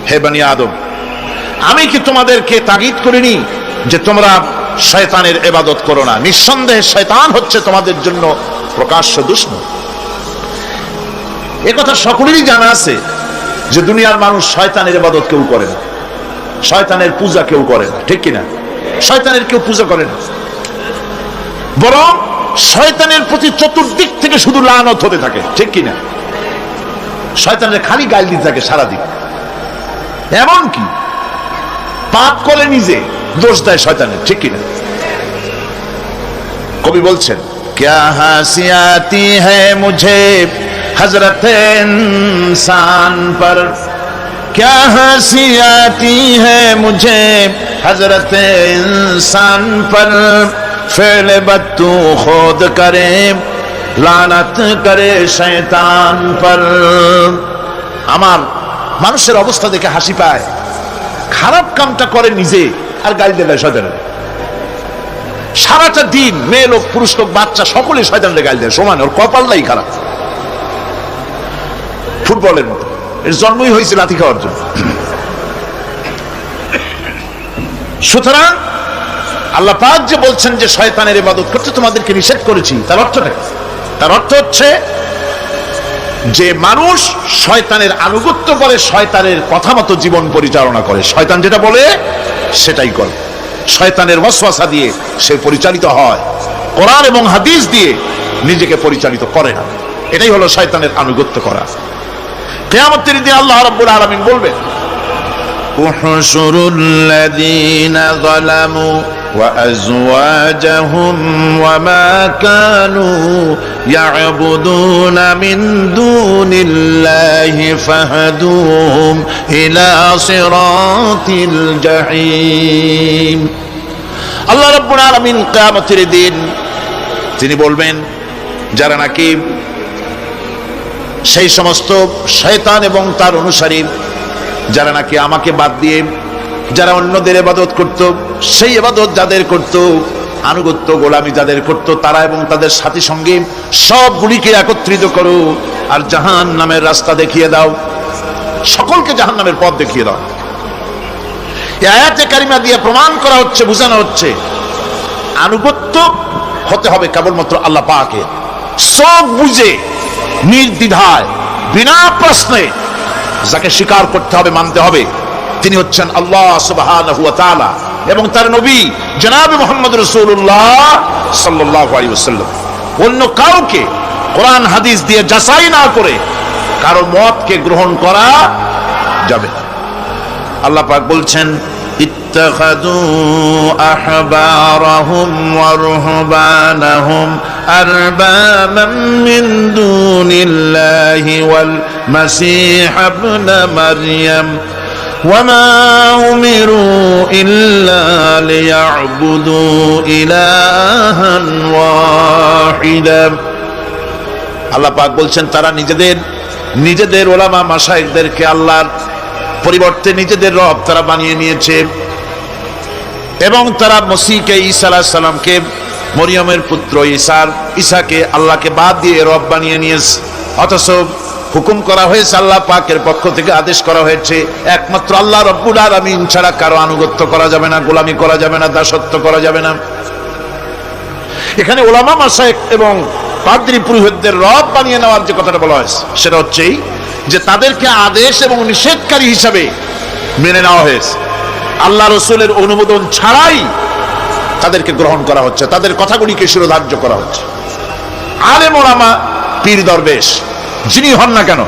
হে বনি আদম, আমি কি তোমাদেরকে তাগিদ করিনি যে তোমরা শয়তানের ইবাদত করো না? নিঃসন্দেহে শয়তান হচ্ছে তোমাদের জন্য প্রকাশ্য দুশমন। একথা সকলেরই জানা আছে যে দুনিয়ার মানুষ শয়তানের ইবাদত কেউ করে না, শয়তানের পূজা কেউ করে না, ঠিক কিনা? শয়তানের কেউ পূজা করে না, বরং শয়তানের প্রতি চতুর্দিক থেকে শুধু লানত হতে থাকে, ঠিক কিনা? শয়তানের খালি গাল দিতে থাকে সারাদিন, এমনকি পাপ করে নিজে দোষ দেয় শয়তানের, ঠিক কিনা? কবি বলছেন, क्या हंसी आती है मुझे हजरत इंसान पर, क्या हंसी आती है मुझे हजरत इंसान पर, फेल बत्तू खुद करे लानत करे शैतान पर। আমার মানুষের অবস্থা দেখে হাসি পায়, খারাপ কামটা করে নিজে আর গাল দেয় শয়তানের। সারাটা দিন মেয়ে লোক পুরুষ লোক বাচ্চা সকলে শয়তানরে গাল দেয় সমান, ওর কপালটাই খারাপ, ফুটবলের মতো। এর জন্মই হয়েছে লাথি খাওয়ার জন্য। সুতরাং আল্লাহ পাক যে বলছেন যে শয়তানের ইবাদত করতে তোমাদেরকে নিষেধ করেছি, তার অর্থটা কি? তার অর্থ হচ্ছে যে মানুষ শয়তানের আনুগত্য করে, শয়তানের কথা মতো জীবন পরিচালনা করে, শয়তান যেটা বলে সেটাই করে, শয়তানের ওয়াসওয়াসা দিয়ে সে পরিচালিত হয়, কোরআন এবং হাদিস দিয়ে নিজেকে পরিচালিত করে না। এটাই হলো শয়তানের আনুগত্য করা। কিয়ামতের দিনে আল্লাহ রাব্বুল আলামিন বলবেন, উহশুরুল্লাযীনা যালামু ওয়া আযওয়াজাহুম ওয়া মা কানু ইয়াবুদুনা মিন দুনিল্লাহি ফাহদুহুম ইলা সিরাতিল জাহিম। আল্লাহ রাব্বুল আলামিন কিয়ামতের দিন তিনি বলবেন, যারা নাকি সেই সমস্ত শয়তান এবং তার অনুসারী, যারা নাকি আমাকে বাদ দিয়ে যারা অন্যদের ইবাদত করত, সেই ইবাদত যাদের করত, আনুগত্য গোলামি যাদের করত, তারা এবং তাদের সাথী সঙ্গী সবগুলিকে একত্রিত করো আর জাহান্নামের রাস্তা দেখিয়ে দাও, সকলকে জাহান্নামের পথ দেখিয়ে দাও। এই আয়াতে কারিমা দিয়ে প্রমাণ করা হচ্ছে, বোঝানো হচ্ছে আনুগত্য হতে হবে কেবলমাত্র আল্লাহ পাকের, সব বুঝে নির্দ্বিধায় বিনা প্রশ্নে যাকে স্বীকার করতে হবে, মানতে হবে, তিনি হচ্ছেন আল্লাহ সুবহানাহু ওয়া তাআলা এবং তার নবী জনাবে মুহাম্মদ রাসূলুল্লাহ সাল্লাল্লাহু আলাইহি ওয়াসাল্লাম। অন্য কাউকে কোরআন হাদিস দিয়ে যাচাই না করে কারো মতকে গ্রহণ করা যাবে না। আল্লাহ পাক বলছেন, ইত্তাখাযু আহবারাহুম ওয়া রুহবানাহুম আরবাবাম মিন দুনিল্লাহি ওয়াল মাসীহ ইবনে মারইয়াম ওয়া মা উমিরু ইল্লা লিয়াবুদু ইলাহান ওয়াহিদা। আল্লাহ পাক বলছেন, তারা নিজেদের ওলামা মাশায়েখদেরকে আল্লাহর পরিবর্তে নিজেদের রব তারা বানিয়ে নিয়েছে এবং তারা মসিহকে ঈসা আলাইহিস সালামকে, মরিয়মের পুত্র ঈসাকে আল্লাহকে বাদ দিয়ে রব বানিয়ে নিয়েছে। অথচ হুকুম করা হয়েছে, আল্লাহ পাকের পক্ষ থেকে আদেশ করা হয়েছে, একমাত্র আল্লাহ রব্বুল আলামিন ছাড়া কারো আনুগত্য করা যাবে না, গোলামি করা যাবে না, দাসত্ব করা যাবে না। এখানে ওলামা মাশায়েখ এবং পাদ্রী পুরোহিতদের রব বানিয়ে নেওয়ার যে কথাটা বলা হয়েছে, সেটা হচ্ছে যে তাদেরকে আদেশ এবং নিষেধকারী হিসাবে মেনে নেওয়া হয়েছে, আল্লাহ রসুলের অনুমোদন ছাড়াই তাদেরকে গ্রহণ করা হচ্ছে, তাদের কথাগুলিকে শিরোধার্য করা হচ্ছে। আলেম ওলামা, পীর দরবেশ যিনি হন না কেন,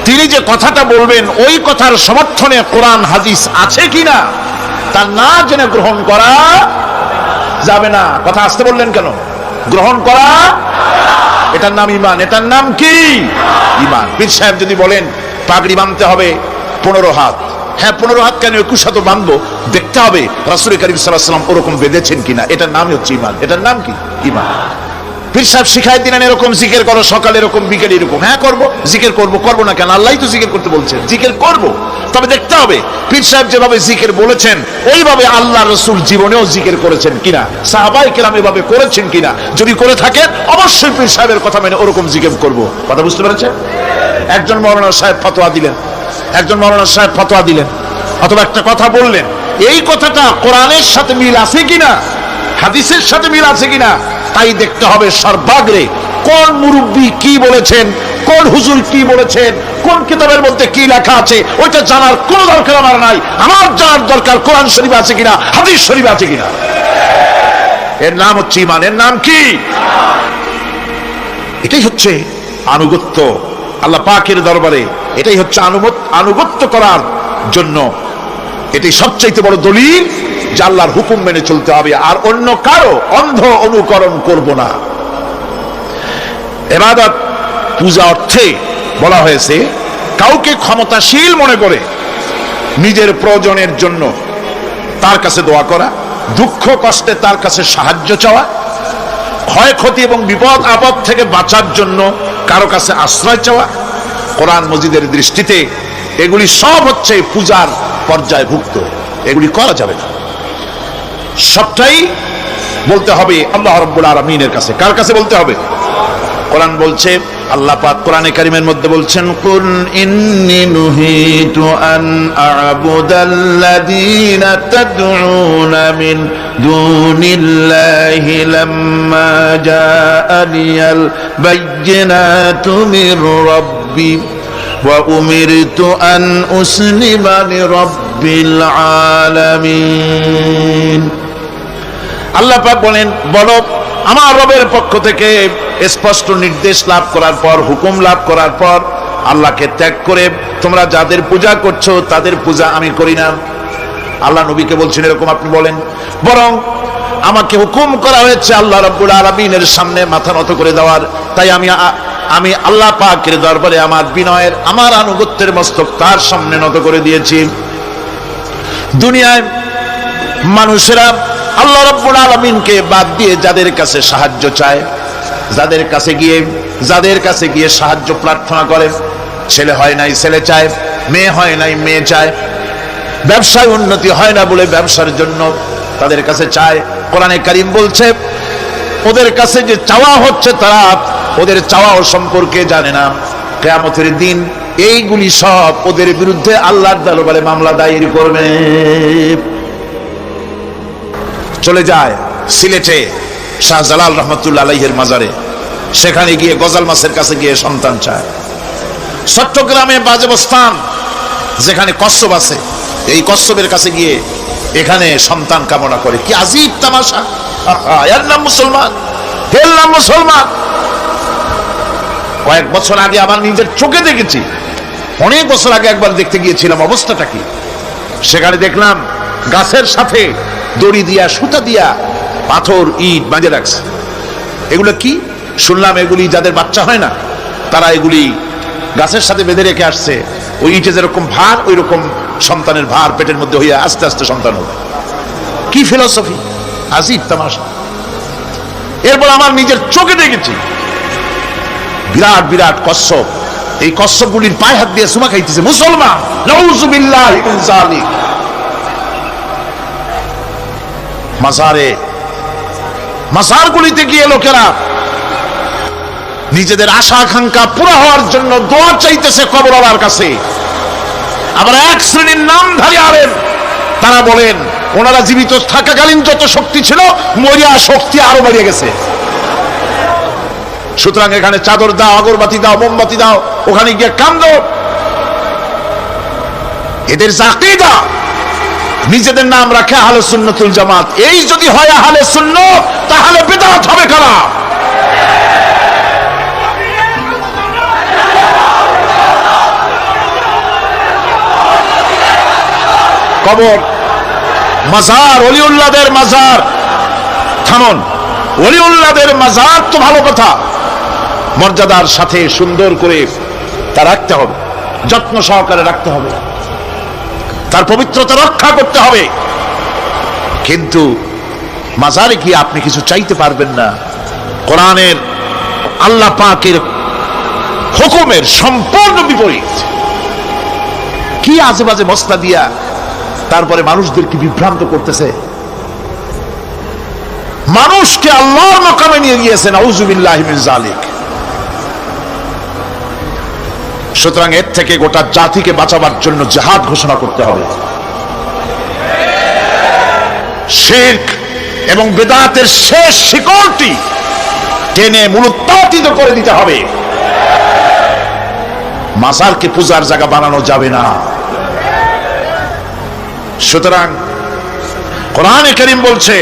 তিনি যে কথাটা বলবেন ওই কথার সমর্থনে কোরআন হাদিস আছে কিনা তা না জেনে গ্রহণ করা যাবে না। কথা আসতে বললেন কেন? গ্রহণ করা, এটার নাম ঈমান। এটার নাম কি? ঈমান। পীর সাহেব যদি বলেন পাগড়ি বাঁধতে হবে 15 হাত, হ্যাঁ 15 হাত কেন, 21 হাতও বাঁধবো, দেখতে হবে রাসূল করিম সাল্লাল্লাহু আলাইহি ওয়াসাল্লাম ওরকম বেঁধেছেন কিনা। এটার নামই হচ্ছে ঈমান। এটার নাম কি? ঈমান। পীর সাহেব শিখাই দিলেন এরকম জিকির করো, সকালে এরকম, বিকেলে এরকম, হ্যাঁ করবো, জিকির করবো, করবো না কেন? আল্লাহই তো জিকির করতে বলছেন, জিকির করবো। তবে দেখতে হবে পীর সাহেব যেভাবে জিকির বলেছেন ওইভাবে আল্লাহ রাসূল জীবনেও জিকির করেছেন কিনা, সাহাবায়ে কেরাম এভাবে করেছেন কিনা। যদি করে থাকেন অবশ্যই পীর সাহেবের কথা মেনে ওরকম জিকির করবো। কথা বুঝতে পেরেছেন? একজন মাওলানা সাহেব ফতোয়া দিলেন, একজন মাওলানা সাহেব ফতোয়া দিলেন অথবা একটা কথা বললেন, এই কথাটা কোরআনের সাথে মিল আছে কিনা, হাদিসের সাথে মিল আছে কিনা তাই দেখতে হবে সর্বাগ্রে। কোন মুরব্বী কি বলেছেন, কোন হুজুর কি বলেছেন, কোন কিতাবের মধ্যে কি লেখা আছে, ওইটা জানার কোন দরকার আমার নাই। আমার জানার দরকার কোরআন শরীফ আছে কিনা, হাদিস শরীফ আছে কিনা। এর নাম হচ্ছে ঈমান। এর নাম কি? এটাই হচ্ছে আনুগত্য আল্লাহ পাকের দরবারে। এটাই হচ্ছে আনুগত্য করার জন্য এটাই সবচাইতে বড় দলিল যে আল্লাহর হুকুম মেনে চলতে হবে, আর অন্য কারো অন্ধ অনুকরণ করব না। ইবাদত পূজা অর্থে বলা হয়েছে কাউকে ক্ষমতাশীল মনে করে নিজের প্রয়োজনের জন্য তার কাছে দোয়া করা, দুঃখ কষ্টে তার কাছে সাহায্য চাওয়া, ক্ষয়ক্ষতি এবং বিপদ আপদ থেকে বাঁচার জন্য কারো কাছে আশ্রয় চাওয়া। কোরআন মজিদের দৃষ্টিতে এগুলি সব হচ্ছে পূজার পর্যায়ভুক্ত, এগুলি করা যাবে না। সবটাই বলতে হবে আল্লাহ রাব্বুল আলামিনের কাছে। কার কাছে বলতে হবে? কোরআন বলছে, আল্লাহ পাক কোরআনে কারীমের মধ্যে বলছেন, কুল ইন্নী নুহিতু আন আ'বুদাল্লাযীনা তাদউনা মিন দুনিল্লাহি লাম্মা জাআনিয়াল বায়্যিনাতু মির রাব্বি ওয়া উমিরতু আন উসলিমা লিরাব্বিল আলামিন। আল্লাহ পাক বলেন, বলো আমার রবের পক্ষ থেকে স্পষ্ট নির্দেশ লাভ করার পর, হুকুম লাভ করার পর আল্লাহকে ত্যাগ করে তোমরা যাদের পূজা করছো তাদের পূজা আমি করি না। আল্লাহ নবীকে বলছেন এরকম আপনি বলেন, বরং আমাকে হুকুম করা হয়েছে আল্লাহ রাব্বুল আলামিনের সামনে মাথা নত করে দেওয়ার। তাই আমি আল্লাহ পাকের দরবারে আমার বিনয়ের, আমার আনুগত্যের মস্তক তার সামনে নত করে দিয়েছি। দুনিয়ায় মানুষেরা আল্লাহ রাব্বুল আলামিনকে বাদ দিয়ে যাদের কাছে সাহায্য চায়, যাদের কাছে গিয়ে সাহায্য প্রার্থনা করে, ছেলে হয় নাই ছেলে চায়, মেয়ে হয় নাই মেয়ে চায়, ব্যবসায় উন্নতি হয় না বলে ব্যবসার জন্য তাদের কাছে চায়। কোরআনে কারীম বলছে ওদের কাছে যে চাওয়া হচ্ছে তারা ওদের চাওয়াও সম্পর্কে জানে না। কিয়ামতের দিন এইগুলি সব ওদের বিরুদ্ধে আল্লাহর দরবারে মামলা দায়ের করবে। চলে যায় সিলেটে শাহজালাল রহমতুল্লাহ আলাইহির মাজারে, সেখানে গিয়ে গজাল মাছের কাছে গিয়ে সন্তান চায়। চট্টগ্রামে বাজেবস্তান যেখানে কচ্ছপ আছে, এই কচ্ছপের কাছে গিয়ে এখানে সন্তান কামনা করে। কি আজীব তামাশা! এর নাম মুসলমান, এর নাম মুসলমান। কয়েক বছর আগে আমার নিজের চোখে দেখেছি, অনেক বছর আগে একবার দেখতে গিয়েছিলাম, অবস্থাটা কি সেখানে দেখলাম গাছের সাথে দড়ি দিয়া, সুতা দিয়া পাথর ইট বাঁধে রাখছে। এগুলো কি শুনলাম, এগুলি যাদের বাচ্চা হয় না তারা এগুলি গাছের সাথে বেঁধে রেখে আসছে। ওই ইটে যেরকম ভার, ওই রকম সন্তানের ভার পেটের মধ্যে হইয়া আস্তে আস্তে সন্তান হবে। কি ফিলোসফি! আজীব তামাশা। এরপর আমার নিজের চোখে দেখেছি বিরাট বিরাট কচ্ছপ, এই কচ্ছপগুলির পায়ে হাত দিয়ে চুমা খাইতেছে মুসলমান। নাউযুবিল্লাহি মিন যালিক। মাজারগুলিতে গিয়ে লোকেরা নিজেদের আশা আকাঙ্ক্ষা পুরো হওয়ার জন্য দোয়া চাইতেছে কবরওয়ালার কাছে। আবার এক শ্রেণীর নামধারী আলেম তারা বলেন ওনারা জীবিত থাকাকালীন যত শক্তি ছিল, মরিয়া শক্তি আরো বেড়ে গেছে। সুতরাং এখানে চাদর দাও, আগরবাতি দাও, মোমবাতি দাও, ওখানে গিয়ে কান্দো। এদের আকীদা, নিজেদের নাম রাখে আহলে সুন্নাতুল জামাত। এই যদি হয় আহলে সুন্নাত, তাহলে বিদআত হবে কারা? কবর, মাজার, ওলিউল্লাহদের মাজার, থামুন। ওলিউল্লাহদের মাজার তো ভালো কথা, মর্যাদার সাথে সুন্দর করে তা রাখতে হবে, যত্ন সহকারে রাখতে হবে, তার পবিত্রতা রক্ষা করতে হবে। কিন্তু মাজারে গিয়ে আপনি কিছু চাইতে পারবেন না। কোরআনের, আল্লাহ পাকের হুকুমের সম্পূর্ণ বিপরীত। কি আজে বাজে মশলা দিয়া তারপরে মানুষদেরকে বিভ্রান্ত করতেছে, মানুষকে আল্লাহর মাকামে নিয়ে গিয়েছে। নাউযুবিল্লাহি মিন যালিক। সুতরাং এর থেকে গোটা জাতিকে বাঁচাবার জন্য জিহাদ ঘোষণা করতে হবে। শিরক এবং বিদআতের শেষ শিকড়টি টেনে মূলোৎপাটিত করে দিতে হবে। মাজারকে পূজার জায়গা বানানো যাবে না। সুতরাং কোরআনে কারীম বলছে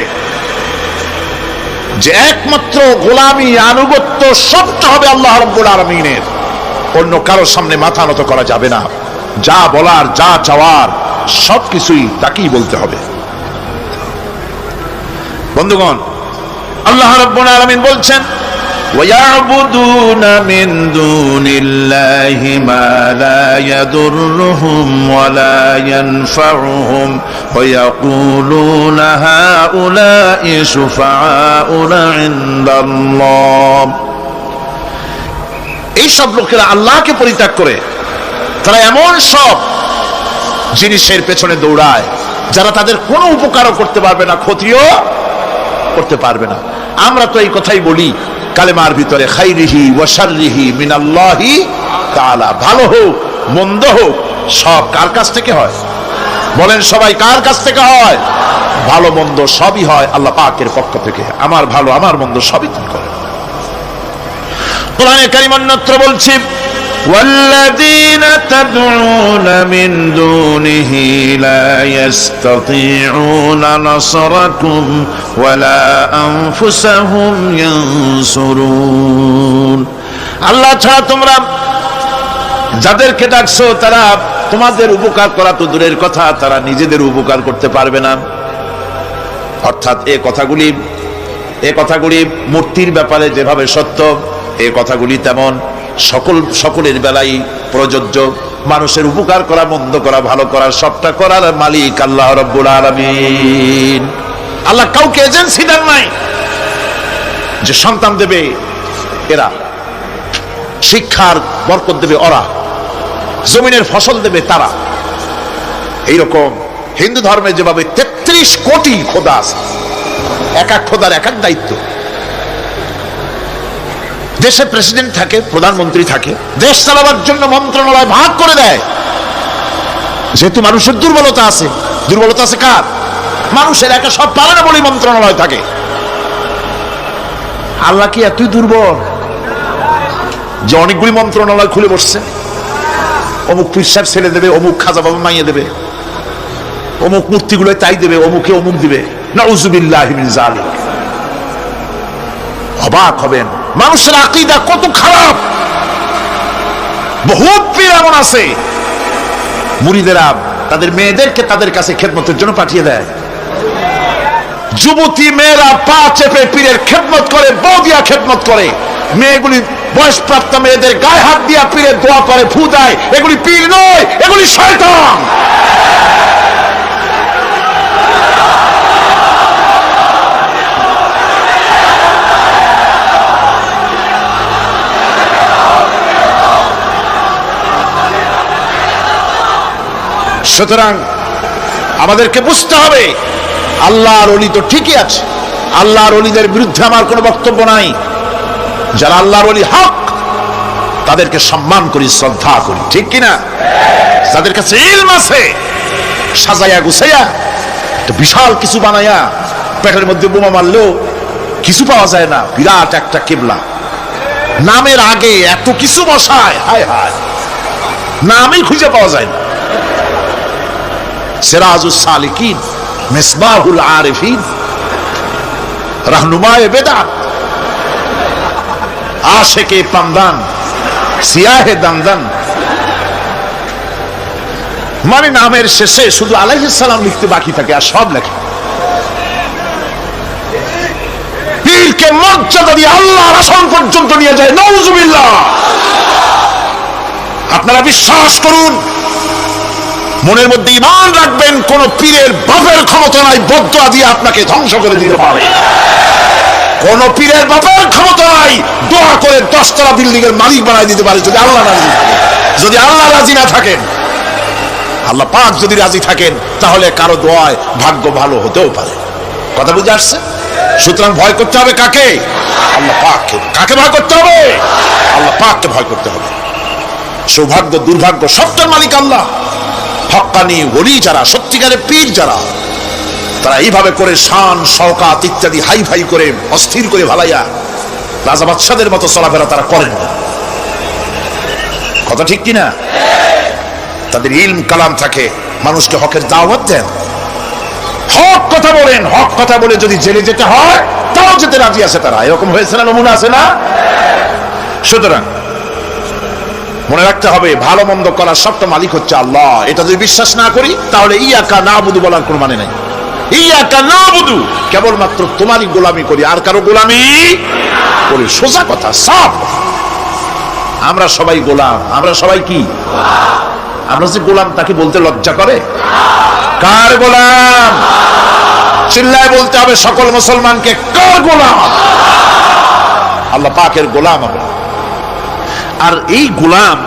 যে একমাত্র গোলামি আনুগত্য সবটা হবে আল্লাহ রাব্বুল আলামিনের, অন্য কারোর সামনে মাথা নত করা যাবে না। যা বলার যা চাওয়ার সবকিছুই তাকেই বলতে হবে। বন্ধুগণ, আল্লাহ রাব্বুল আলামিন বলছেন وَيَعْبُدُونَ مِن دُونِ اللَّهِ مَا لَا يَضُرُّهُمْ وَلَا يَنفَعُهُمْ وَيَقُولُونَ هَؤُلَاءِ شُفَعَاؤُنَا عِندَ اللَّهِ। এই সব লোকেরা আল্লাহকে পরিত্যাগ করে তারা এমন সব জিনিসের পেছনে দৌড়ায় যারা তাদের কোনো উপকারও করতে পারবে না, ক্ষতিও করতে পারবে না। আমরা তো এই কথাই বলি কালেমার ভিতরে, খাইরিহি ওয়া শাররিহি মিনাল্লাহি তাআলা। ভালো হোক মন্দ হোক সব কার কাছ থেকে হয়? বলেন সবাই, কার কাছ থেকে হয়? ভালো মন্দ সবই হয় আল্লাহ পাকের পক্ষ থেকে। আমার ভালো আমার মন্দ সবই তিনি করেন। কোরআনে কারীম অন্যত্র বলছে والذين تدعون من دونه لا يستطيعون نصركم ولا أنفسهم ينصرون। আল্লাহ ছাড়া তোমরা যাদেরকে ডাকছো তারা তোমাদের উপকার করা তো দূরের কথা, তারা নিজেদের উপকার করতে পারবে না। অর্থাৎ এই কথাগুলি মূর্তির ব্যাপারে যেভাবে সত্য, এই কথাগুলি তেমন সকলের বেলায় প্রযোজ্য। মানুষের উপকার করা, মন্দ করা, ভালো করা, সবটা করার মালিক আল্লাহ রাব্বুল আলামিন। আল্লাহ কাউকে এজেন্সি দেন নাই যে সন্তান দেবে এরা, শিক্ষার বরকত দেবে ওরা, জমিনের ফসল দেবে তারা। এইরকম হিন্দু ধর্মে যেভাবে ৩৩ কোটি খোদা আছে, এক এক খোদার এক এক দায়িত্ব। দেশে প্রেসিডেন্ট থাকে, প্রধানমন্ত্রী থাকে, দেশ চালাবার জন্য মন্ত্রণালয় ভাগ করে দেয়। যেহেতু মানুষের দুর্বলতা আছে কার? মানুষের, একা সব পারে না বলেই মন্ত্রণালয় থাকে। আল্লাহ কি এতই দুর্বল যে অনেকগুলি মন্ত্রণালয় খুলে বসছে? অমুক পীর সাহেব ছেলে দেবে, অমুক খাজা বাবা মাইয়ে দেবে, অমুক মূর্তিগুলো তাই দেবে, অমুকে অমুক দিবে। নাউযুবিল্লাহি মিন যালিক। অবাক হবেন মানুষের আকীদা কত খারাপ। বহুত পীর এমন আছে মুরিদেরা তাদের মেয়েদেরকে তাদের কাছে খেদমতের জন্য পাঠিয়ে দেয়। যুবতী মেয়েরা পা চেপে পীরের খেদমত করে, বউ দিয়া খেদমত করে। মেয়েগুলি বয়সপ্রাপ্ত মেয়েদের গায়ে হাত দিয়া পীরের দোয়া করে, ফু দেয়। এগুলি পীর নয়, এগুলি শয়তান। সুতরাং আমাদেরকে বুঝতে হবে আল্লাহর ওলি তো ঠিকই আছে, আল্লাহর ওলিদের বিরুদ্ধে আমার কোনো বক্তব্য নাই। যারা আল্লাহর ওলি হক তাদেরকে সম্মান করি, শ্রদ্ধা করি, ঠিক কিনা? যাদের কাছে ইলম আছে, সাজাইয়া গুছাইয়া তো বিশাল কিছু বানাইয়া পেটের মধ্যে বোমা মারলেও কিছু পাওয়া যায় না। বিরাট একটা কিবলা, নামের আগে এত কিছু বসায়, হায় হায়, নামই খুঁজে পাওয়া যায় না। সিরাজুস সালিকিন, মিসবাহুল আরিফিন, রাহনুমায়ে বেদাত, আশিকে পামদান, সিয়াহে দামদান। মানে নামের শেষে শুধু আলাইহিস সালাম লিখতে বাকি থাকে, আর সব লেখে। পীরকে মর্যাদা দিয়ে আল্লাহর আসন পর্যন্ত নিয়ে যায়, নাউযুবিল্লাহ। আপনারা বিশ্বাস করুন, মনের মধ্যে ঈমান রাখবেন, কোন পীরের বাপের ক্ষমতা নাই বদদুয়া দিয়ে আপনাকে ধ্বংস করে দিতে পারে। কোন পীরের বাপের ক্ষমতা নাই দোয়া করে 10 তলা বিল্ডিং এর মালিক বানাই দিতে পারে, যদি আল্লাহ রাজি থাকেন। যদি আল্লাহ রাজি না থাকেন, আল্লাহ পাক যদি রাজি থাকেন, তাহলে কারো দোয়ায় ভাগ্য ভালো হতেও পারে। কথা বুঝে আসছে? সুতরাং ভয় করতে হবে কাকে? আল্লাহ পাককে। কাকে ভয় করতে হবে? আল্লাহ পাককে ভয় করতে হবে। সৌভাগ্য দুর্ভাগ্য সবটার মালিক আল্লাহ। হক্কানি ওলি যারা, সত্যিকারের পীর যারা, তারা এইভাবে করে শান শওকাত ইত্যাদি হাই ফাই করে অস্থির করে ভালাইয়া রাজা বাদশাদের মতো চলাফেরা তারা করেন না। কথা ঠিক কিনা? তাদের ইলম কালাম থাকে, মানুষকে হকের দাওয়াত দেন, হক কথা বলেন, হক কথা বলে যদি জেলে যেতে হয় তাও যেতে রাজি আছে তারা। এরকম হয়েছে না, নমুনা আছে না? সুতরাং মনে রাখতে হবে, ভালো মন্দ করার সবটা মালিক হচ্ছে আল্লাহ। এটা যদি বিশ্বাস না করি তাহলে ইয়াকা নাবুদু বলার কোনো মানে নাই। ইয়াকা নাবুদু, কেবলমাত্র তোমারই গোলামি করি, আর কারো গোলামি করি। সোজা কথা, সাফ। আমরা সবাই গোলাম। আমরা সবাই কি? আমরা যে গোলাম তাকে বলতে লজ্জা করে? কার গোলাম? চিল্লায় বলতে হবে সকল মুসলমানকে, কার গোলাম? আল্লাহ পাকের গোলাম আমরা। আর এই গোলাম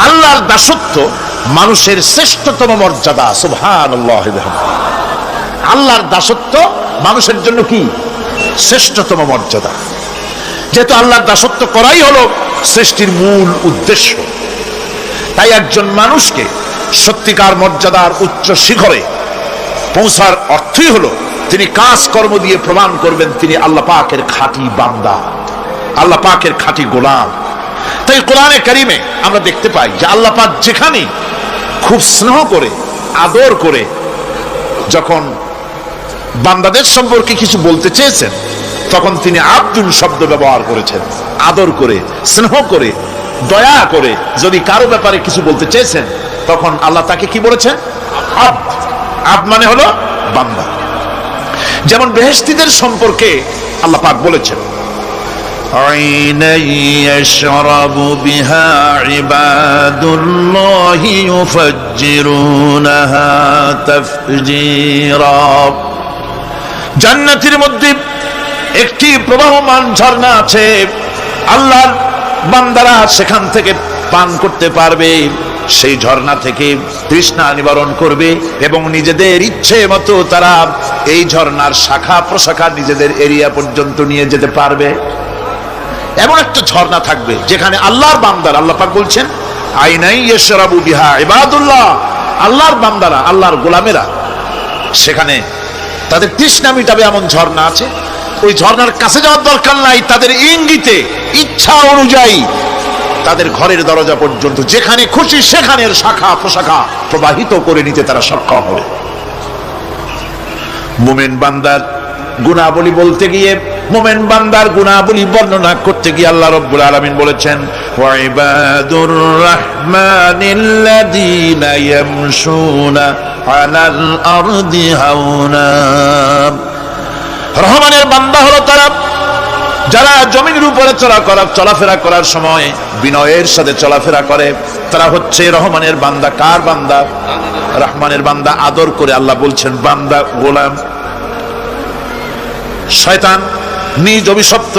আল্লাহর দাসত্ব মানুষের শ্রেষ্ঠতম মর্যাদা। সুবহানাল্লাহ। আল্লাহর দাসত্ব মানুষের জন্য কি? শ্রেষ্ঠতম মর্যাদা। যেহেতু আল্লাহর দাসত্ব করাই হলো সৃষ্টির মূল উদ্দেশ্য, তাই একজন মানুষকে সত্যিকার মর্যাদার উচ্চ শিখরে পৌঁছার অর্থই হলো তিনি কাজ কর্ম দিয়ে প্রমাণ করবেন তিনি আল্লাহ পাকের খাঁটি বান্দা, আল্লাহ পাকের খাঁটি গোলাম। তাই কোরআনে কারিমে আমরা দেখতে পাই যে আল্লাহ পাক যেখানে খুব স্নেহ করে আদর করে যখন বান্দাদের সম্পর্কে কিছু বলতে চেয়েছেন তখন তিনি আব্দুল শব্দ ব্যবহার করেছেন। আদর করে, স্নেহ করে, দয়া করে যদি কারো ব্যাপারে কিছু বলতে চেয়েছেন তখন আল্লাহ তাকে কি বলেছেন? আব্দ। আব্দ মানে হলো বান্দা। যেমন বেহেশতীদের সম্পর্কে আল্লাহ পাক বলেছেন, আইনা ইয়াশরাবু বিহা ইবাদুল্লাহি ইউফাজ্জিরুনাহা তাফজীরা। জান্নাতের মধ্যে একটি প্রবাহমান ঝর্ণা আছে, আল্লাহর বান্দারা সেখান থেকে পান করতে পারবে। সেই ঝর্ণা থেকে তৃষ্ণা নিবারণ করবে এবং নিজেদের ইচ্ছে মতো তারা এই ঝর্ণার শাখা প্রশাখা নিজেদের এরিয়া পর্যন্ত নিয়ে যেতে পারবে। এমন একটা ঝর্ণা থাকবে যেখানে আল্লাহর বান্দারা, আল্লাহ পাক বলছেন আইনাই ইয়াশরাবু বিহা ইবাদুল্লাহ, আল্লাহর বান্দারা, আল্লাহর গোলামেরা সেখানে তাদের তৃষ্ণা মিটাবে এমন ঝর্ণা আছে। ওই ঝর্ণার কাছে যাওয়ার দরকার নাই, তাদের ইঙ্গিতে ইচ্ছা অনুযায়ী তাদের ঘরের দরজা পর্যন্ত যেখানে খুশি সেখানের শাখা প্রশাখা প্রবাহিত করে নিতে তারা সক্ষম হবে। মুমিন বান্দার গুণাবলী বলতে গিয়ে, মুমিন বান্দার গুণাবলী বর্ণনা করতে গিয়ে আল্লাহ রাব্বুল আলামিন বলেছেন, ওয়া ইবাদুর রাহমানিল্লাযীনা ইয়ামশুনা আলাল আরদি হাওনা। রহমানের বান্দা হলো তারা যারা জমিনের উপরে চলাফেরা করার সময় বিনয়ের সাথে চলাফেরা করে, তারা হচ্ছে রহমানের বান্দা। কার বান্দা? রহমানের বান্দা। আদর করে আল্লাহ বলছেন বান্দা, গোলাম। শয়তান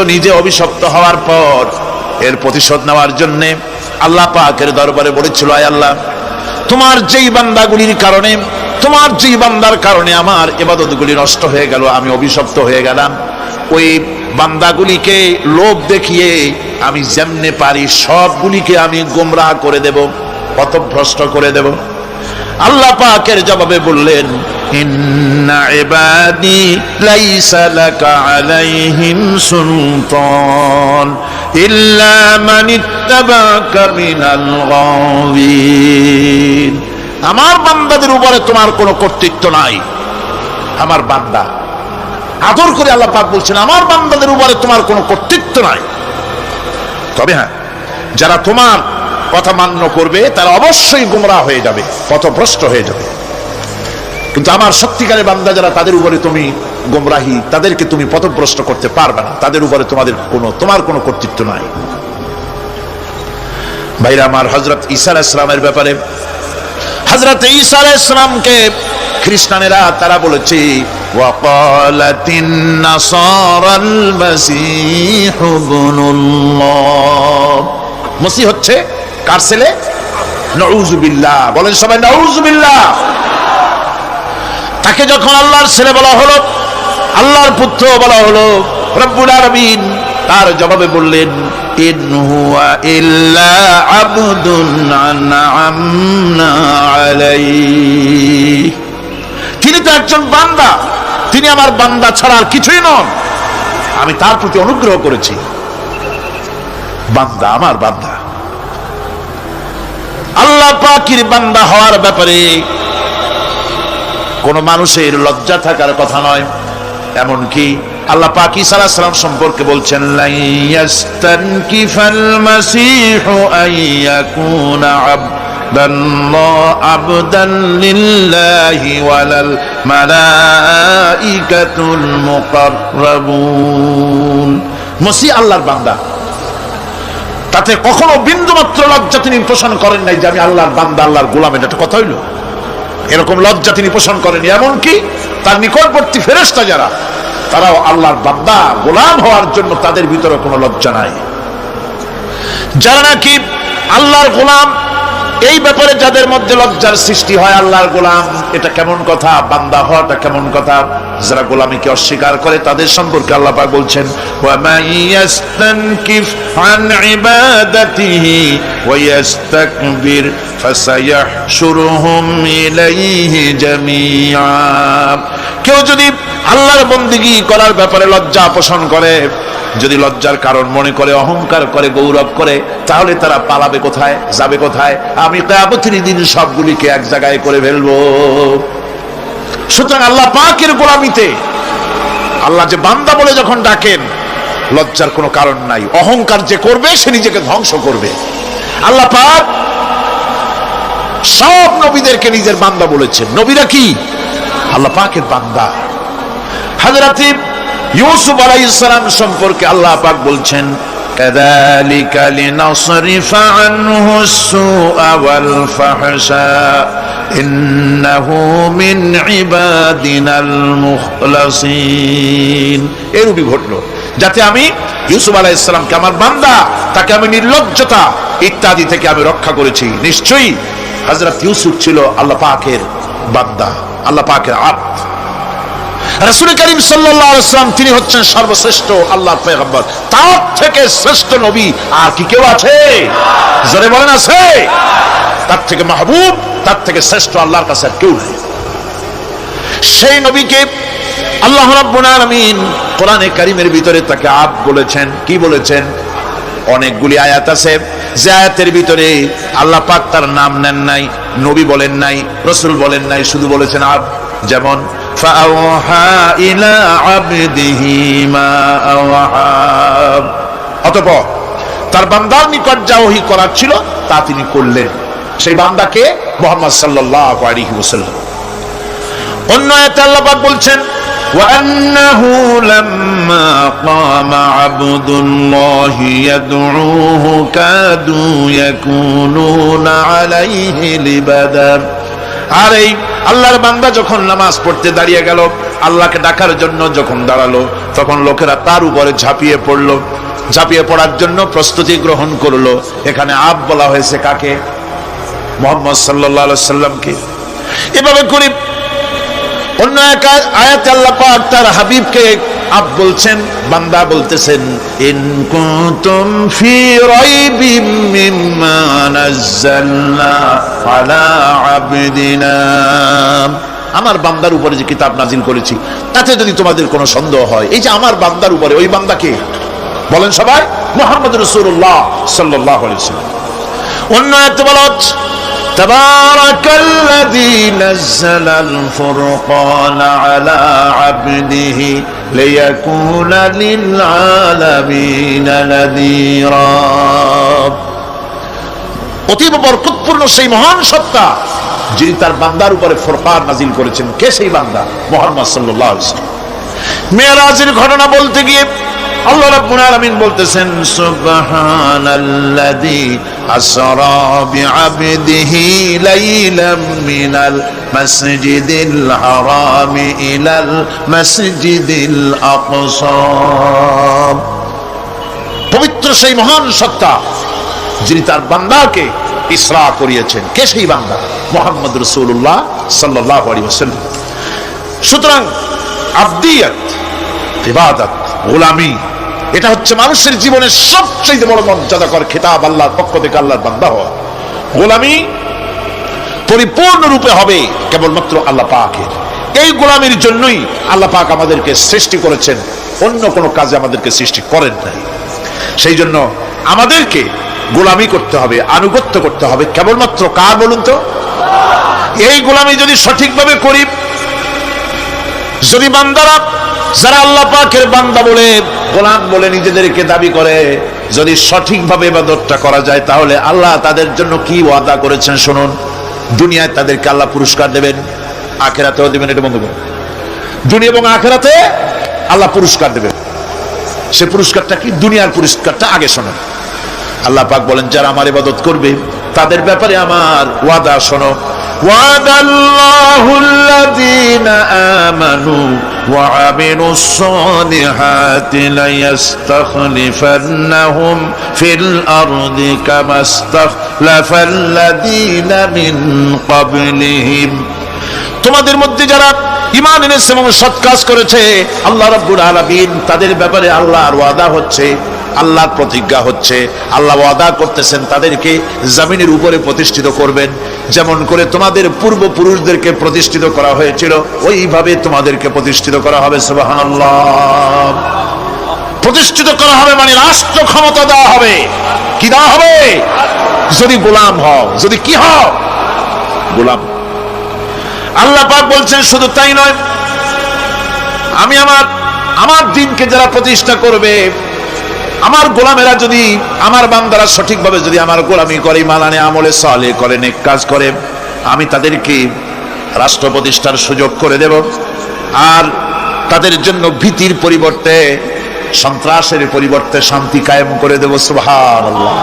নিজে অভিশপ্ত হওয়ার পর এর প্রতিশোধ নেওয়ার জন্য আল্লাহ পাকের দরবারে বলেছিল, আয় আল্লাহ, তোমার যেই বান্দাগুলির কারণে, তোমার যেই বান্দার কারণে আমার ইবাদতগুলি নষ্ট হয়ে গেল, আমি অভিশপ্ত হয়ে গেলাম, ওই বান্দাগুলিকে লোভ দেখিয়ে আমি যেমনে পারি সবগুলিকে আমি গোমরাহ করে দেব, পথভ্রষ্ট করে দেব। আল্লাহ পাকের জবাবে বললেন, ইন্না ইবাদি লাইসা লাকা আলাইহিম সুলতান ইল্লা মান ইত্তাবাকা মিনাল গাওয়িন। আমার বান্দাদের উপরে তোমার কোনো কর্তৃত্ব নাই। আমার বান্দা, আদর করে আল্লাহ পাক বলছেন আমার বান্দাদের উপরে তোমার কোনো কর্তৃত্ব নাই। তবে হ্যাঁ, যারা তোমার কথা মান্য করবে তারা অবশ্যই গোমরাহ হয়ে যাবে, পথভ্রষ্ট হয়ে যাবে। কিন্তু আমার সত্যিকারের বান্দা যারা, তাদের উপরে তুমি গোমরাহি, তাদেরকে তুমি পথভ্রষ্ট করতে পারবে না, তাদের উপরে তোমার কোনো কর্তৃত্ব নাই। ভাইরা আমার, হযরত ঈসা আলাইহিস সালামের ব্যাপারে, হযরত ঈসা আলাইহিস সালামকে খ্রিস্টানেরা তারা বলেছে ওয়াকালাতিন নাসারাল মাসীহু ইবনুল্লাহ। মসিহ হচ্ছে কার ছেলে? নাউযুবিল্লাহ। বলেন সবাই নাউযুবিল্লাহ। তাকে যখন আল্লাহর ছেলে বলা হলো, আল্লাহর পুত্র বলা হলো, রব্বুল আলামিন তার জবাবে বললেন ইন হুয়া ইল্লা আবদুন আনআমনা আলাইহি, তিনি তো একজন বান্দা, তিনি আমার বান্দা ছাড়া আর কিছুই নন, আমি তার প্রতি অনুগ্রহ করেছি। বান্দা, আমার বান্দা। আল্লাহ পাকের বান্দা হওয়ার ব্যাপারে কোন মানুষের লজ্জা থাকার কথা নয়। এমনকি আল্লাহ পাক ঈসা আলাইহিস সালাম সম্পর্কে বলছেন, লা ইয়াস্তানকিফাল মাসীহু আইয়াকুনা আবদান লিল্লাহি ওয়ালাল মালাইকাতুল মুকাররাবুন। মসিহ আল্লাহর বান্দা, তাতে কখনো বিন্দুমাত্র লজ্জা তিনি পোষণ করেন নাই যে আমি আল্লাহর বান্দা, আল্লাহর গোলাম। এটা কথা হইল? এরকম লজ্জা তিনি পোষণ করেন। এমনকি তার নিকটবর্তী ফেরেশতা যারা, তারাও আল্লাহর বান্দা গোলাম হওয়ার জন্য তাদের ভিতরে কোনো লজ্জা নাই। যারা নাকি আল্লাহর গোলাম, এই ব্যাপারে যাদের মধ্যে লজ্জার সৃষ্টি হয়, আল্লাহর গোলাম এটা কেমন কথা, বান্দা হওয়াটা কেমন কথা, যারা গোলামীকে অস্বীকার করে তাদের সম্পর্কে আল্লাহ পাক বলছেন, ওয়া মান ইয়াস্তানকিফ আন ইবাদাতিহি ওয়া ইয়াস্তাকবির ফাসায়াহশুরুহুম ইলাইহি জামিআ। কেউ যদি আল্লাহর বন্দেগী করার ব্যাপারে লজ্জা পোষণ করে, যদি লজ্জার কারণ মনে করে, অহংকার করে, গৌরব করে, তাহলে তারা পালাবে কোথায়, যাবে কোথায়? আমি কিয়ামতের দিন সবগুলিকে এক জায়গায় করে ফেলবো। সুতরাং আল্লাহ পাকের গোলামিতে আল্লাহ যে বান্দা বলে যখন ডাকেন, লজ্জার কোনো কারণ নাই। অহংকার যে করবে সে নিজেকে ধ্বংস করবে। আল্লাহ পাক সব নবীদেরকে নিজের বান্দা বলেছেন। নবীরা কি আল্লাহ পাকের বান্দা। হযরত ইউসুফ আলাইহিস সালাম সম্পর্কে আল্লাহ পাক বলছেন, কাযালিকা লিনাসরিফা আনহু আস-সুআ ওয়াল ফাহশা ইন্নাহু মিন ইবাদিনাল মুখলাসিন। এরূপই ঘটলো যাতে আমি ইউসুফ আলাইহিস সালামকে, আমার বান্দা, তাকে আমি নির্লজ্জতা ইত্যাদি থেকে আমি রক্ষা করেছি। নিশ্চয়ই হযরত ইউসুফ ছিল আল্লাহ পাকের বান্দা, আল্লাহ পাকের আব্দ। রাসূল করিম সাল্লাল্লাহু আলাইহি ওয়াসাল্লাম তিনি হচ্ছেন সর্বশ্রেষ্ঠ আল্লাহর পয়গম্বর। তার থেকে শ্রেষ্ঠ নবী আর কি কেউ আছে? জোরে বলেন, আছে? তার থেকে মাহবুব, তার থেকে শ্রেষ্ঠ আল্লাহর কাছে আর কেউ নেই। সেই নবীকে আল্লাহ রাব্বুল আলামিন কোরআনে কারীমের ভিতরে তাকে আব্দ বলেছেন। কি বলেছেন? অনেকগুলি আয়াত আছে যে আয়াতের ভিতরে আল্লাহ পাক তার নাম নেন নাই, নবী বলেন নাই, রাসূল বলেন নাই, শুধু বলেছেন আব্দ। যেমন ফাআওহা ইলা আবদিহি মা আওহা, অতঃপর তার বান্দার নিকট যা ওহী করার ছিল তা তিনি করলেন। সেই বান্দাকে মুহাম্মদ সাল্লাল্লাহু আলাইহি ওয়াসাল্লাম। অন্য আয়াতে আল্লাহ পাক বলছেন, وأنه لما قام عبد الله يدعوه كادوا يكونون عليه لبدا। আর এই আল্লাহর বান্দা যখন নামাজ পড়তে দাঁড়িয়ে গেল, আল্লাহকে ডাকার জন্য যখন দাঁড়ালো, তখন লোকেরা তার উপরে ঝাঁপিয়ে পড়লো, ঝাঁপিয়ে পড়ার জন্য প্রস্তুতি গ্রহণ করলো। এখানে আব্দ বলা হয়েছে কাকে? মুহাম্মদ সাল্লাল্লাহু আলাইহি ওয়াসাল্লামকে। এভাবে করে অন্য এক আয়াতে আল্লাহ পাক তার হাবিবকে আব্দ বলছেন, বান্দা বলতেছেন, ইন কুনতুম ফি রাইবিম মিম্মা নাযালনা আলা আবদিনা, আমার বান্দার উপরে যে কিতাব নাজিল করেছি তাতে যদি তোমাদের কোনো সন্দেহ হয়। এই যে আমার বান্দার উপরে, ওই বান্দাকে বলেন সবাই? মুহাম্মদ রাসূলুল্লাহ সাল্লাল্লাহু আলাইহি ওয়াসাল্লাম। অন্য আয়াতে বলা হচ্ছে, তাবারাকাল্লাযী নাযালাল ফুরকানা আলা আবদিহি লিয়াকুনা লিল আলামিনা নাযীরা। অতীব বরকতপূর্ণ সেই মহান সত্তা যিনি তার বান্দার উপরে ফুরকান নাজিল করেছেন। কে সেই বান্দা? মুহাম্মদ সাল্লাল্লাহু আলাইহি ওয়াসাল্লাম। মেরাজের ঘটনা বলতে গিয়ে আল্লাহ রাব্বুল আলামিন বলতেছেন, সুবহানাল্লাযী আসরা বিআবদিহি লাইলাম মিনাল মাসজিদিল হারামি ইলাল মাসজিদিল আকসা। পবিত্র সেই মহান সত্তা যিনি তার বান্দাকে ইসরা করিয়েছেন। কে সেই বান্দা? মুহাম্মদ রাসূলুল্লাহ সাল্লাল্লাহু আলাইহি ওয়াসাল্লাম। সুতরাং আবদিয়ত, ইবাদত, গোলামি এটা হচ্ছে মানুষের জীবনের সবচেয়ে বড় মর্যাদাকর খেতাব, আল্লাহর পক্ষ থেকে আল্লাহর বান্দা হওয়া। গোলামি পরিপূর্ণরূপে হবে কেবলমাত্র আল্লাহ পাকের। এই গোলামির জন্যই আল্লাহ পাক আমাদেরকে সৃষ্টি করেছেন, অন্য কোনো কাজে আমাদেরকে সৃষ্টি করেন নাই। সেই জন্য আমাদেরকে গোলামি করতে হবে, আনুগত্য করতে হবে কেবলমাত্র কার বলুন তো? এই গোলামি যদি সঠিকভাবে করি, যদি বান্দারা যারা আল্লাহ পাকের বান্দা বলে গোলাম বলে নিজেদেরকে দাবি করে, যদি সঠিকভাবে ইবাদতটা করা যায়, তাহলে আল্লাহ তাদের জন্য কি ওয়াদা করেছেন শুনুন। দুনিয়ায় তাদেরকে আল্লাহ পুরস্কার দেবেন, আখিরাতেও দেবেন। এটা বন্ধ করুন, দুনিয়া এবং আখিরাতে আল্লাহ পুরস্কার দেবেন। সে পুরস্কারটা কি? দুনিয়ার পুরস্কারটা আগে শোনো। আল্লাহ পাক বলেন যারা আমার ইবাদত করবে তাদের ব্যাপারে আমার ওয়াদা শোনো। ওয়াদাল্লাহুল্লাযীনা আমানু ওয়া আমিলুস সালিহাতি লায়াস্তাখলিফান্নাহুম ফিল আরদি কামাস্তাখলাফাল্লাযীনা মিন ক্বাবলিহিম। তোমাদের মধ্যে যারা ঈমান এনেছে এবং সৎ কাজ করেছে, আল্লাহ রাব্বুল আলামিন তাদের ব্যাপারে আল্লাহর ওয়াদা হচ্ছে, আল্লাহর প্রতিজ্ঞা হচ্ছে, আল্লাহ ওয়াদা করতেছেন তাদেরকে জমিনের উপরে প্রতিষ্ঠিত করবেন। যেমন করে তোমাদের পূর্বপুরুষদেরকে প্রতিষ্ঠিত করা হয়েছিল, ওইভাবে তোমাদেরকে প্রতিষ্ঠিত করা হবে। সুবহানাল্লাহ। প্রতিষ্ঠিত করা হবে মানে রাষ্ট্র ক্ষমতা দেওয়া হবে। কি দেওয়া হবে? যদি গোলাম হও, যদি কি হও? গোলাম। আল্লাহ পাক বলছেন শুধু তাই নয়, আমি আমার দিনকে যারা প্রতিষ্ঠা করবে, আমার গোলামেরা যদি, আমার বান্দারা সঠিকভাবে যদি আমার গোলামি করে, ঈমান আনে, আমলে সালেহ করে, নেক কাজ করে, আমি তাদেরকে রাষ্ট্র প্রতিষ্ঠার সুযোগ করে দেব। আর তাদের জন্য ভীতির পরিবর্তে, সন্ত্রাসের পরিবর্তে শান্তি কায়েম করে দেব। সুবহানাল্লাহ।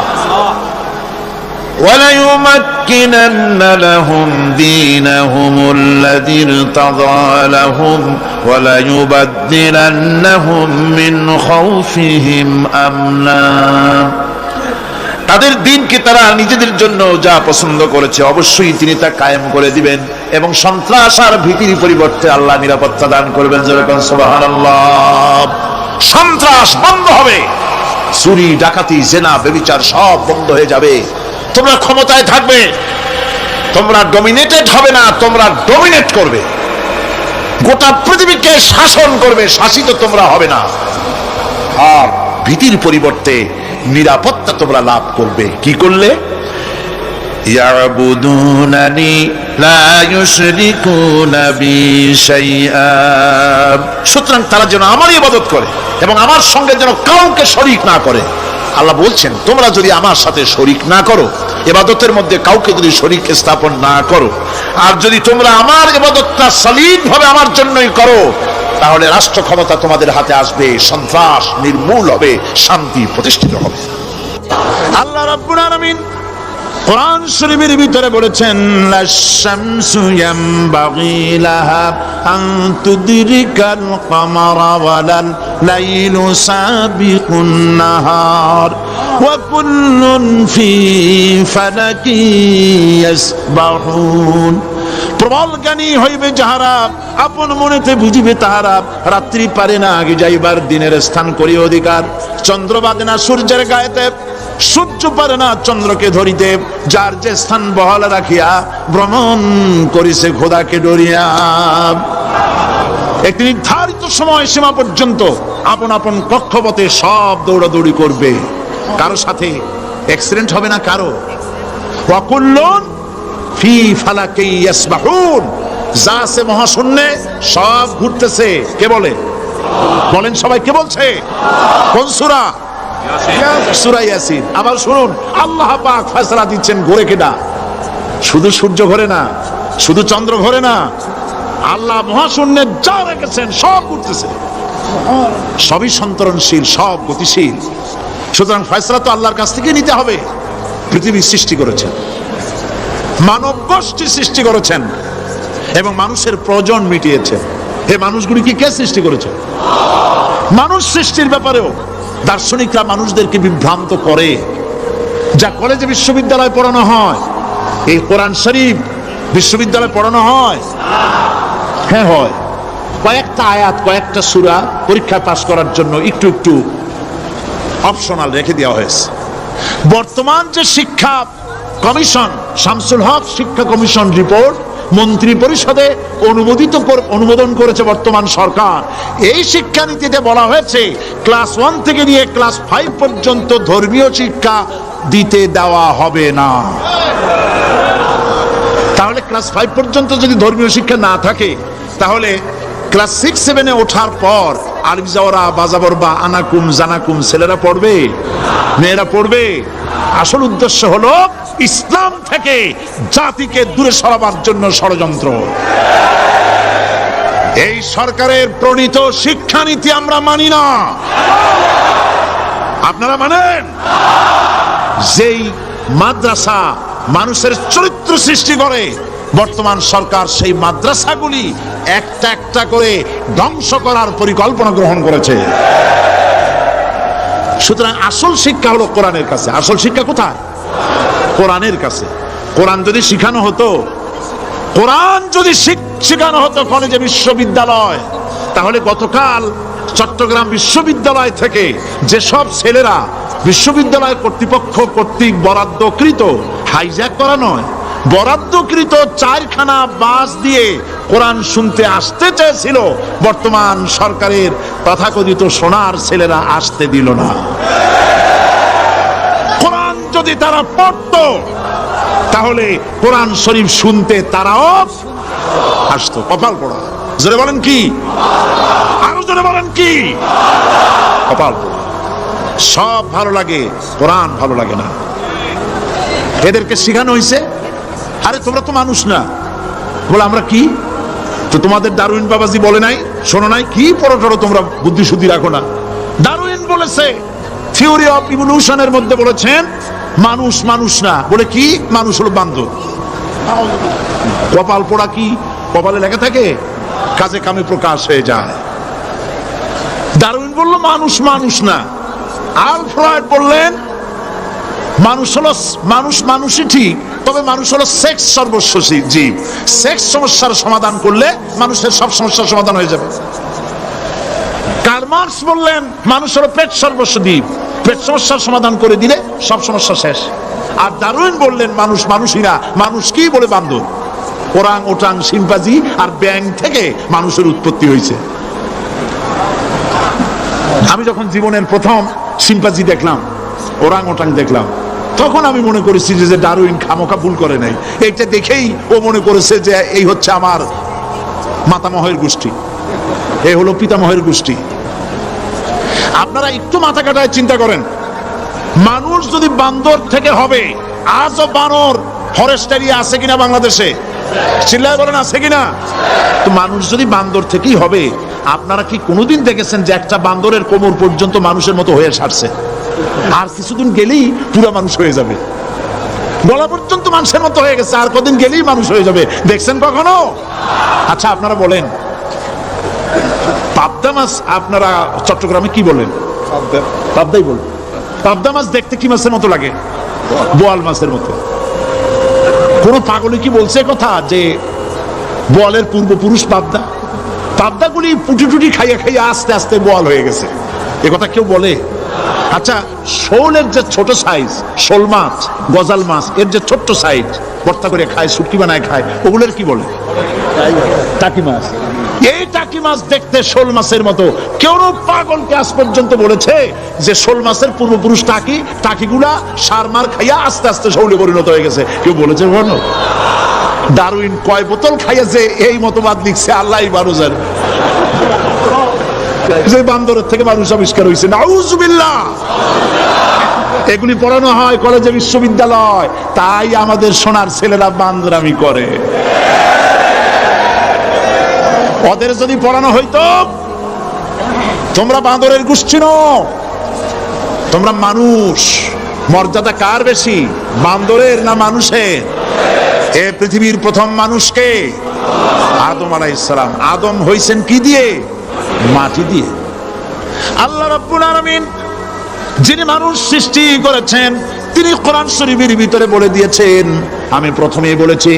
وَلَيُمَكِّنَنَّ لَهُمْ دِينَهُمُ الَّذِي ارْتَضَىٰ لَهُمْ وَلَيُبَدِّلَنَّهُمْ مِنْ خَوْفِهِمْ أَمْنًا। তাদের দিনকে তারা নিজেদের জন্য যা পছন্দ করেছে অবশ্যই তিনি তা কায়েম করে দিবেন, এবং সন্ত্রাস আর ভীতির পরিবর্তে আল্লাহ নিরাপত্তা দান করবেন। যেরকম সুবহানাল্লাহ। সন্ত্রাস বন্ধ হবে, চুরি, ডাকাতি, জেনা, ব্যভিচার সব বন্ধ হয়ে যাবে। তোমরা ক্ষমতায় থাকবে, তোমরা ডমিনেটেড হবে না, তোমরা ডমিনেট করবে, গোটা পৃথিবীকে শাসন করবে, শাসিত তোমরা হবে না। আর ভীতির পরিবর্তে নিরাপত্তা তোমরা লাভ করবে। কি করলে? ইয়াবুদুনানি লা ইউশরিকুনা বি শাইআ। সুতরাং তারা যেন আমার ইবাদত করে এবং আমার সঙ্গে যেন কাউকে শরীক না করে। আল্লাহ বলছেন তোমরা যদি আমার সাথে শরীক না করো, ইবাদতের মধ্যে কাউকে যদি শরীক স্থাপন না করো, আর যদি তোমরা আমার ইবাদতটা সলিমভাবে আমার জন্যই করো, তাহলে রাষ্ট্র ক্ষমতা তোমাদের হাতে আসবে, সন্ত্রাস নির্মূল হবে, শান্তি প্রতিষ্ঠিত হবে। আল্লাহ রাব্বুল আলামিন কোরআন শরীফের ভিতরে বলেছেন লাশ-শামসু ইয়ামবাগি লাহা আন তুদরিকাল কামারা ওয়ালাল লাইলু সাবিকুন নাহার ওয়া কুল্লুন ফি ফালাকি ইয়াসবাহুন। প্রবল জ্ঞানী হইবে যাহারা, আপন মনেতে বুঝিবে তাহারা, রাত্রি পারে না আগে যাইবার দিনের স্থান করি অধিকার। চন্দ্র বাদে না সূর্যের গায়েতে, সূর্য পারে না চন্দ্রকে ধরিতে, যার যে স্থান বহাল রাখিয়া ভ্রমণ করিছে খোদাকে ডরিয়া। একটি নির্ধারিত সময় সীমা পর্যন্ত আপন আপন কক্ষপথে সব দৌড়াদৌড়ি করবে, কারো সাথে অ্যাক্সিডেন্ট হবে না কারো। ওয়া কুল্লুন ফি ফালাকি ইয়াসবাহুন। যা আছে মহাশূন্যে সব ঘুরতেছে। কে বলে? বলেন সবাই, কে বলছে? কোন সূরা? সূরা ইয়াসিন। আবার শুনুন, আল্লাহ পাক ফয়সালা দিচ্ছেন ঘোরে কেডা? শুধু সূর্য ঘোরে না, শুধু চন্দ্র ঘোরে না, আল্লাহ মহাশূন্যে যা রেখেছেন সব ঘুরতেছে, সবই সন্তরণশীল, সব গতিশীল। সুতরাং ফয়সালা তো আল্লাহর কাছ থেকে নিতে হবে। পৃথিবী সৃষ্টি করেছেন, মানব গোষ্ঠী সৃষ্টি করেছেন এবং মানুষের প্রয়োজন মিটিয়েছেন। এই মানুষগুলিকে কে সৃষ্টি করেছে? মানুষ সৃষ্টির ব্যাপারেও দার্শনিকরা মানুষদেরকে বিভ্রান্ত করে। যা কলেজে বিশ্ববিদ্যালয়ে পড়ানো হয়, এই কোরআন শরীফ বিশ্ববিদ্যালয়ে পড়ানো হয়? হ্যাঁ হয়। কয়েকটা আয়াত, কয়েকটা সূরা পরীক্ষায় পাস করার জন্য একটু একটু অপশনাল রেখে দেওয়া হয়েছে। বর্তমান যে শিক্ষা কমিশন, শামসুল হক শিক্ষা কমিশন রিপোর্ট মন্ত্রী পরিষদে অনুমোদন করেছে বর্তমান সরকার। এই শিক্ষানীতিতে বলা হয়েছে ক্লাস 1 থেকে নিয়ে ক্লাস 5 পর্যন্ত ধর্মীয় শিক্ষা দিতে দেওয়া হবে না। তাহলে ক্লাস 5 পর্যন্ত যদি ধর্মীয় শিক্ষা না থাকে, তাহলে ক্লাস 6-7-এ ওঠার পর আলিফ জাওরা বাজাবর বা আনাকুম জানাকুম ছেলেরা পড়বে, মেয়েরা পড়বে? আসল উদ্দেশ্য হলো ইসলাম থেকে জাতিকে দূরে সরাবার জন্য ষড়যন্ত্র। এই সরকারের প্রণীত শিক্ষানীতি আমরা মানি না। আপনারা মানেন? যেই মাদ্রাসা মানুষের চরিত্র সৃষ্টি করে, বর্তমান সরকার সেই মাদ্রাসাগুলি একটা একটা করে ধ্বংস করার পরিকল্পনা গ্রহণ করেছে। সুতরাং আসল শিক্ষা হলো কোরআনের কাছে। আসল শিক্ষা কোথায়? কোরআনের কাছে। কোরআন যদি শিখানো হতো, কোরআন যদি শিখানো হতো কলেজে বিশ্ববিদ্যালয়, তাহলে গতকাল চট্টগ্রাম বিশ্ববিদ্যালয় থেকে যেসব ছেলেরা বিশ্ববিদ্যালয় কর্তৃপক্ষ কর্তৃক বরাদ্দকৃত, হাইজ্যাক করা নয়, বরাদ্দকৃত 4খানা বাস দিয়ে কোরআন শুনতে আসতে চেয়েছিল, বর্তমান সরকারের তথাকথিত সোনার ছেলেরা আসতে দিল না। কোরআন যদি তারা পড়তো, তাহলে কোরআন শরীফ শুনতে তারাও আসতো। কপাল পোড়া। জোরে বলেন কি? আরো জোরে বলেন কি? কপাল পোড়া। সব ভালো লাগে, কোরআন ভালো লাগে না। এদেরকে শিখানো হয়েছে, আরে তোমরা তো মানুষ না। বলে আমরা কি? তো তোমাদের ডারউইন বাবাজি বলে নাই, শোনো নাই? কি পড়ো টড়ো তোমরা, বুদ্ধি শুদ্ধি রাখো না। ডারউইন বলেছে, থিওরি অফ ইভলিউশনের মধ্যে বলেছেন মানুষ মানুষ না। বলে কি? মানুষ হলো বান্দর। কপাল পোড়া। কি কপালে লেখা থাকে? কাজে কামে প্রকাশ হয়ে যায়। ডারউইন বলল মানুষ মানুষ না। আর ফ্রয়েড বললেন মানুষ হলো মানুষই ঠিক, তবে মানুষ হলো সেক্স সর্বস্ব জীব। সেক্স সমস্যার সমাধান করলে মানুষের সব সমস্যার সমাধান হয়ে যাবে। কার্ল মার্কস বললেন মানুষ হলো পেট সর্বস্ব জীব, পেট সমস্যার সমাধান করে দিলে সব সমস্যা শেষ। আর ডারউইন বললেন মানুষ মানুষই না, মানুষ কি? বলে বান্দর। ওরাং ওটাং শিম্পাজি আর ব্যাং থেকে মানুষের উৎপত্তি হয়েছে। আমি যখন জীবনের প্রথম শিম্পাজি দেখলাম, ওরাং ওটাং দেখলাম, তখন আমি মনে করেছি যে ডারউইন খামোখা ভুল করে নাই। এইটা দেখেই ও মনে করেছে যে এই হচ্ছে আমার মাতামহের গোষ্ঠী, এই হলো পিতামহের গোষ্ঠী। আপনারা একটু মাথা কাটায় চিন্তা করেন, মানুষ যদি বান্দর থেকে হবে, আজও বানর ফরেস্ট এরিয়া আছে কিনা বাংলাদেশে? চিল্লায় বলেন আছে কিনা? তো মানুষ যদি বান্দর থেকেই হবে, আপনারা কি কোনোদিন দেখেছেন যে একটা বান্দরের কোমর পর্যন্ত মানুষের মতো হয়ে সারছে? আর কিছুদিন গেলেই পুরো মানুষ হয়ে যাবে। গলা পর্যন্ত মানুষের মতো হয়ে গেছে, আর কদিন গেলেই মানুষ হয়ে যাবে। দেখছেন কখনো? আচ্ছা আপনারা বলেন, পাবদা মাছ আপনারা চট্টগ্রামে কি বলেন? পাবদাই বলেন। পাবদা মাছ দেখতে কি মাছের মতো লাগে? বোয়াল মাছের মতো। কোন পাগলে কি বলছে কথা যে বোয়ালের পূর্বপুরুষ পাবদা? পাবদাগুলি পুটি টুটি খাইয়া খাইয়া আস্তে আস্তে বোয়াল হয়ে গেছে, এ কথা কেউ বলে? আচ্ছা শোলের যে ছোট সাইজ, শোল মাছ, গজাল মাছ, এর যে ছোট্ট সাইজ ভর্তা করে খায়, শুটকি বানায় খায়, ওগুলোর কি বলে? টাকি মাছ। এই টাকি মাছ দেখতে শোল মাছের মতো। কেউ পাগলকে আজ পর্যন্ত বলেছে যে শোল মাছের পূর্বপুরুষ টাকি, টাকিগুলা সার মার খাইয়া আস্তে আস্তে শৌলে পরিণত হয়ে গেছে? কেউ বলেছে? বলো। ডারউইন কয় বোতল খাইয়া যে এই মতবাদ লিখছে আল্লাহই ভালো জানে। যে বান্দরের থেকে মানুষ আবিষ্কার হয়েছে, নাউজুবিল্লাহ। এগুলি পড়ানো হয় কলেজে বিশ্ববিদ্যালয়, তাই আমাদের সোনার ছেলেরা বান্দরামি করে। ওদের যদি পড়ানো হইতো তোমরা বান্দরের গোষ্ঠী নও, তোমরা মানুষ। মর্যাদা কার বেশি, বান্দরের না মানুষের? এ পৃথিবীর প্রথম মানুষকে আদম আলাইহিস সালাম। আদম হইছেন কি দিয়ে? মাটি দিয়ে। আল্লাহ রাব্বুল আলামিন যিনি মানুষ সৃষ্টি করেছেন, তিনি কোরআন শরীফের ভিতরে বলে দিয়েছেন, আমি প্রথমেই বলেছি,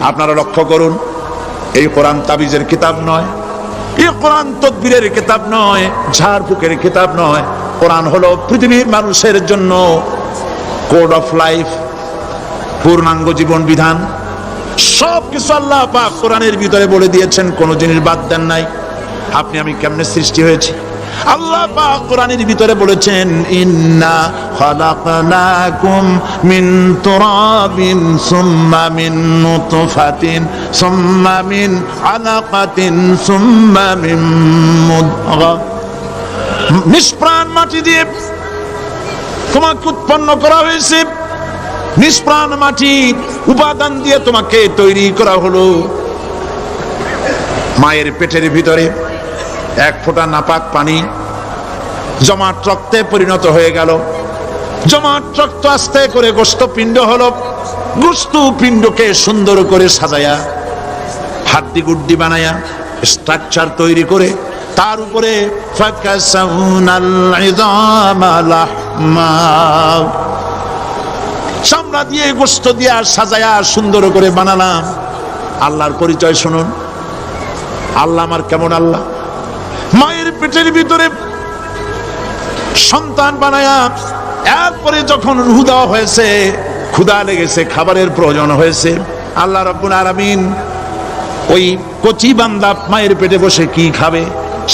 আপনারা লক্ষ্য করুন, এই কোরআন তাবিজের কিতাব নয়, এই কোরআন তদবিরের কিতাব নয়, ঝাড়ফুঁকের কিতাব নয়। কোরআন হলো পৃথিবীর মানুষের জন্য কোড অফ লাইফ, পূর্ণাঙ্গ জীবন বিধান। সব কিছু আল্লাহ পাক কোরআনের ভিতরে বলে দিয়েছেন, কোন জিনিস বাদ দেন নাই। আপনি আমি কেমনে সৃষ্টি হয়েছি আল্লাহ পাক কোরআনের ভিতরে বলেছেন, ইন্না খালাকনাকুম মিন তুরাবিন সুম্মা মিন নুতফাতিন সুম্মা মিন আলাকাতিন সুম্মা মিন মুদগা। নিষ্প্রাণ মাটি দিয়ে তোমাকে উৎপন্ন করা হয়েছে, নিষ্প্রাণ মাটি উপাদান দিয়ে তোমাকে তৈরি করা হলো। মায়ের পেটের ভিতরে এক ফোঁটা নাপাক পানি জমাট রক্তে পরিণত হয়ে গেল, জমাট রক্ত আস্তে করে গোস্ত পিণ্ড হলো, গোস্ত পিণ্ডকে সুন্দর করে সাজায়া হাড্ডি গুড্ডি বানায়া স্ট্রাকচার তৈরি করে তার উপরে চামড়া দিয়ে গোস্ত দিয়া সাজায়া সুন্দর করে বানালাম। আল্লাহর পরিচয় শুনুন, আল্লাহ আমার কেমন আল্লাহ। মায়ের পেটের ভিতরে সন্তান বানায়া এরপরে যখন রূহ দেওয়া হয়েছে, ক্ষুধা লেগেছে, খাবারের প্রয়োজন হয়েছে, আল্লাহ রাব্বুল আলামিন ওই কচি বান্দা মায়ের পেটে বসে কি খাবে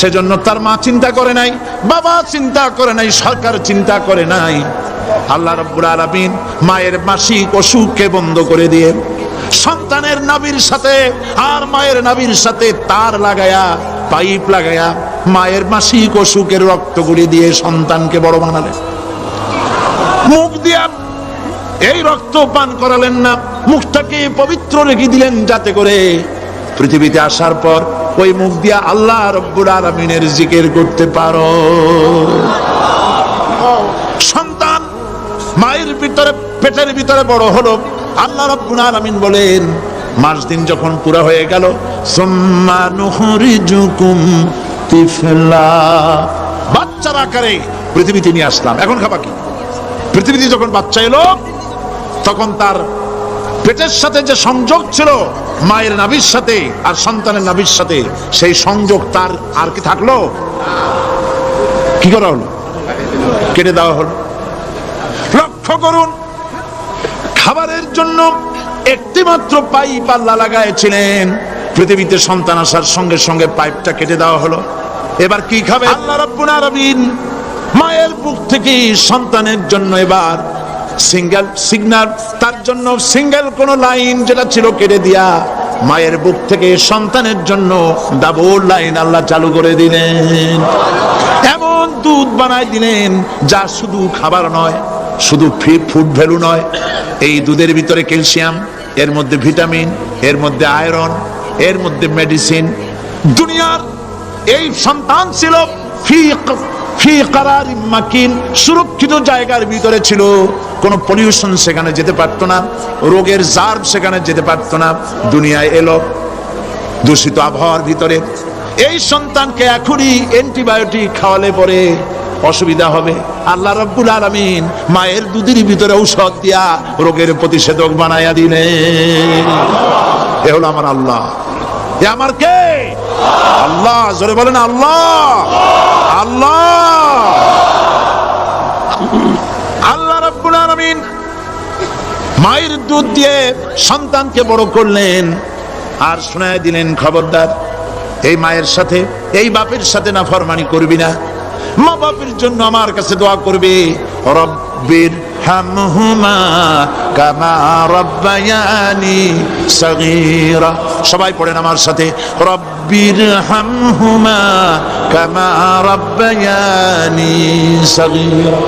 সেজন্য তার মা চিন্তা করে নাই, বাবা চিন্তা করে নাই, সরকার চিন্তা করে নাই। আল্লাহ রাব্বুল আলামিন মায়ের মাসিক অসুখকে বন্ধ করে দিয়ে সন্তানের নাভির সাথে আর মায়ের নাভির সাথে তার লাগায়া, পাইপ লাগায়া মায়ের মাসিক অসুখের রক্তগুলি দিয়ে সন্তানকে বড় বানালেন। মুখ দিয়া এই রক্ত পান করালেন না, মুখটাকে পবিত্র রেখে দিলেন যাতে করে পৃথিবীতে আসার পর ওই মুখ দিয়া আল্লাহ রাব্বুল আলামিনের জিকির করতে পারো। সন্তান মায়ের ভিতরে পেটের ভিতরে বড় হলো, আল্লাহ রাব্বুল আলামিন বলেন মাস দিন যখন পুরা হয়ে গেল, সুম্মা নুখরিজুকুম তিফলা, বাচ্চার আকারে পৃথিবীতে নিয়ে আসলাম। এখন খাবা কি? পৃথিবীতে যখন বাচ্চা এলো তখন তার পেটের সাথে যে সংযোগ ছিল মায়ের নাভির সাথে আর সন্তানের নাভির সাথে, সেই সংযোগ তার আর কি থাকলো? কি করা হলো? কেটে দেওয়া হলো। লক্ষ্য করুন, খাবারের জন্য একটি মাত্র পাইপ আল্লাহ লাগাইছিলেন, পৃথিবীতে সন্তান আসার সঙ্গে সঙ্গে পাইপটা কেটে দেওয়া হলো। এবার কি খাবে? আল্লাহ রাব্বুল আলামিন মায়ের বুক থেকে সন্তানের জন্য এবার সিঙ্গেল সিগন্যাল, তার জন্য সিঙ্গেল কোন লাইন যেটা ছিল কেটে দিয়া মায়ের বুক থেকে সন্তানের জন্য ডাবল লাইন আল্লাহ চালু করে দিলেন। এমন দুধ বানাই দিলেন যা শুধু খাবার নয়, শুধু ফুড ভ্যালু নয়, এই দুধের ভিতরে ক্যালসিয়াম, এর মধ্যে ভিটামিন, এর মধ্যে আয়রন, এর মধ্যে মেডিসিন। দুনিয়ার এই সন্তান ছিল ফি কারারিম মাকিন, সুরক্ষিত জায়গার ভিতরে ছিল, কোনো পলিউশন সেখানে যেতে পারতো না, রোগের জার্ম সেখানে যেতে পারতো না। দুনিয়ায় এলো দূষিত আবহাওয়ার ভিতরে, এই সন্তানকে এখনই অ্যান্টিবায়োটিক খাওয়ালে পরে অসুবিধা হবে। আল্লাহ রাব্বুল আলামিন মায়ের দুধের ভিতরে ঔষধ দিয়া রোগের প্রতিষেধক বানায়া দিলেন। এ হলো আমার আল্লাহ। এ আমার কে? আল্লাহ। জোরে বলেন আল্লাহ। আল্লাহ আল্লাহ রাব্বুল আলামিন মায়ের দুধ দিয়ে সন্তানকে বড় করলেন আর শোনায় দিলেন, খবরদার এই মায়ের সাথে, এই বাপের সাথে নাফরমানি করবি না। মা বাপের জন্য আমার কাছে দোয়া করবে, রব্বির হামহুমা কামা রাব্বায়ানি সগীরা। সবাই পড়েন আমার সাথে, রব্বির হামহুমা কামা রাব্বায়ানি সগীরা।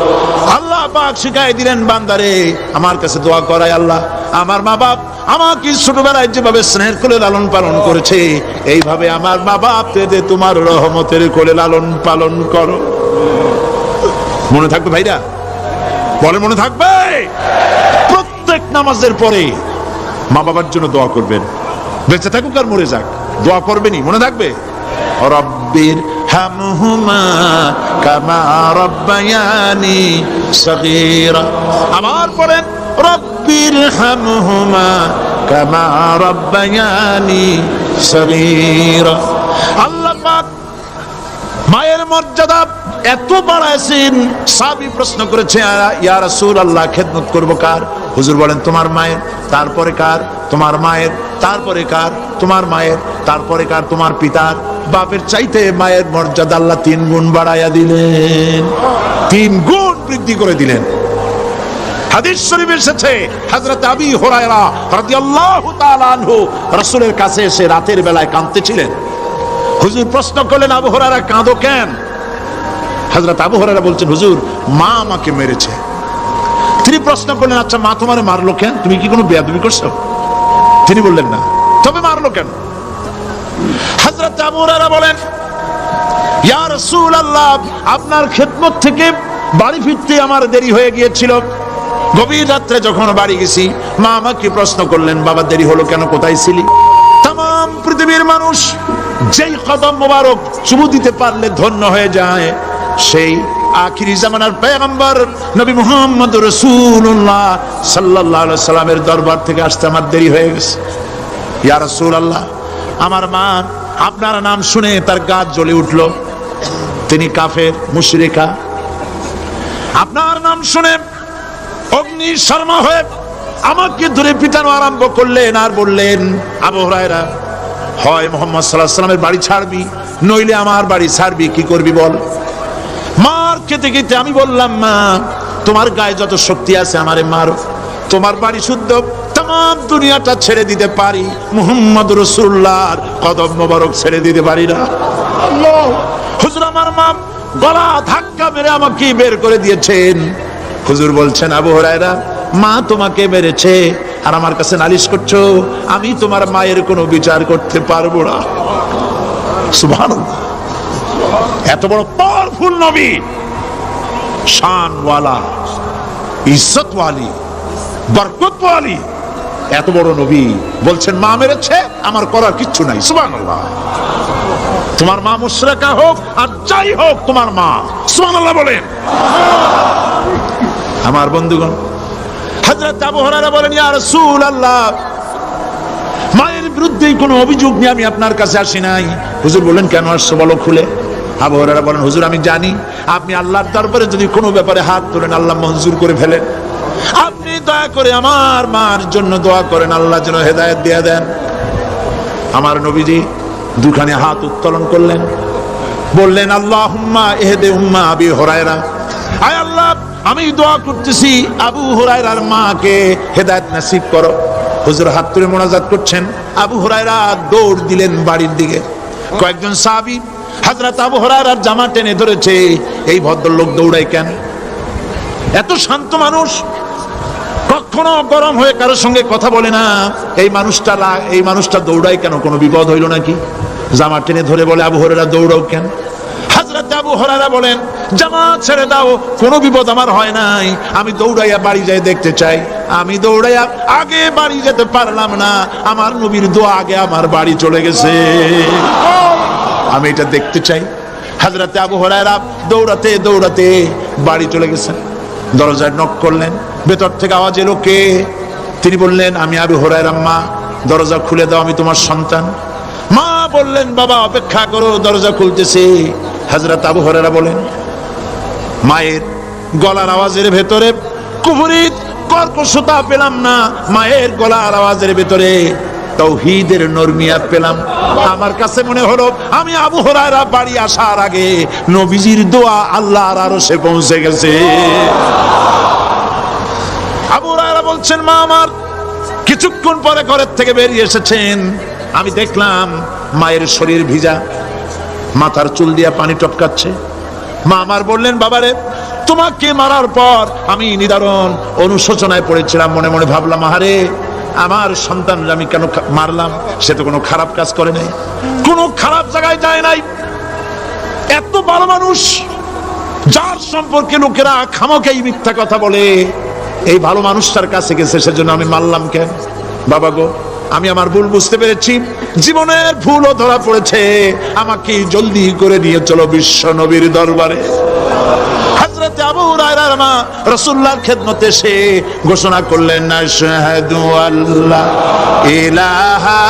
আল্লাহ পাক শিখাই দিলেন বান্দারে আমার কাছে দোয়া করায়, আল্লাহ আমার মা বাপ আমাকে ছোটবেলায় যেভাবে স্নেহের কোলে লালন পালন করেছে, এইভাবে আমার মা বাপ তোমার রহমতের কোলে লালন পালন করো। মনে থাকবে ভাইরা? বলে মনে থাকবে? প্রত্যেক নামাজের পরে মা বাবার জন্য দোয়া করবেন, বেঁচে থাকুক আর মরে যাক, দোয়া করবেনই। মনে থাকবে? রব্বির হামহুমা কামা রাব্বায়ানি সগীরা। আবার পড়েন, রব্বির হামহুমা কামা রাব্বায়ানি সগীরা। আল্লাহ পাক মায়ের মর্যাদা এত বাড়াইছেন, সাহাবী প্রশ্ন করেছে ইয়া রাসূলুল্লাহ খেদমত করব কার? হুজুর বলেন তোমার মায়ের, তারপরে কার? তোমার মায়ের, তারপরে কার? তোমার মায়ের, তারপরে কার? তোমার পিতার। বাপের চাইতে মায়ের মর্যাদা আল্লাহ 3 গুণ বাড়াইয়া দিলেন, 3 গুণ বৃদ্ধি করে দিলেন। হাদিস শরীফে এসেছে হযরত আবী হুরায়রা রাদিয়াল্লাহু তাআলা আনহু রাসূলের কাছে এসে রাতের বেলায় কাঁদতেছিলেন। হুজুর প্রশ্ন করলেন, আবু হুরায়রা কাঁদো কেন? হযরত আবু হুরায়রা বলছেন, হুজুর মা আমাকে মেরেছে। তিনি প্রশ্ন করলেন, আচ্ছা মা তোমারে মারলো কেন? তুমি কি কোনো বেয়াদবি করছো? তিনি বললেন না, তবে মারলো কেন? হযরত আবু হুরায়রা বলেন, ইয়া রাসূলুল্লাহ আপনার খেদমত থেকে বাড়ি ফিরতে আমার দেরি হয়ে গিয়েছিল। গভীর রাত্রে যখন বাড়ি গেছি, মা আমাকে প্রশ্ন করলেন, বাবা দেরি হলো কেন, কোথায় ছিলি? তাম পৃথিবীর মানুষ যেই কদম মোবারক চুমু দিতে পারলে ধন্য হয়ে যায়, সেই আখিরি জামানার পয়গম্বর নবী মুহাম্মদ রাসূলুল্লাহ সাল্লাল্লাহু আলাইহি সাল্লামের দরবার থেকে আসতে আমার দেরি হয়ে গেছে। ইয়া রাসূলুল্লাহ আমার মা আপনার নাম শুনে তার গা জ্বলে উঠল, তিনি কাফের মুশরিকা। আপনার নাম শুনে অগ্নি শর্মা হয়ে আমাকে ধরে পিটানো আরম্ভ করলেন আর বললেন, আবু হুরায়রা হয় মুহাম্মদ সাল্লাল্লাহু আলাইহি সাল্লামের বাড়ি ছাড়বি, নইলে আমার বাড়ি ছাড়বি, কি করবি বল? মার খেতে খেতে আমি বললাম, মা তোমার গায়ে যত শক্তি আছে আমারে মারো, তোমার বাড়ি শুদ্ধ তাম দুনিয়াটা ছেড়ে দিতে পারি, মুহাম্মদ রাসূলুল্লাহর কদম মোবারক ছেড়ে দিতে পারি না। হুজুর আমার মা গলা ধাক্কা মেরে আমাকে বের করে দিয়েছেন। হুজুর বলছেন, আবু হুরায়রা মা তোমাকে মেরেছে আর আমার কাছে নালিশ করছো, আমি তোমার মায়ের কোনো বিচার করতে পারবো না। সুবহানাল্লাহ, এত বড় পাওয়ারফুল নবী, শানওয়ালা, ইজ্জতওয়ালি, বরকতওয়ালি, এত বড় নবী বলছেন মা মেরেছে, আমার করার কিচ্ছু নাই। সুবহানাল্লাহ, তোমার মা মুশরিকা হোক আর যাই হোক তোমার মা। সুবহানাল্লাহ বলেন। আমার বন্ধুগণ, হযরত আবু হুরায়রা বলেন, ইয়া রাসূলুল্লাহ মায়ের বিরুদ্ধে কোনো অভিযোগ নিয়ে আমি আপনার কাছে আসি নাই। হুজুর বললেন, কেন আসছো বলো খুলে। আবু হুরায়রা বলেন, হুজুর আমি জানি আপনি আল্লাহর দরবারে যদি কোনো ব্যাপারে হাত তোলেন আল্লাহ মঞ্জুর করে ফেলেন। আপনি দয়া করে আমার মার জন্য দোয়া করেন, আল্লাহ যেন হেদায়েত দিয়ে দেন। আমার নবীজি দুখানে হাত উত্তোলন করলেন, বললেন, আল্লাহুম্মা ইহদি উম্মা আবি হুরায়রা, আয় আল্লাহ আমি দোয়া করতেছি আবু হুরায়রার মাকে হেদায়েত নসিব করো। হুজুর হাত তুলে মোনাজাত করছেন, আবু হুরায়রা দৌড় দিলেন বাড়ির দিকে। কয়েকজন সাহাবী হযরত আবু হুরায়রার জামা টেনে ধরেছে, এই ভদ্রলোক দৌড়ায় কেন? এত শান্ত মানুষ, কখনো গরম হয়ে কারোর সঙ্গে কথা বলে না, এই মানুষটা দৌড়ায় কেন? কোনো বিপদ হইল নাকি? জামা টেনে ধরে বলে, আবু হুরায়রা দৌড়াও কেন? হযরত আবু হুরায়রা বলেন, জামাত ছেড়ে দাও, কোনো বিপদ আমার হয় নাই, আমি দৌড়াইয়া বাড়ি যাই দেখতে চাই। আমি দৌড়াইয়া আগে বাড়ি যেতে পারলাম না, আমার নবীর দোয়া আগে আমার বাড়ি চলে গেছে, আমি এটা দেখতে চাই। হযরত আবু হুরায়রা দৌড়াতে দৌড়াতে বাড়ি চলে গেছেন। দরজায় নক করলেন, ভেতর থেকে আওয়াজ এলো, কে? তিনি বললেন, আমি আবু হুরায়রা, মা দরজা খুলে দাও, আমি তোমার সন্তান। মা বললেন, বাবা অপেক্ষা করো, দরজা খুলতেছে। হযরত আবু হুরায়রা বলেন, মায়ের গলার আওয়াজের ভেতরে কুফরি কর্কশতা পেলাম না, মায়ের গলার আওয়াজের ভেতরে তাওহীদের নরমিয়াত পেলাম। আমার কাছে মনে হলো আমি আবু হুরায়রা বাড়ি আসার আগে নবীজির দোয়া আল্লাহর আরশে পৌঁছে গেছে। আবু হুরায়রা বলছেন, মা আমার কিছুক্ষণ পরে ঘরের থেকে বেরিয়ে এসেছেন, আমি দেখলাম মায়ের শরীর ভিজা, মাথার চুল দিয়া পানি টপকাচ্ছে। মা আমার বললেন, বাবারে তোমাকে মারার পর আমি নিদারুণ অনুশোচনায় পড়েছিলাম, মনে মনে ভাবলাম, আহারে আমার সন্তানরা আমি কেন মারলাম? সে তো কোনো খারাপ কাজ করে নাই, কোনো খারাপ জায়গায় যায় নাই। এত ভালো মানুষ, যার সম্পর্কে লোকেরা খামোখাই মিথ্যা কথা বলে, এই ভালো মানুষটার কাছে গেছে, সেজন্য আমি মারলাম কেন? বাবা গো, আমি আমার ভুল বুঝতে পেরেছি, জীবনের ভুলও ধরা পড়েছে, আমাকে জলদি করে নিয়ে চলো বিশ্ব নবীর দরবারে। হযরত আবু হুরায়রার মা রাসূলুল্লাহর খেদমতে এসে ঘোষণা করলেন, আশহাদু আল্লা ইলাহা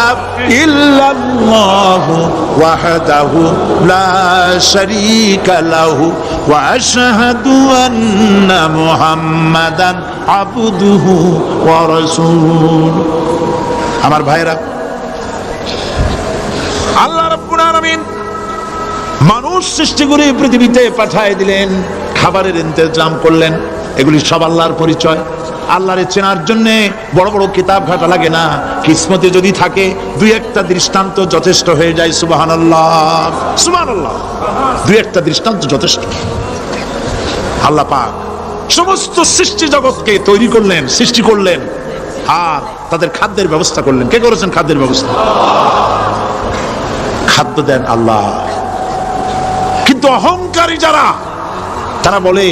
ইল্লাল্লাহু ওয়াহদাহু লা শারীকা লাহু ওয়া আশহাদু আন্না মুহাম্মাদান আবদুহু ওয়া রাসূলুহু। আমার ভাইরা, আল্লাহ রাব্বুল আলামিন মানুষ সৃষ্টি করে পৃথিবীতে পাঠিয়ে দিলেন, খাবারের ইন্তজাম করলেন, এগুলি সব আল্লাহর পরিচয়। আল্লাহরে চেনার জন্য বড় বড় কিতাব ঘাটা লাগে না, কিসমতে যদি থাকে দুই একটা দৃষ্টান্ত যথেষ্ট হয়ে যায়। সুবহানাল্লাহ, সুবহানাল্লাহ, দুই একটা দৃষ্টান্ত যথেষ্ট। আল্লাহ পাক সমস্ত সৃষ্টি জগৎকে তৈরি করলেন, সৃষ্টি করলেন, আর তাদের খাদ্যের ব্যবস্থা করলেন। কে করেছেন খাদ্যের ব্যবস্থা? খাদ্য দেন আল্লাহ। কিন্তু অহংকারী যারা, তারা বলে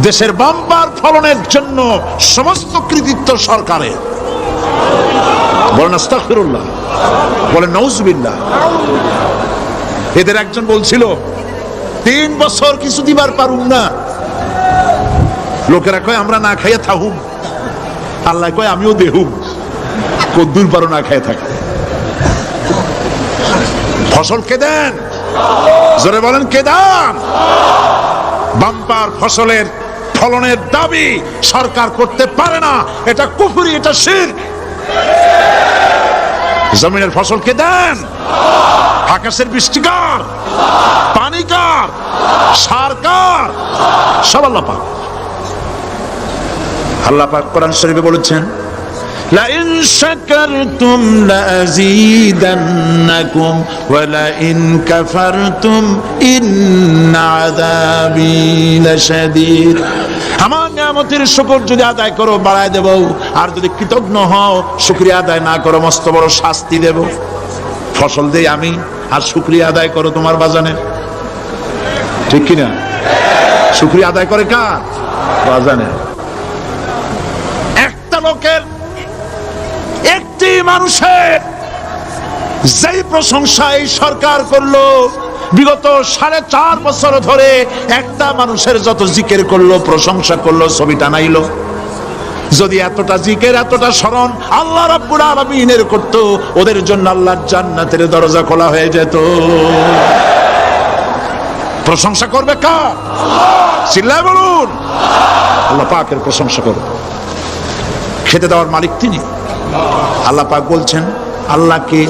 দেশের বাম্পার ফলনের জন্য সমস্ত কৃতিত্ব সরকারের। বলেন আস্তাগফিরুল্লাহ, বলেন নাউজুবিল্লাহ। এদের একজন বলছিল 3 বছর কিছু দিবার পারুম না, লোকেরা কয় আমরা না খাইয়া থাকুম, আল্লাহ কয় আমিও দেহুম, কদ্দুর পারো না খাইয়া থাকে। ফসল কে দেন? জোরে বলেন কে দেন? বাম্পার ফসলের ফলনের দাবি সরকার করতে পারে না, এটা কুফরি, এটা শিরক। জমিনের ফসল কে দেন? আকাশের বৃষ্টি কার? পানি কার? সার কার? সব আল্লাহ পাক। আল্লাহ পাক কোরআন শরীফে বলেছেন, لئن شكرتم لأزيدنكم ولئن كفرتم إن عذابي لشديد। আমার নিয়ামতের শুকর যদি আদায় করো বাড়ায় দেব, আর যদি কৃতজ্ঞ হও শুকরিয়া আদায় না করো মস্ত বড় শাস্তি দেব। ফসল দেই আমি, আর শুকরিয়া আদায় করো তোমার বাজানে, ঠিক কিনা? শুকরিয়া আদায় করে কার? বাজানে। একটা লোকের, একটি মানুষের যেই প্রশংসা এই সরকার করলো, বিগত 4.5 বছর ধরে একটা মানুষের যত জিকির করলো, প্রশংসা করলো, ছবি টানাইলো, যদি এতটা জিকির এতটা স্মরণ আল্লাহ রাব্বুল আলামিনের করত, ওদের জন্য আল্লাহর জান্নাতের দরজা খোলা হয়ে যেত। প্রশংসা করবে কার? চিল্লায় বলুন, আল্লাহ পাকের প্রশংসা করো। খেতে দেওয়ার মালিক তিনি। আল্লাহ পাক বলছেন, আল্লাহকে,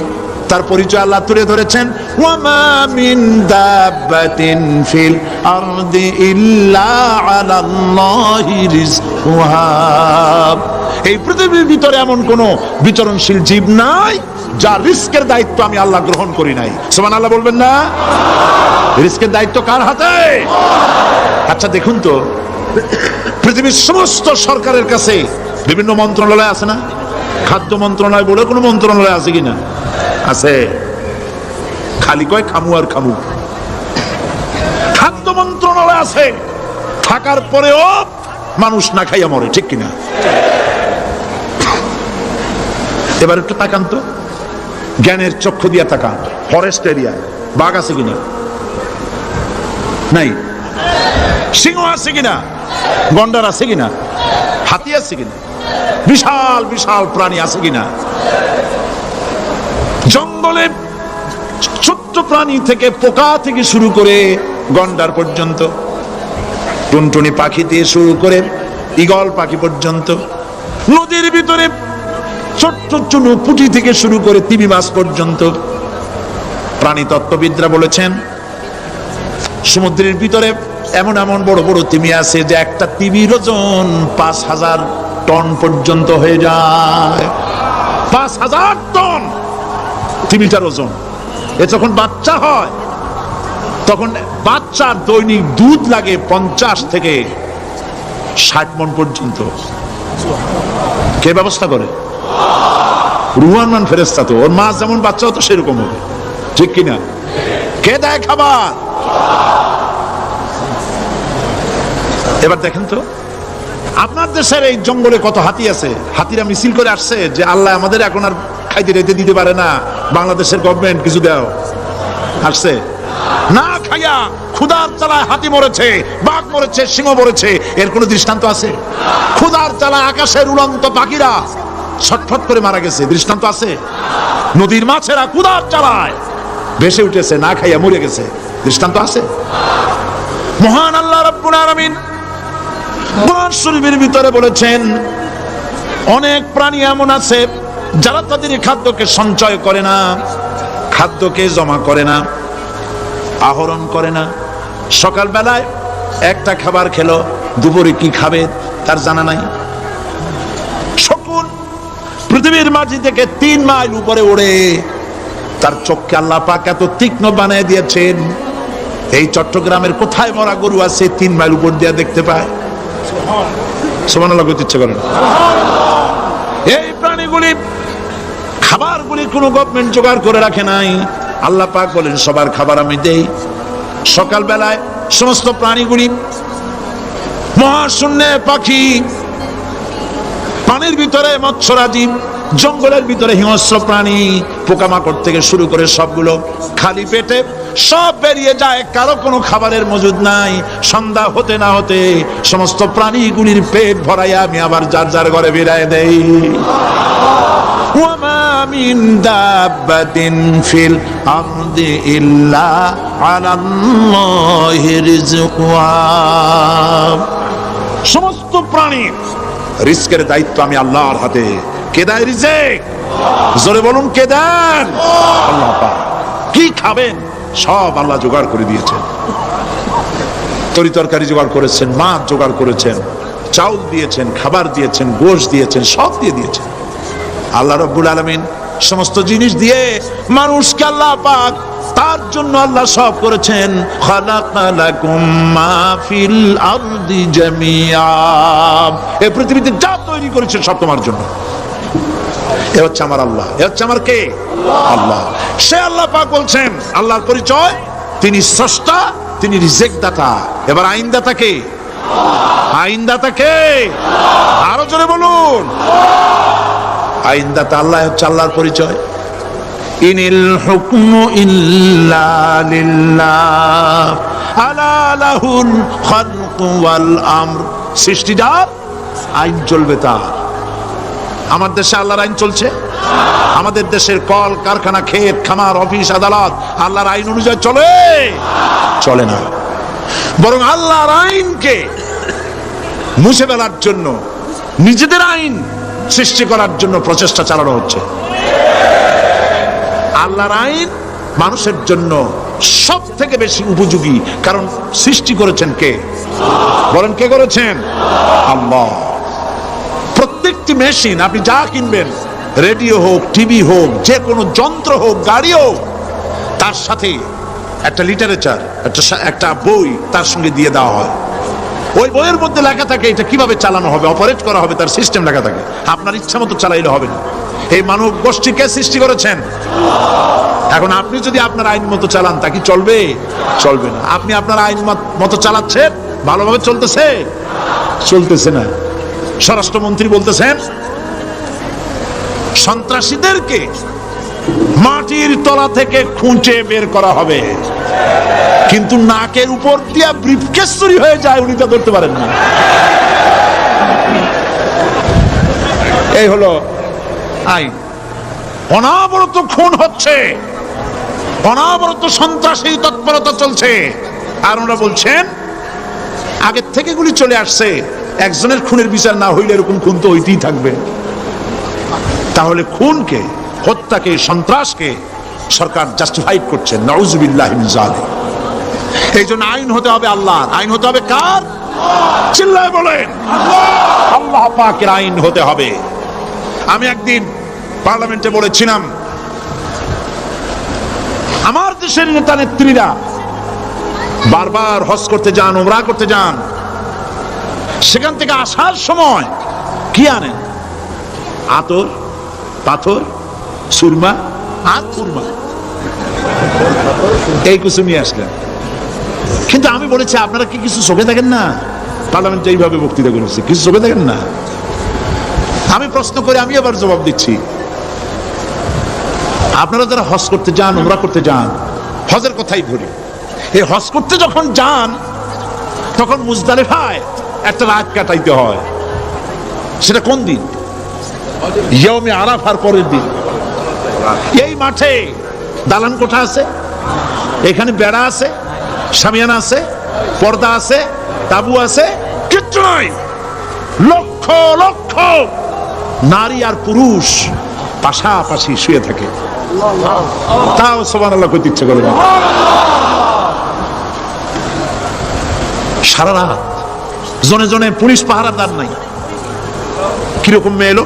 তার পরিচয় আল্লাহ তুলে ধরেছেন, ওয়ামা মিন দাব্বাতিন ফিল আরদি ইল্লা আলাল্লাহি রিজকুহা। এই পৃথিবীর ভিতরে এমন কোন বিচরণশীল জীব নাই যার রিস্কের দায়িত্ব আমি আল্লাহ গ্রহণ করি নাই। সুবহানাল্লাহ বলবেন না? রিস্কের দায়িত্ব কার হাতে? আচ্ছা দেখুন তো, পৃথিবীর সমস্ত সরকারের কাছে বিভিন্ন মন্ত্রণালয় আছে না? খাদ্য মন্ত্রণালয় বলে কোনো মন্ত্রণালয় আছে কিনা? আছে। খালি কয় খামু আর খামু। খাদ্য মন্ত্রণালয় আছে, থাকার পরেও মানুষ না খাইয়া মরে, ঠিক কিনা? এবার একটু তাকান তো, জ্ঞানের চক্ষু দিয়া তাকান, ফরেস্ট এরিয়া বাঘ আছে কিনা? নাই। সিংহ আছে কিনা? গন্ডার আছে কিনা? হাতি আছে কিনা? বিশাল বিশাল প্রাণী আছে কিনা? জঙ্গলে ছোট্ট প্রাণী থেকে, পোকা থেকে শুরু করে গন্ডার পর্যন্ত, টুনটুনি পাখি দিয়ে শুরু করে ঈগল পাখি পর্যন্ত, নদীর ভিতরে ছোট্ট চুনো পুঁটি থেকে শুরু করে তিমি মাছ পর্যন্ত। প্রাণী তত্ত্ববিদরা বলেছেন, সমুদ্রের ভিতরে এমন এমন বড় বড় তিমি আছে যে একটা তিমির ওজন 5000 টন পর্যন্ত হয়ে যায়। 5000 টন তিমিটার ওজন। এ যখন বাচ্চা হয়, তখন বাচ্চার দৈনিক দুধ লাগে 50 থেকে 60 মণ পর্যন্ত। কে ব্যবস্থা করে? রুহান ফেরেশতা। তো ওর মা যেমন বাচ্চা হতো সেরকম হবে, ঠিক কিনা? কে দেয় খাবার? এবার দেখেন তো, আপনার দেশের এই জঙ্গলে কত হাতি আছে। হাতিরা মিছিল করে আসছে যে আল্লাহ আমাদের এখন আর খাইতে রেতে দিতে পারে না, বাংলাদেশের গভর্নমেন্ট কিছু দাও আসছে না, খাইয়া ক্ষুধার জ্বালায় হাতি মরেছে, বাঘ মরেছে, সিংহ মরেছে, এর কোনো দৃষ্টান্ত আছে? ক্ষুধার জ্বালায় আকাশের উড়ন্ত পাখিরা ছটফট করে মারা গেছে, দৃষ্টান্ত আছে? নদীর মাছেরা ক্ষুধার জ্বালায় ভেসে উঠেছে, না খাইয়া মরে গেছে, দৃষ্টান্ত আছে? মহান আল্লাহ রাব্বুল আলামিন কোরআন শরীফের ভিতরে বলেছেন, অনেক প্রাণী এমন আছে যারা তাদের খাদ্যকে সঞ্চয় করে না, খাদ্যকে জমা করে না, আহরণ করে না। সকালবেলায় একটা খাবার খেলো, দুপুরে কি খাবে তার জানা নাই। শকুন পৃথিবীর মাটি থেকে 3 মাইল উপরে ওড়ে, তার চোখকে আল্লাহ পাক এত তীক্ষ্ণ বানিয়ে দিয়েছেন, এই চট্টগ্রামের কোথায় মরা গরু আছে 3 মাইল উপর দিয়ে দেখতে পায়? সুবহানাল্লাহ বলতে ইচ্ছে করেন। এই প্রাণীগুলি খাবারগুলি কোনো গভর্নমেন্ট জোগাড় করে রাখে নাই, আল্লাহ পাক বলেন সবার খাবার আমি দেই। সকালবেলায় সমস্ত প্রাণীগুলি, মহাশূন্যে পাখি, পানির ভিতরে মৎস্যরাজি, জঙ্গলের ভিতরে হিংস্র প্রাণী, পোকামাকড় থেকে শুরু করে সবগুলো খালি পেটে সব বেরিয়ে যায়, কারো কোনো খাবারের মজুদ নাই। সন্ধ্যা হতে না হতে সমস্ত প্রাণীগুলির পেট ভরাইয়া আমি আবার যার যার ঘরে বেরায় দেই। ওয়ামা মিন দাব্বাতিন ফিল আরদি ইল্লা আলাল্লাহি রিজকুহা। সমস্ত প্রাণীর রিজকের দায়িত্ব আমি আল্লাহর হাতে। কে দেয় রিজক? জোরে বলুন, কে দেন? আল্লাহ পাক। কি খাবেন সব আল্লাহ জোগাড় করে দিয়েছেন। তরি তরকারি জোগাড় করেছেন, মাছ জোগাড় করেছেন, চাউল দিয়েছেন, খাবার দিয়েছেন, গোশত দিয়েছেন, সব দিয়ে দিয়েছেন। আল্লাহ রাব্বুল আলামিন সমস্ত জিনিস দিয়ে মানুষকে আল্লাহ পাক তার জন্য আল্লাহ সব করেছেন। খালাকালাকুম মা ফিল আরদি জামিআ। এই পৃথিবীতে যা তৈরি করেছেন সব তোমার জন্য। এ হচ্ছে আমার আল্লাহ, এ হচ্ছে আমার কে? আল্লাহ। সে আল্লাহ পাক বলছেন, আল্লাহর পরিচয় তিনি স্রষ্টা, তিনি রিজেক দাতা। এবার আইন দাতা কে? আইন দাতা কে? আরো জোরে বলুন। আইন দাতা আল্লাহ হচ্ছে আল্লাহর পরিচয়। ইনিল হুকমু ইল্লা লিল্লাহ আলা লাহুল খালকু ওয়াল আমর। সৃষ্টি যার, আইন চলবে তার। আমার দেশে আল্লাহর আইন চলছে? আমাদের দেশের কল কারখানা, ক্ষেত খামার, অফিস আদালত আল্লাহর আইন অনুযায়ী চলে? চলে না। বরং আল্লাহর আইনকে মুছে ফেলার জন্য, নিজেদের আইন সৃষ্টি করার জন্য প্রচেষ্টা চালানো হচ্ছে। আল্লাহর আইন মানুষের জন্য সব থেকে বেশি উপযোগী, কারণ সৃষ্টি করেছেন কে? বলেন, কে করেছেন? আল্লাহ। প্রত্যেকটি মেশিন আপনি যা কিনবেন, রেডিও হোক, টিভি হোক, যে কোনো যন্ত্র হোক, গাড়ি হোক, তার সাথে একটা লিটারেচার, একটা বই তার সঙ্গে দিয়ে দেওয়া হয়। ওই বইয়ের মধ্যে লেখা থাকে এটা কিভাবে চালানো হবে, অপারেট করা হবে, তার সিস্টেম লেখা থাকে। আপনার ইচ্ছা মতো চালাইলে হবে না। এই মানব গোষ্ঠীকে সৃষ্টি করেছেন। এখন আপনি যদি আপনার আইন মতো চালান, তা কি চলবে? চলবে না। আপনি আপনার আইন মতো চালাচ্ছেন, ভালোভাবে চলতেছে? চলতেছে না। স্বরাষ্ট্রমন্ত্রী বলতেছেন সন্ত্রাসীদেরকে মাটির তলা থেকে খুঁজে বের করা হবে, কিন্তু নাকের উপর দিয়া ব্রিফকেস চুরি হয়ে যায়, উনি তা ধরতে পারেন না। এই হলো আইন। অনাবরত খুন হচ্ছে, অনাবরত সন্ত্রাসী তৎপরতা চলছে, আর ওরা বলছেন আগের থেকে গুলি চলে আসছে, একজনের খুনের বিচার না হইলে এরকম খুন তো হইতেই থাকবে। তাহলে খুনকে, হত্যাকে, সন্ত্রাসকে সরকার জাস্টিফাইড করছে। নাউজুবিল্লাহি মিন যালিক। এই জন্য আইন হতে হবে আল্লাহর। আইন হতে হবে কার? চিল্লায় বলেন, আল্লাহ পাকের আইন হতে হবে। আমি একদিন পার্লামেন্টে বলেছিলাম, আমার দেশের নেতা নেত্রীরা বারবার হজ করতে যান, উমরা করতে যান, সেখান থেকে আসার সময় কি আনেন? আতর, পাথর, সুরমা, আর সুরমা, এই কিছু নিয়ে আসলেন। কিন্তু আমি বলেছি, আপনারা কি কিছু চোখে দেখেন না? পার্লামেন্টে এইভাবে বক্তৃতা করেছি, কিছু চোখে দেখেন না? আমি প্রশ্ন করে আমি আবার জবাব দিচ্ছি, আপনারা যারা হজ করতে যান, উমরা করতে যান, হজের কথাই ধরি, এই হজ করতে যখন যান তখন মুজদালিফায় একটা রাত কাটাইতে হয়। সেটা কোন দিন? ইয়মে আরাফার পরের দিন। এই মাঠে দালান কোঠা আছে, এখানে বেড়া আছে, শামিয়ানা আছে, পর্দা আছে, তাবু আছে, কিচ্ছু নাই। লক্ষ লক্ষ নারী আর পুরুষ পাশাপাশি শুয়ে থাকে, তাও সুবহানাল্লাহ কইতে ইচ্ছে করে না। সারা রাত জনে জনে পুলিশ পাহারাদার নাই। কিরকম মেয়ে এলো,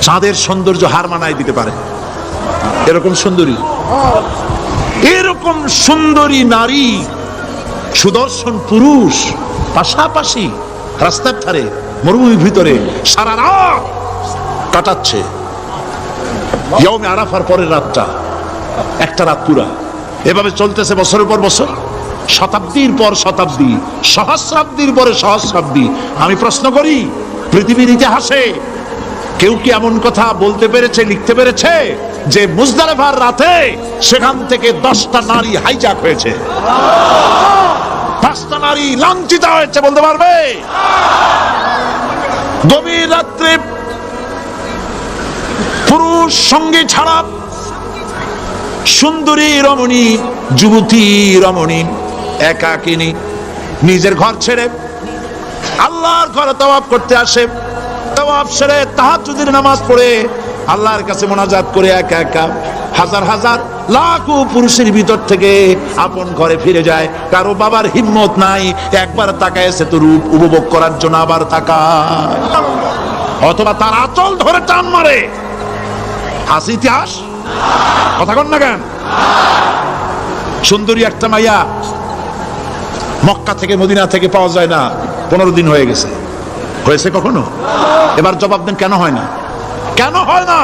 চাঁদের সৌন্দর্য হার মানায় দিতে পারে এরকম সুন্দরী, এরকম সুন্দরী নারী, সুদর্শন পুরুষ পাশাপাশি রাস্তার ধারে মরুভূমির ভিতরে সারা রাত কাটাচ্ছে। ইয়মে আরাফার পরের রাতটা, একটা রাত পুরা। এভাবে চলতেছে বছরের পর বছর, শতাব্দীর পর শতাব্দী, সহস্রাব্দীর পরে সহস্রাব্দী। আমি প্রশ্ন করি, পৃথিবীর ইতিহাসে কেউ কি এমন কথা বলতে পেরেছে, লিখতে পেরেছে যে মুজদালিফার রাতে সেখান থেকে 10টা নারী হাইজ্যাক হয়েছে, 5টা নারী লাঞ্ছিত হয়েছে? বলতে পারবে? গভীর রাত্রে পুরুষ সঙ্গে ছাড়া সুন্দরী রমণী, যুবতী রমণী একাকিনী নিজের ঘর ছেড়ে আল্লাহর ঘরে তাওয়াফ করতে আসে। তাওয়াফ সেরে তাহাজ্জুদের নামাজ পড়ে আল্লাহর কাছে মোনাজাত করে একা একা হাজার হাজার লাখো পুরুষের ভিতর থেকে আপন ঘরে ফিরে যায়। কারো বাবার হিম্মত নাই একবার তাকায় সে তো রূপ উপভোগ করার জন্য আবার তাকায়, অথবা তার আঁচল ধরে টান মারে। আছে ইতিহাস, কথা কন না কেন? সুন্দরী একটা মাইয়া মক্কা থেকে মদিনা থেকে পাওয়া যায় না, 15 দিন হয়ে গেছে। হয়েছে কখনো? এবার জবাব দেন, কেন হয় না? কেন হয় না?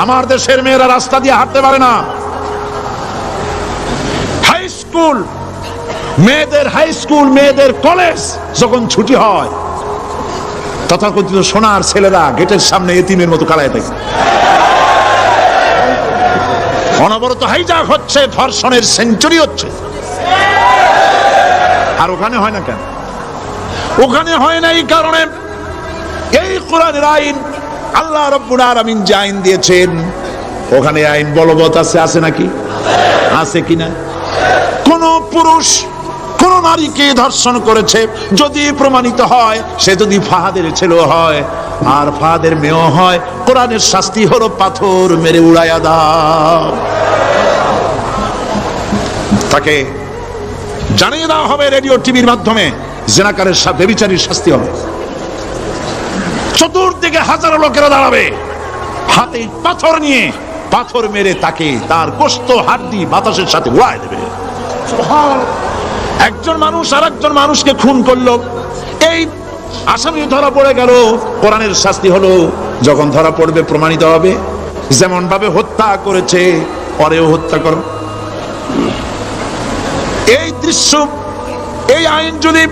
আমার দেশের মেয়েরা রাস্তা দিয়ে হাঁটতে পারে না। হাই স্কুল মেয়েদের, হাই স্কুল মেয়েদের কলেজ যখন ছুটি হয়, তথাকথিত সোনার ছেলেরা গেটের সামনে এতিমের মতো কালায় থাকে। অনবরত হাইজ্যাক হচ্ছে, ধর্ষণের সেঞ্চুরি হচ্ছে। আর ওখানে হয় না কেন? ওখানে হয় না এই কারণে, এই কোরআনের আইন আল্লাহ রাব্বুল আলামিন যে আইন দিয়েছেন, ওখানে আইন বলবৎ আছে। আছে নাকি? আছে কিনা? কোন পুরুষ কোন নারীকে ধর্ষণ করেছে যদি প্রমাণিত হয়, সে যদি ফাহাদের ছেলে হয় আর ফাহাদের মেয়েও হয়, কোরআনের শাস্তি হলো পাথর মেরে উড়াইয়া দাও। তাকে জানিয়ে দেওয়া হবে রেডিও টিভির মাধ্যমে, জিনাকারের ব্যভিচারীর শাস্তি হবে। চতুর্দিকে হাজারো লোকেরা দাঁড়াবে, হাতে পাথর নিয়ে, পাথর মেরে তাকে তার গোশত হাড্ডি বাতাসের সাথে উড়ায় দেবে। একজন মানুষ আর একজন মানুষকে খুন করলো, এই আসামি ধরা পড়ে গেল, কোরআনের শাস্তি হলো যখন ধরা পড়বে প্রমাণিত হবে, যেমন ভাবে হত্যা করেছে পরেও হত্যা করো। এই দৃশ্য, এই আইন যদি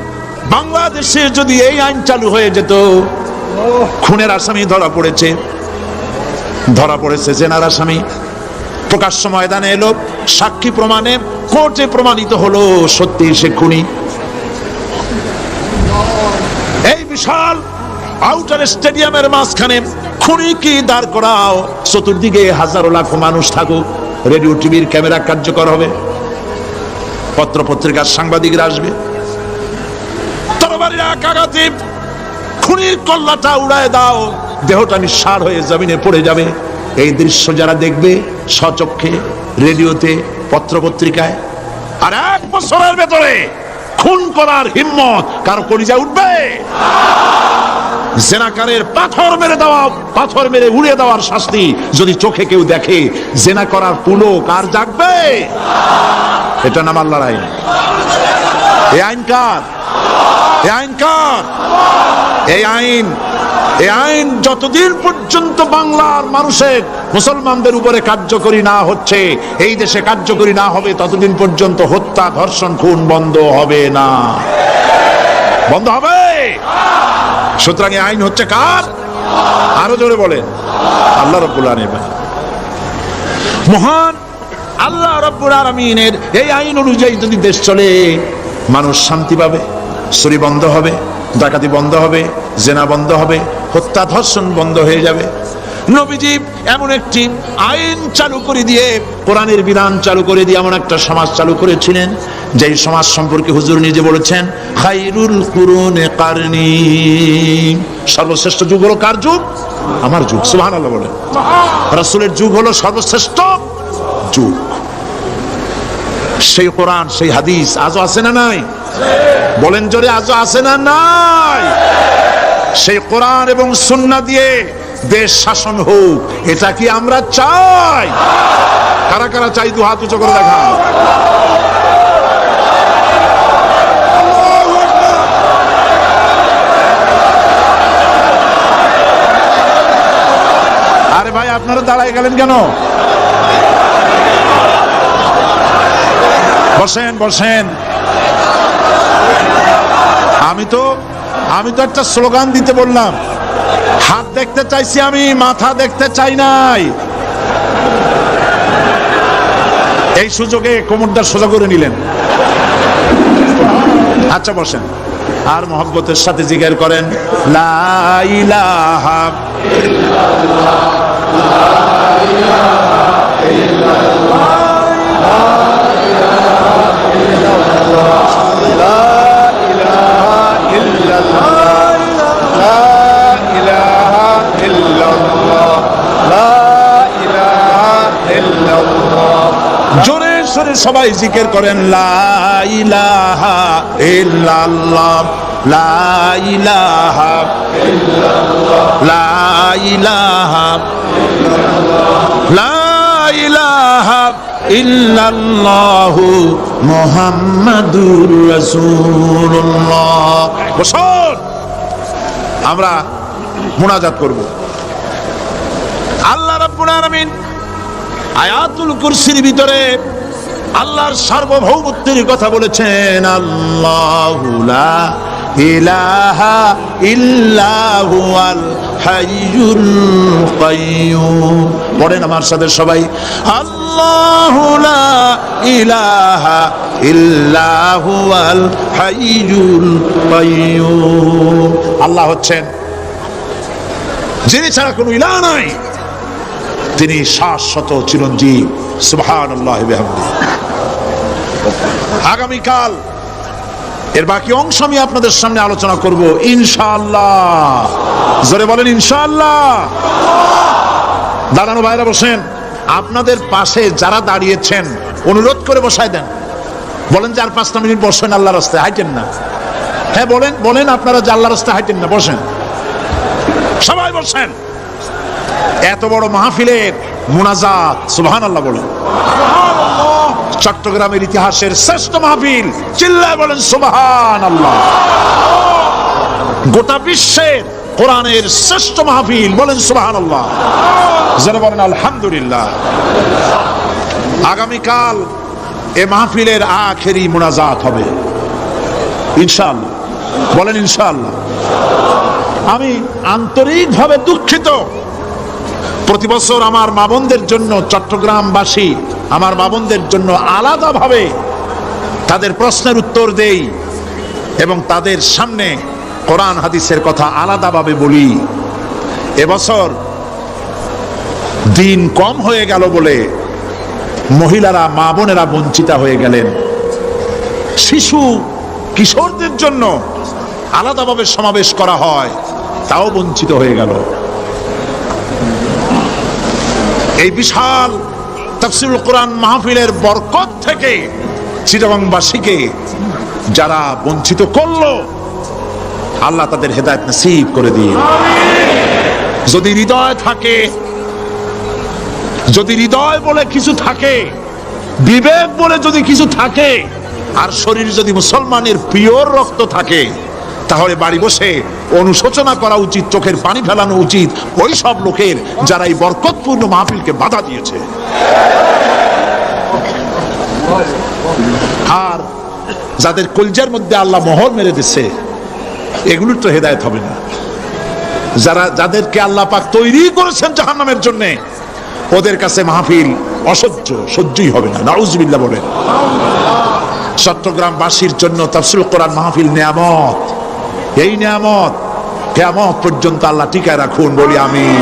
বাংলাদেশে যদি এই আইন চালু হয়ে যেত, খুনের আসামি ধরা পড়েছে, জেনার আসামি প্রকাশ্য ময়দানে এলো, সাক্ষী প্রমাণে কোর্টে প্রমাণিত হলো সত্যি সে খুনি। এই বিশাল আউটার স্টেডিয়ামের মাঝখানে খুনি কি দাঁড় করাও, চতুর্দিকে হাজারো লাখো মানুষ থাকুক, রেডিও টিভির ক্যামেরা কার্যকর হবে, পত্র পত্রিকার সাংবাদিকরা আসবে, তরবারির আঘাতে খুনির কল্লাটা উড়ায় দাও, দেহটা নিঃসাড় হয়ে জমিনে পড়ে যাবে। এই দৃশ্য যারা দেখবে স্বচক্ষে, রেডিওতে, পত্র পত্রিকায়, আর 1 বছরের ভেতরে খুন করার হিম্মত কারো কলিজা উঠবে? জেনাকারের পাথর মেরে দেওয়া, পাথর মেরে উড়িয়ে দেওয়ার শাস্তি যদি চোখে কেউ দেখে, জেনা করার পুলক আর জাগবে? এটা নাম আল্লাহর আইন। এই আইন কার? এই আইন কার? এই আইন যতদিন পর্যন্ত বাংলার মানুষের, মুসলমানদের উপরে কার্যকরী না হচ্ছে, এই দেশে কার্যকরী না হবে, ততদিন পর্যন্ত হত্যা, ধর্ষণ, খুন বন্ধ হবে না। বন্ধ হবে? সুতরাং এই আইন হচ্ছে কার? আরো জোরে বলেন, আল্লাহ রাব্বুল আলামিন। মহান আল্লাহ রাব্বুল আলামিনের এই আইন অনুযায়ী যদি দেশ চলে, মানুষ শান্তি পাবে, চুরি বন্ধ হবে, ডাকাতি বন্ধ হবে, জেনা বন্ধ হবে, হত্যা ধর্ষণ বন্ধ হয়ে যাবে। নবীজি এমন একটি আইন চালু করে দিয়ে, কোরআনের বিধান চালু করে দিয়ে এমন একটা সমাজ চালু করেছিলেন, যেই সমাজ সম্পর্কে হুজুর নিজে বলেছেন, খায়রুল কুরুনে কারনি, সর্বশ্রেষ্ঠ যুগ হলো কার যুগ? আমার যুগ। সুবহানাল্লাহ বলেন। রাসূলের যুগ হলো সর্বশ্রেষ্ঠ যুগ। সেই কোরআন, সেই হাদিস আজও আছে না নাই? বলেন জোরে, আজও আছে না নাই? সেই কোরআন এবং সুন্নাহ দিয়ে দেশ শাসন হোক, এটা কি আমরা চাই? কারা কারা চাই? দু হাত উঁচু করে দেখা। আরে ভাই, আপনারা দাঁড়ায় গেলেন কেন? বসেন বসেন। আমি তো একটা স্লোগান দিতে বললাম। হাত দেখতে চাইছি আমি, মাথা দেখতে চাই নাই। এই সুযোগে কোমরটা সোজা করে নিলেন। আচ্ছা বসেন, আর মহব্বতের সাথে জিকির করেন, লা ইলাহা ইল্লাল্লাহ, লা ইলাহা ইল্লাল্লাহ, লা ইলাহা ইল্লাল্লাহ, লা ইলাহা ইল্লাল্লাহ, লা ইলাহা ইল্লাল্লাহ, লা ইলাহা ইল্লাল্লাহ। জোরে সরে সবাই জিকির করেন, লা ইলাহা ইল্লাল্লাহ, লা ইলাহা ইল্লাল্লাহ, লা ইলাহা ইল্লাল্লাহ, লা ইলাহা ইল্লাল্লাহু মুহাম্মাদুর রাসূলুল্লাহ। বসুন, আমরা মুনাজাত করব। আল্লাহ রাব্বুল আলামিন আয়াতুল কুরসির ভিতরে আল্লাহর সার্বভৌমত্বের কথা বলেছেন, আল্লাহু লা ইলাহা ইল্লা হুয়াল হাইয়ুল কাইয়্যুম। পড়েন আমার সাথে সবাই, আল্লাহু লা ইলাহা ইল্লা হুয়াল হাইয়ুল কাইয়্যুম। আল্লাহ হচ্ছেন যিনি ছাড়া কোনো ইলাহ নাই, তিনি শাশ্বত চিরঞ্জীব। সুবহানাল্লাহি ওয়া বিহামদিহি। আগামীকাল এর বাকি অংশ আমি আপনাদের সামনে আলোচনা করব ইনশাআল্লাহ। জোরে বলেন ইনশাআল্লাহ। দাঁড়ানো ভাইরা বসেন। আপনাদের পাশে যারা দাঁড়িয়েছেন অনুরোধ করে বসায় দেন। বলেন যে আর 5 মিনিট বসেন, আল্লাহর রাস্তায় হাঁটেন না। হ্যাঁ বলেন, বলেন আপনারা যে আল্লাহর রাস্তায় হাঁটেন না, বসেন, সবাই বসেন। এত বড় মাহফিলের মুনাজাত, সুবহানাল্লাহ বলেন। চট্টগ্রামের ইতিহাসের শ্রেষ্ঠ মাহফিল, চিল্লায় বলেন সুবহানাল্লাহ। গোটা বিশ্বের কোরআনের শ্রেষ্ঠ মাহফিল, বলেন সুবহানাল্লাহ। যারা বলেন আলহামদুলিল্লাহ। আগামীকাল এ মাহফিলের আখেরি মুনাজাত হবে ইনশাআল্লাহ। বলেন ইনশাআল্লাহ। আমি আন্তরিকভাবে দুঃখিত, প্রতি বছর আমার মা বোনদের জন্য, চট্টগ্রামবাসী আমার মা বোনদের জন্য আলাদাভাবে তাদের প্রশ্নের উত্তর দেই এবং তাদের সামনে কোরআন হাদিসের কথা আলাদাভাবে বলি। এবছর দিন কম হয়ে গেল বলে মহিলারা, মা বোনেরা বঞ্চিতা হয়ে গেলেন। শিশু কিশোরদের জন্য আলাদাভাবে সমাবেশ করা হয়, তাও বঞ্চিত হয়ে গেল। এই বিশাল তাফসীরুল কোরআন মাহফিলের বরকত থেকে চিটাগংবাসীকে যারা বঞ্চিত করলো, আল্লাহ তাদের হেদায়েত নসিব করে দিন। যদি হৃদয় থাকে, যদি হৃদয় বলে কিছু থাকে, বিবেক বলে যদি কিছু থাকে, আর শরীর যদি মুসলমানের পিওর রক্ত থাকে, তাহলে বাড়ি বসে অনুশোচনা করা উচিত, চোখের পানি ফেলানো উচিত ওই সব লোকের যারা এই বরকতপূর্ণ মাহফিলকে বাধা দিয়েছে। আর যাদের কলজার মধ্যে আল্লাহ মোহর মেরে দিচ্ছে, এগুলোর তো হেদায়েত হবে না। যাদেরকে আল্লাহ পাক তৈরি করেছেন জাহান্নামের জন্য, ওদের কাছে মাহফিল অসহ্য, সহ্যই হবে না। নাউজুবিল্লাহ বলেন। চট্টগ্রামবাসীর জন্য তাফসীরুল কোরআন মাহফিল নিয়ামত। এই নিয়ামত কিয়ামত পর্যন্ত আল্লাহ টিকায় রাখুন, বলি আমিন।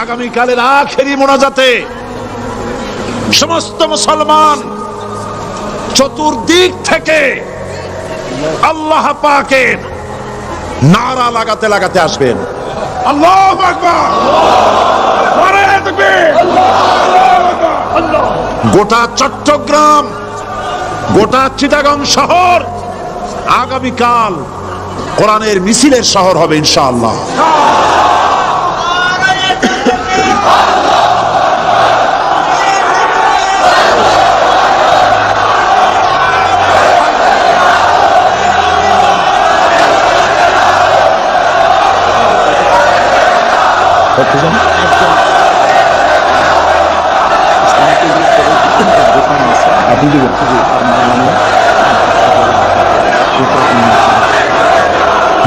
আগামীকালের আখেরি মোনাজাতে সমস্ত মুসলমান চতুর্দিক থেকে আল্লাহ পাকের নারা লাগাতে লাগাতে আসবেন। আল্লাহু আকবার, নারায়ে তাকবীর। গোটা চট্টগ্রাম, গোটা চিটাগাং শহর আগামীকাল কোরআনের মিছিলের শহর হবে ইনশাআল্লাহ।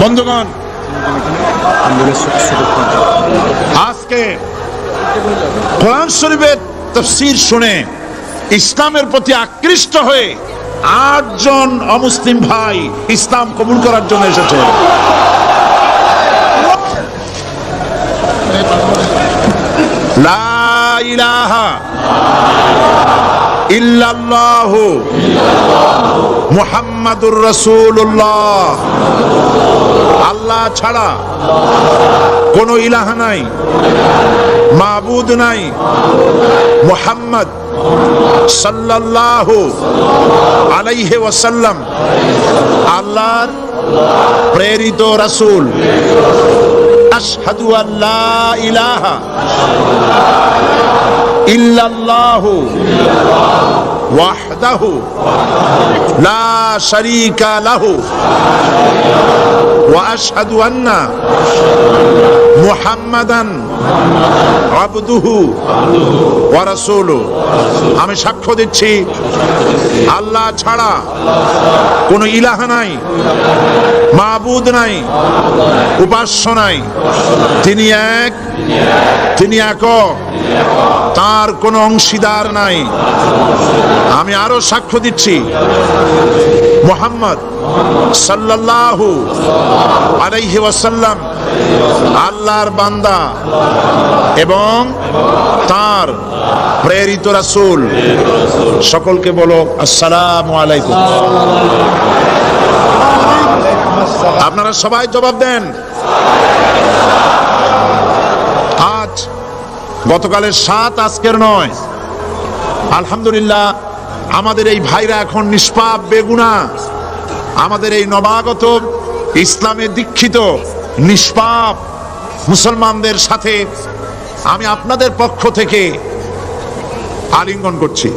বন্ধুগণ, আজকে কোরআন শরীফের তাফসীর শুনে ইসলামের প্রতি আকৃষ্ট হয়ে 8 জন অমুসলিম ভাই ইসলাম কবুল করার জন্য এসেছে। লা ইলাহা ইল্লাল্লাহু মুহাম্মাদুর রাসূলুল্লাহ। আল্লাহ ছাড়া কোনো ইলাহ নাই, মাবুদ নাই। মুহাম্মদ সাল্লাল্লাহু আলাইহি ওয়াসাল্লাম আল্লাহর প্রেরিত রাসূল। আশহাদু আল্লা ইলাহা ইল্লাল্লাহু ওয়াহদাহু লা শারীকা লাহু ওয়া আশহাদু আন্না মুহাম্মাদান আবদুহু ওয়া রাসূলুহু। আমি সাক্ষ্য দিচ্ছি আল্লাহ ছাড়া কোনো ইলাহ নাই, মাবুদ নাই, উপাস্য নাই। তিনি এক, তিনি একক, তার কোনো অংশীদার নাই। আমি আরো সাক্ষ্য দিচ্ছি মুহাম্মদ সাল্লাল্লাহু আলাইহি ওয়াসাল্লাম আল্লাহর বান্দা এবং তার প্রেরিত রাসূল। সকলকে বলো আসসালামু আলাইকুম। আপনারা সবাই জবাব দেন। আজ গতকালের 7, আজকের 9। আলহামদুলিল্লাহ, আমাদের এই ভাইরা এখন নিষ্পাপ বেগুনা। আমাদের এই নবাগত ইসলামে দীক্ষিত নিষ্পাপ মুসলমানদের সাথে আমি আপনাদের পক্ষ থেকে আলিঙ্গন করছি।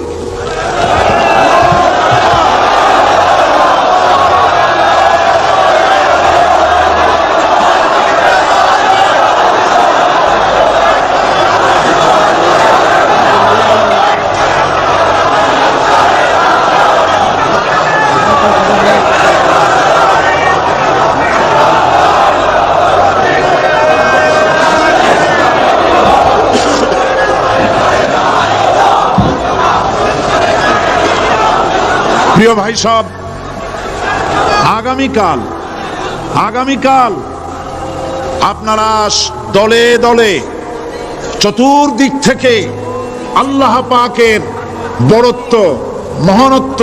প্রিয় ভাই সব, আগামীকাল আপনারা দলে দলে চতুর্দিক থেকে আল্লাহ পাকের বড়ত্ব, মহানত্ব,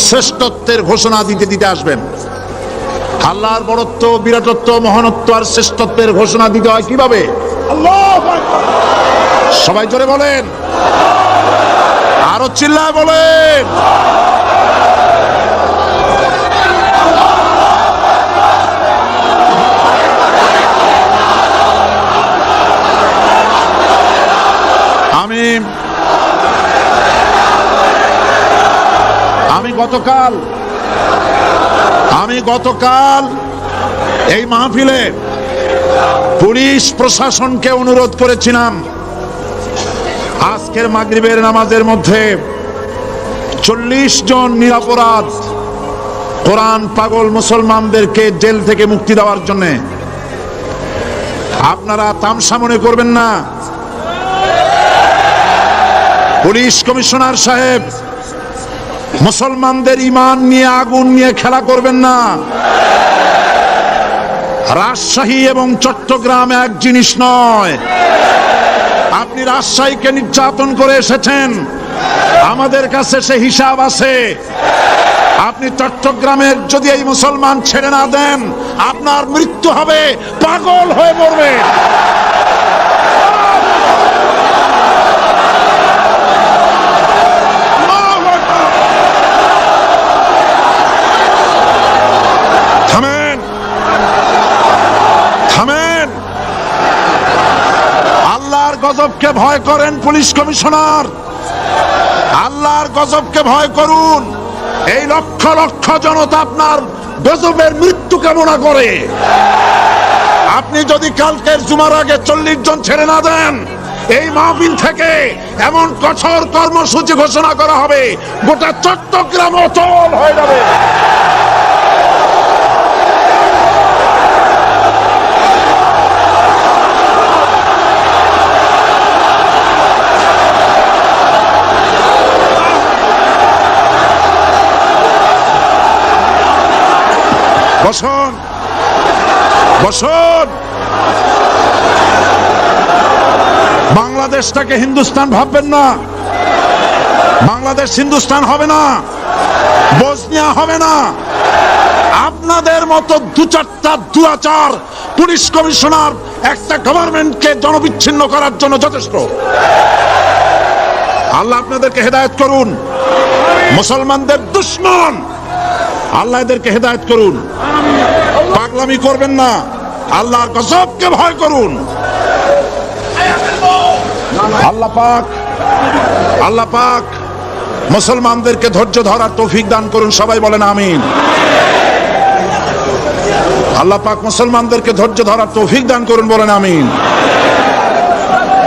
শ্রেষ্ঠত্বের ঘোষণা দিতে দিতে আসবেন। আল্লাহর বড়ত্ব, বিরাটত্ব, মহানত্ব আর শ্রেষ্ঠত্বের ঘোষণা দিতে হয় কিভাবে? আল্লাহু আকবার। সবাই জোরে বলেন, আরো চিল্লায় বলেন। আমি গতকাল এই মাহফিলে পুলিশ প্রশাসনকে অনুরোধ করেছিলাম, আজকের মাগরিবের নামাজের মধ্যে 40 জন নিরপরাধ কোরআন পাগল মুসলমানদেরকে জেল থেকে মুক্তি দেওয়ার জন্য। আপনারা তামসা মনে করবেন না, পুলিশ কমিশনার সাহেব, মুসলমানদের ঈমান নিয়ে আগুন নিয়ে খেলা করবেন না। রাজশাহী এবং চট্টগ্রাম এক জিনিস নয়। আপনি রাজশাহীকে নির্যাতন করে এসেছেন, আমাদের কাছে সে হিসাব আছে। আপনি চট্টগ্রামের যদি এই মুসলমান ছেড়ে না দেন, আপনার মৃত্যু হবে, পাগল হয়ে মরবে। থামেন, থামেন। আল্লাহর গজবকে ভয় করেন পুলিশ কমিশনার, আল্লাহর গজবকে ভয় করুন। এই লক্ষ লক্ষ জনতা আপনার গজবের মৃত্যু কামনা করে। আপনি যদি কালকের জুমার আগে 40 জন ছেড়ে না দেন, এই মাহফিল থেকে এমন কঠোর কর্মসূচি ঘোষণা করা হবে, গোটা চট্টগ্রাম অচল হয়ে যাবে। বসুন, বসুন। বাংলাদেশটাকে হিন্দুস্তান ভাববেন না। বাংলাদেশ হিন্দুস্তান হবে না, বসনিয়া হবে না। আপনাদের মতো দু চারটা দুরাচার পুলিশ কমিশনার একটা গভর্নমেন্টকে জনবিচ্ছিন্ন করার জন্য যথেষ্ট। আল্লাহ আপনাদেরকে হেদায়েত করুন। মুসলমানদের দুশমন, আল্লাহ এদেরকে হেদায়েত করুন। পাগলামি করবেন না, আল্লাহর গজবকে ভয় করুন। আল্লাহ পাক, আল্লাহ পাক মুসলমানদেরকে ধৈর্য ধরার তৌফিক দান করুন। সবাই বলেন আমিন। আল্লাহ পাক মুসলমানদেরকে ধৈর্য ধরার তৌফিক দান করুন, বলেন আমিন।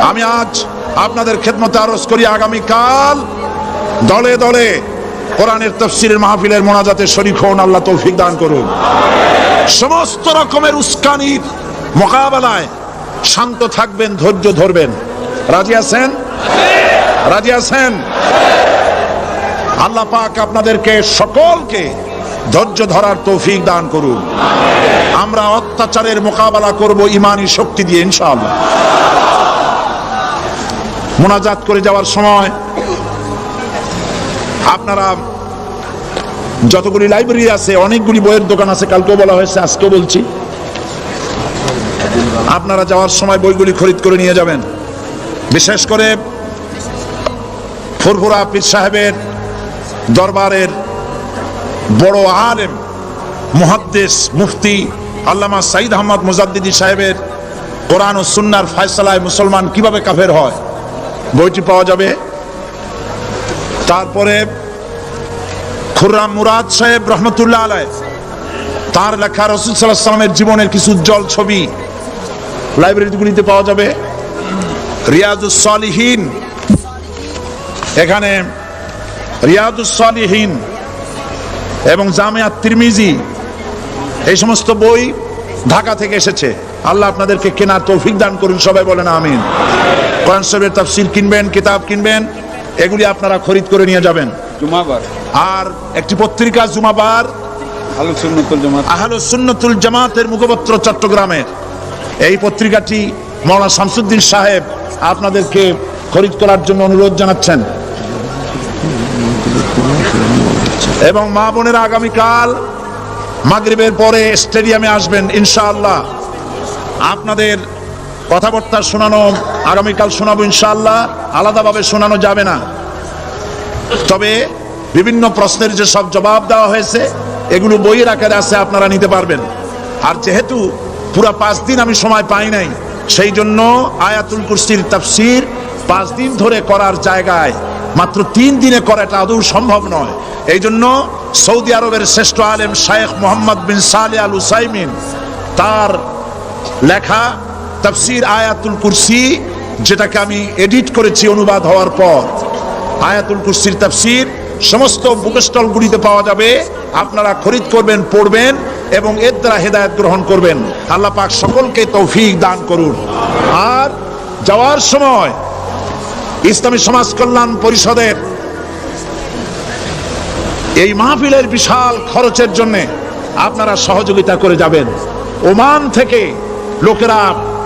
আমি আজ আপনাদের খেদমতে আরজ করি, আগামীকাল দলে দলে কোরআনের তাফসীরের মাহফিলের মোনাজাতে শরীক হন। আল্লাহ তৌফিক দান করুন। সমস্ত রকমের উস্কানির মোকাবেলায় শান্ত থাকবেন, ধৈর্য ধরবেন। রাজি আছেন? রাজি আছেন? আল্লাহ পাক আপনাদেরকে সকলকে ধৈর্য ধরার তৌফিক দান করুন। আমরা অত্যাচারের মোকাবেলা করব ঈমানি শক্তি দিয়ে ইনশাআল্লাহ। মোনাজাত করে যাওয়ার সময় আপনারা যতগুলি লাইব্রেরি আছে, অনেকগুলি বইয়ের দোকান আছে, কালকেও বলা হয়েছে, আজকেও বলছি, আপনারা যাওয়ার সময় বইগুলি খরিদ করে নিয়ে যাবেন। বিশেষ করে ফুরফুরা পীর সাহেবের দরবারের বড় আলেম মুহাদ্দিস মুফতি আল্লামা সাইদ আহমদ মুজাদ্দিদি সাহেবের কোরআন ও সুন্নাহর ফয়সালায় মুসলমান কিভাবে কাফের হয়, বইটি পাওয়া যাবে। তারপরে খুররাম মুরাদ সাহেব রহমতুল্লাহ আলাইহ, তার লেখা রাসূল সাল্লাল্লাহু আলাইহি ওয়াসাল্লামের জীবনের কিছু উজ্জ্বল ছবি লাইব্রেরিগুলিতে পাওয়া যাবে। রিয়াজুস সালিহিন, এখানে রিয়াজুস সালিহিন এবং জামিয়া তিরমিজি, এই সমস্ত বই ঢাকা থেকে এসেছে। আল্লাহ আপনাদেরকে কেনার তৌফিক দান করুন। সবাই বলেন আমিন। কোরআন শরীফের তাফসীর কিনবেন, কিতাব কিনবেন, এগুলি আপনারা খরিদ করে নিয়ে যাবেন। জুমাবার আর একটি পত্রিকা জুমাবার, আহলুস সুন্নাতুল জামাতের মুখপত্র চট্টগ্রামের, এই পত্রিকাটি মাওলানা শামসুদ্দিন সাহেব আপনাদেরকে খরিদ করার জন্য অনুরোধ জানাচ্ছেন। এবং মা বোনেরা আগামীকাল মাগরিবের পরে স্টেডিয়ামে আসবেন ইনশাআল্লাহ। আপনাদের কথাবার্তা শোনানো আগামীকাল শোনাবো ইনশাআল্লাহ, আলাদাভাবে শোনানো যাবে না। তবে বিভিন্ন প্রশ্নের যে সব জবাব দেওয়া হয়েছে এগুলো বইয়ের আকারে আছে, আপনারা নিতে পারবেন। আর যেহেতু পুরা 5 দিন আমি সময় পাই নাই, সেই জন্য আয়াতুল কুরসির তাফসীর 5 দিন ধরে করার জায়গায় মাত্র 3 দিনে করাটা আদৌ সম্ভব নয়। এই জন্য সৌদি আরবের শ্রেষ্ঠ আলেম শায়েখ মোহাম্মদ বিন সালেহ আল উসাইমিন, তার লেখা তাফসীর আয়াতুল কুরসি, যেটাকে আমি এডিট করেছি অনুবাদ হওয়ার পর, আয়াতুল কুরসির তাফসীর সমস্ত বুক স্টলগুলিতে পাওয়া যাবে। আপনারা খরিদ করবেন, পড়বেন এবং এর দ্বারা হেদায়েত গ্রহণ করবেন। আল্লাহ পাক সকলকে তৌফিক দান করুন। আর যাওয়ার সময় ইসলামী সমাজ কল্যাণ পরিষদের এই মাহফিলের বিশাল খরচের জন্য আপনারা সহযোগিতা করে যাবেন। ওমান থেকে লোকেরা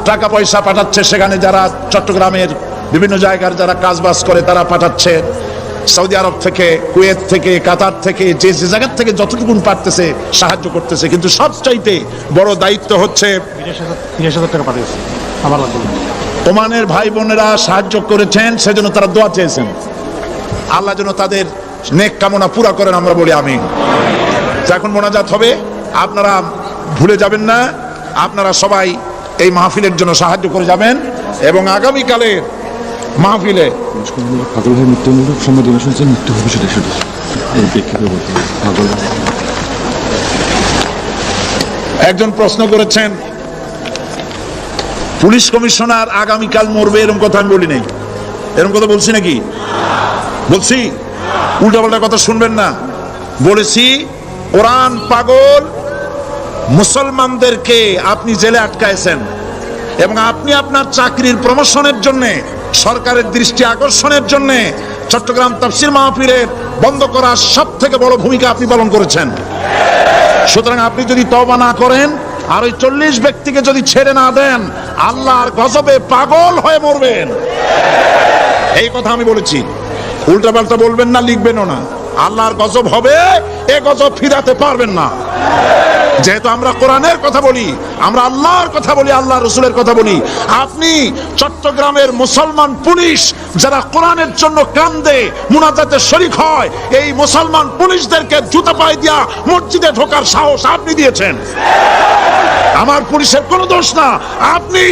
টাকা পয়সা পাঠাচ্ছে, সেখানে যারা চট্টগ্রামের বিভিন্ন জায়গার যারা কাজবাজ করে তারা পাঠাচ্ছে, সৌদি আরব থেকে, কুয়েত থেকে, কাতার থেকে, যে যে জায়গার থেকে যতটুকু পারতেছে সাহায্য করতেছে। কিন্তু সবচাইতে বড় দায়িত্ব হচ্ছে 30,000 টাকা পাঠিয়েছে আমার লাগবে। ওমানের ভাই বোনেরা সাহায্য করেছেন, সেজন্য তারা দোয়া চেয়েছেন। আল্লাহ যেন তাদের নেক কামনা পুরা করেন, আমরা বলি আমিন। এখন মোনাজাত হবে, আপনারা ভুলে যাবেন না, আপনারা সবাই এই মাহফিলের জন্য সাহায্য করে যাবেন। এবং আগামীকালের মাহফিলে পাগল হয়ে মৃত্যুমূলক সম্বোধনা শুনছেন, মৃত্যু হবে সেটা সেটা প্রেক্ষিতে বলতে পাগল। একজন প্রশ্ন করেছেন, পুলিশ কমিশনার আগামীকাল মরবে, এরকম কথা আমি বলি নাই। এরকম কথা বলছি নাকি? বলছি? উল্টাপাল্টা কথা শুনবেন না। বলেছি কোরআন পাগল মুসলমানদেরকে আপনি জেলে আটকায়ছেন এবং আপনি আপনার চাকরির প্রমোশনের জন্য, সরকারের দৃষ্টি আকর্ষণের জন্য চট্টগ্রাম তাফসীর মাহফিলের বন্ধ করার সব থেকে বড় ভূমিকা আপনি পালন করেছেন। সুতরাং আপনি যদি তওবা না করেন আর ওই 40 ব্যক্তিকে যদি ছেড়ে না দেন, আল্লাহর গজবে পাগল হয়ে মরবেন। এই কথা আমি বলেছি। উল্টাপাল্টা বলবেন না, লিখবেনও না। আল্লাহর গজব হবে, এ গজব ফিরাতে পারবেন না। যেহেতু আমরা কোরআনের কথা বলি, আমরা আল্লাহর কথা বলি, আল্লাহ রসুলের কথা বলি। আপনি চট্টগ্রামের মুসলমান পুলিশ যারা কোরআনের জন্য কান্দে, মুনাজাতে শরীক হয়, এই মুসলমান পুলিশদেরকে জুতা পায়ে দিয়া মসজিদে ঢোকার সাহস আপনি দিয়েছেন। আমার পুলিশের কোনো দোষ না, আপনি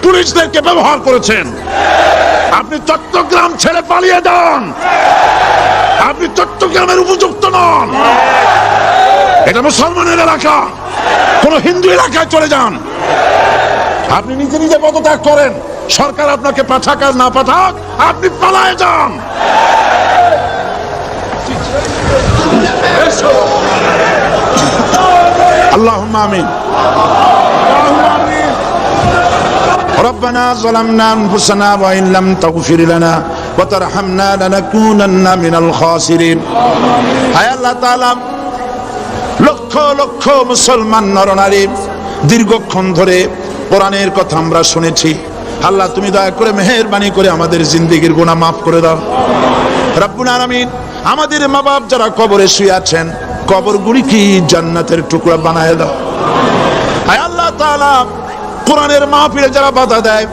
পুলিশদেরকে ব্যবহার করেছেন। আপনি চট্টগ্রাম ছেড়ে পালিয়ে যান, আপনি চট্টগ্রামের উপযুক্ত নন। এটা মুসলমানের এলাকা, কোন হিন্দু এলাকায় চলে যান। আপনি নিজে নিজে পদত্যাগ করেন, সরকার আপনাকে পাঠাক আর না পাঠাক, আপনি পালায়ে যান। আল্লাহুম্মা আমিন। ربنا ظلمنا أنفسنا وإن لم تغفر لنا وترحمنا لنكونن من الخاسرين। হায় আল্লাহ তাআলা, লক্ষ লক্ষ মুসলমান নরনারী দীর্ঘক্ষণ ধরে কোরআনের কথা আমরা শুনেছি। আল্লাহ তুমি দয়া করে মেহেরবানি করে আমাদের জিন্দেগির গুনাহ মাফ করে দাও রব্বুল আলামিন। আমাদের মা বাপ যারা কবরে শুয়ে আছেন, কবরগুলি কি জান্নাতের টুকরা বানায় দাও। হায় আল্লাহ তাআলা, কোরআনের মাহফিলে যারা বাধা দেয়,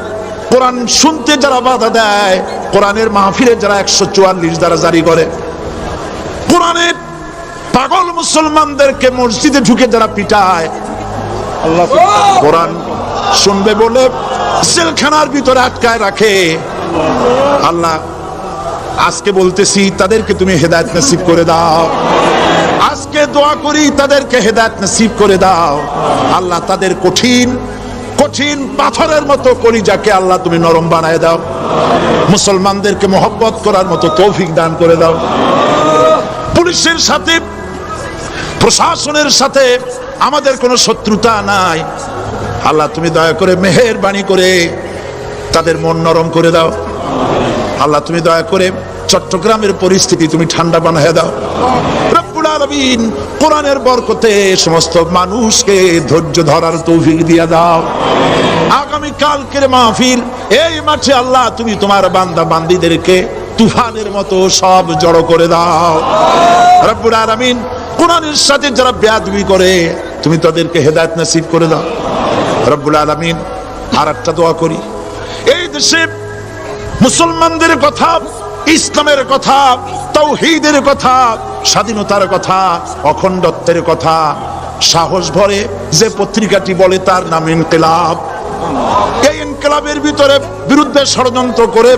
কোরআন শুনতে যারা বাধা দেয়, কোরআনের মাহফিলে যারা 144 দ্বারা জারি করে, কোরআনের পাগল মুসলমানদেরকে মসজিদে ঢুকে যারা পিটায়, আল্লাহ কোরআন শুনবে বলে জেলখানার ভিতরে আটকায় রাখে, আল্লাহ আজকে বলতেছি তাদেরকে তুমি হেদায়েত নসিব করে দাও। আজকে দোয়া করি তাদেরকে হেদায়েত নসিব করে দাও। আল্লাহ তাদের কঠিন কঠিন পাথরের মতো কলিজাকে আল্লাহ তুমি নরম বানায় দাও। মুসলমানদেরকে মহব্বত করার মতো তৌফিক দান করে দাও। পুলিশের সাথে, প্রশাসনের সাথে আমাদের কোনো শত্রুতা নাই। আল্লাহ তুমি দয়া করে মেহেরবানি করে তাদের মন নরম করে দাও। আল্লাহ তুমি দয়া করে চট্টগ্রামের পরিস্থিতি তুমি ঠান্ডা বানায় দাও রব্বুল আলামিন। কোরআনের বরকতে সমস্ত মানুষকে ধৈর্য ধরার তৌফিক দিয়ে দাও। আগামী কালকের মাহফিল এই মাঠে আল্লাহ তুমি তোমার বান্দা বান্দীদেরকে তুফানের মতো সব জড়ো করে দাও রব্বুল আলামিন। কোরআনের সাথে যারা বেয়াদবি করে তুমি তাদেরকে হেদায়েত নসিব করে দাও রব্বুল আলামিন। আর একটা দোয়া করি, এই দেশে মুসলমানদের কথা, ইসলামের কথা, তাওহীদের কথা, স্বাধীনতার কথা, অখণ্ডত্বের কথা সাহস ভরে যে পত্রিকাটি বলে তার নাম ইনকিলাব, এই ইনকিলাবের ভিতরে বিরুদ্ধে ষড়যন্ত্র করে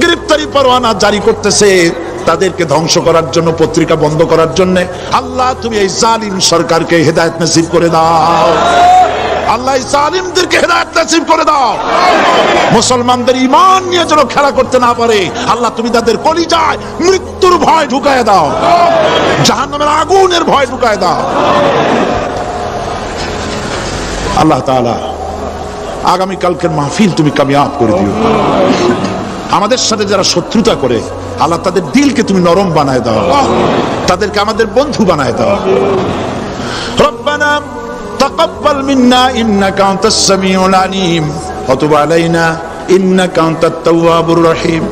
গ্রেফতারি পরোয়ানা জারি করতেছে তাদেরকে ধ্বংস করার জন্য, পত্রিকা বন্ধ করার জন্য। আল্লাহ তুমি এই জালিম সরকারকে হেদায়েত নসিব করে দাও। আল্লাহ জালিমদেরকে হেদায়েত নসিব করে দাও। মুসলমানদের ঈমান নিয়ে যেন খেলা করতে না পারে আল্লাহ তুমি তাদের কলিজায় মৃত্যুর ভয় ঢুকায় দাও, জাহান্নামের আগুনের ভয় ঢুকায় দাও। আল্লাহ তাআলা আগামী কালকের মাহফিল তুমি কামিয়াব করে দিও। আমাদের সাথে যারা শত্রুতা করে আল্লাহ তাদের দিলকে তুমি নরম বানায় দাও, তাদেরকে আমাদের বন্ধু বানায় দাও। রব্বানা তাকাব্বাল মিন্না ইন্নাকা আনতাস সামিউল আলিম ওয়া তুব আলাইনা ইন্নাকা আনতাত তাওয়াবুর রহিম।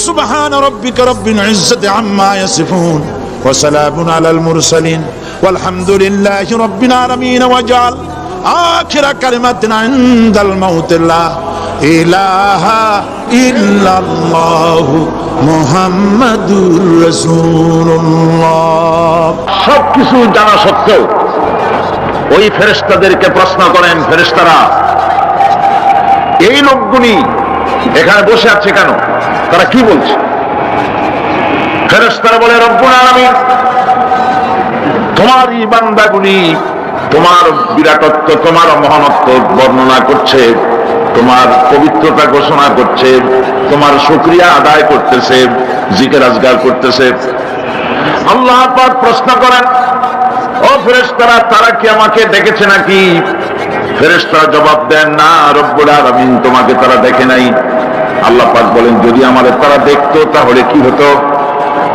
সুবহানা রাব্বিকা রাব্বিল ইজ্জাতি আম্মা ইয়াসিফুন ওয়া সালামুন আলাল মুরসালিন ওয়ালহামদুলিল্লাহি রাব্বিল আলামিন। ওয়াজআল আখিরা কালিমাতিনা ইনদাল মাউত লা ইলাহা ইল্লাল্লাহু মুহাম্মাদুর রাসূলুল্লাহ। সবকিছু জানা সত্ত্বেও ওই ফেরেশতাদেরকে প্রশ্ন করেন, ফেরেশতারা এই লোকগুলি এখানে বসে আছে কেন, তারা কি বলছে? ফেরেশতারা বলে, রব্বুল আলামিন তোমার এই বান্দাগুলি তোমার বিরাটত্ব, তোমার মহানত্ব বর্ণনা করছে, তোমার পবিত্রতা ঘোষণা করছে, তোমার শুকরিয়া আদায় করতেছে, জিকির আজগার করতেছে। আল্লাহ পাক প্রশ্ন করেন, ও ফেরেশতারা তারা কি আমাকে দেখেছে নাকি? ফেরেশতারা জবাব দেন, না রব্বুল আলামিন তোমাকে তারা দেখে নাই। আল্লাহ পাক বলেন, যদি আমাদের তারা দেখতো তাহলে কি হতো?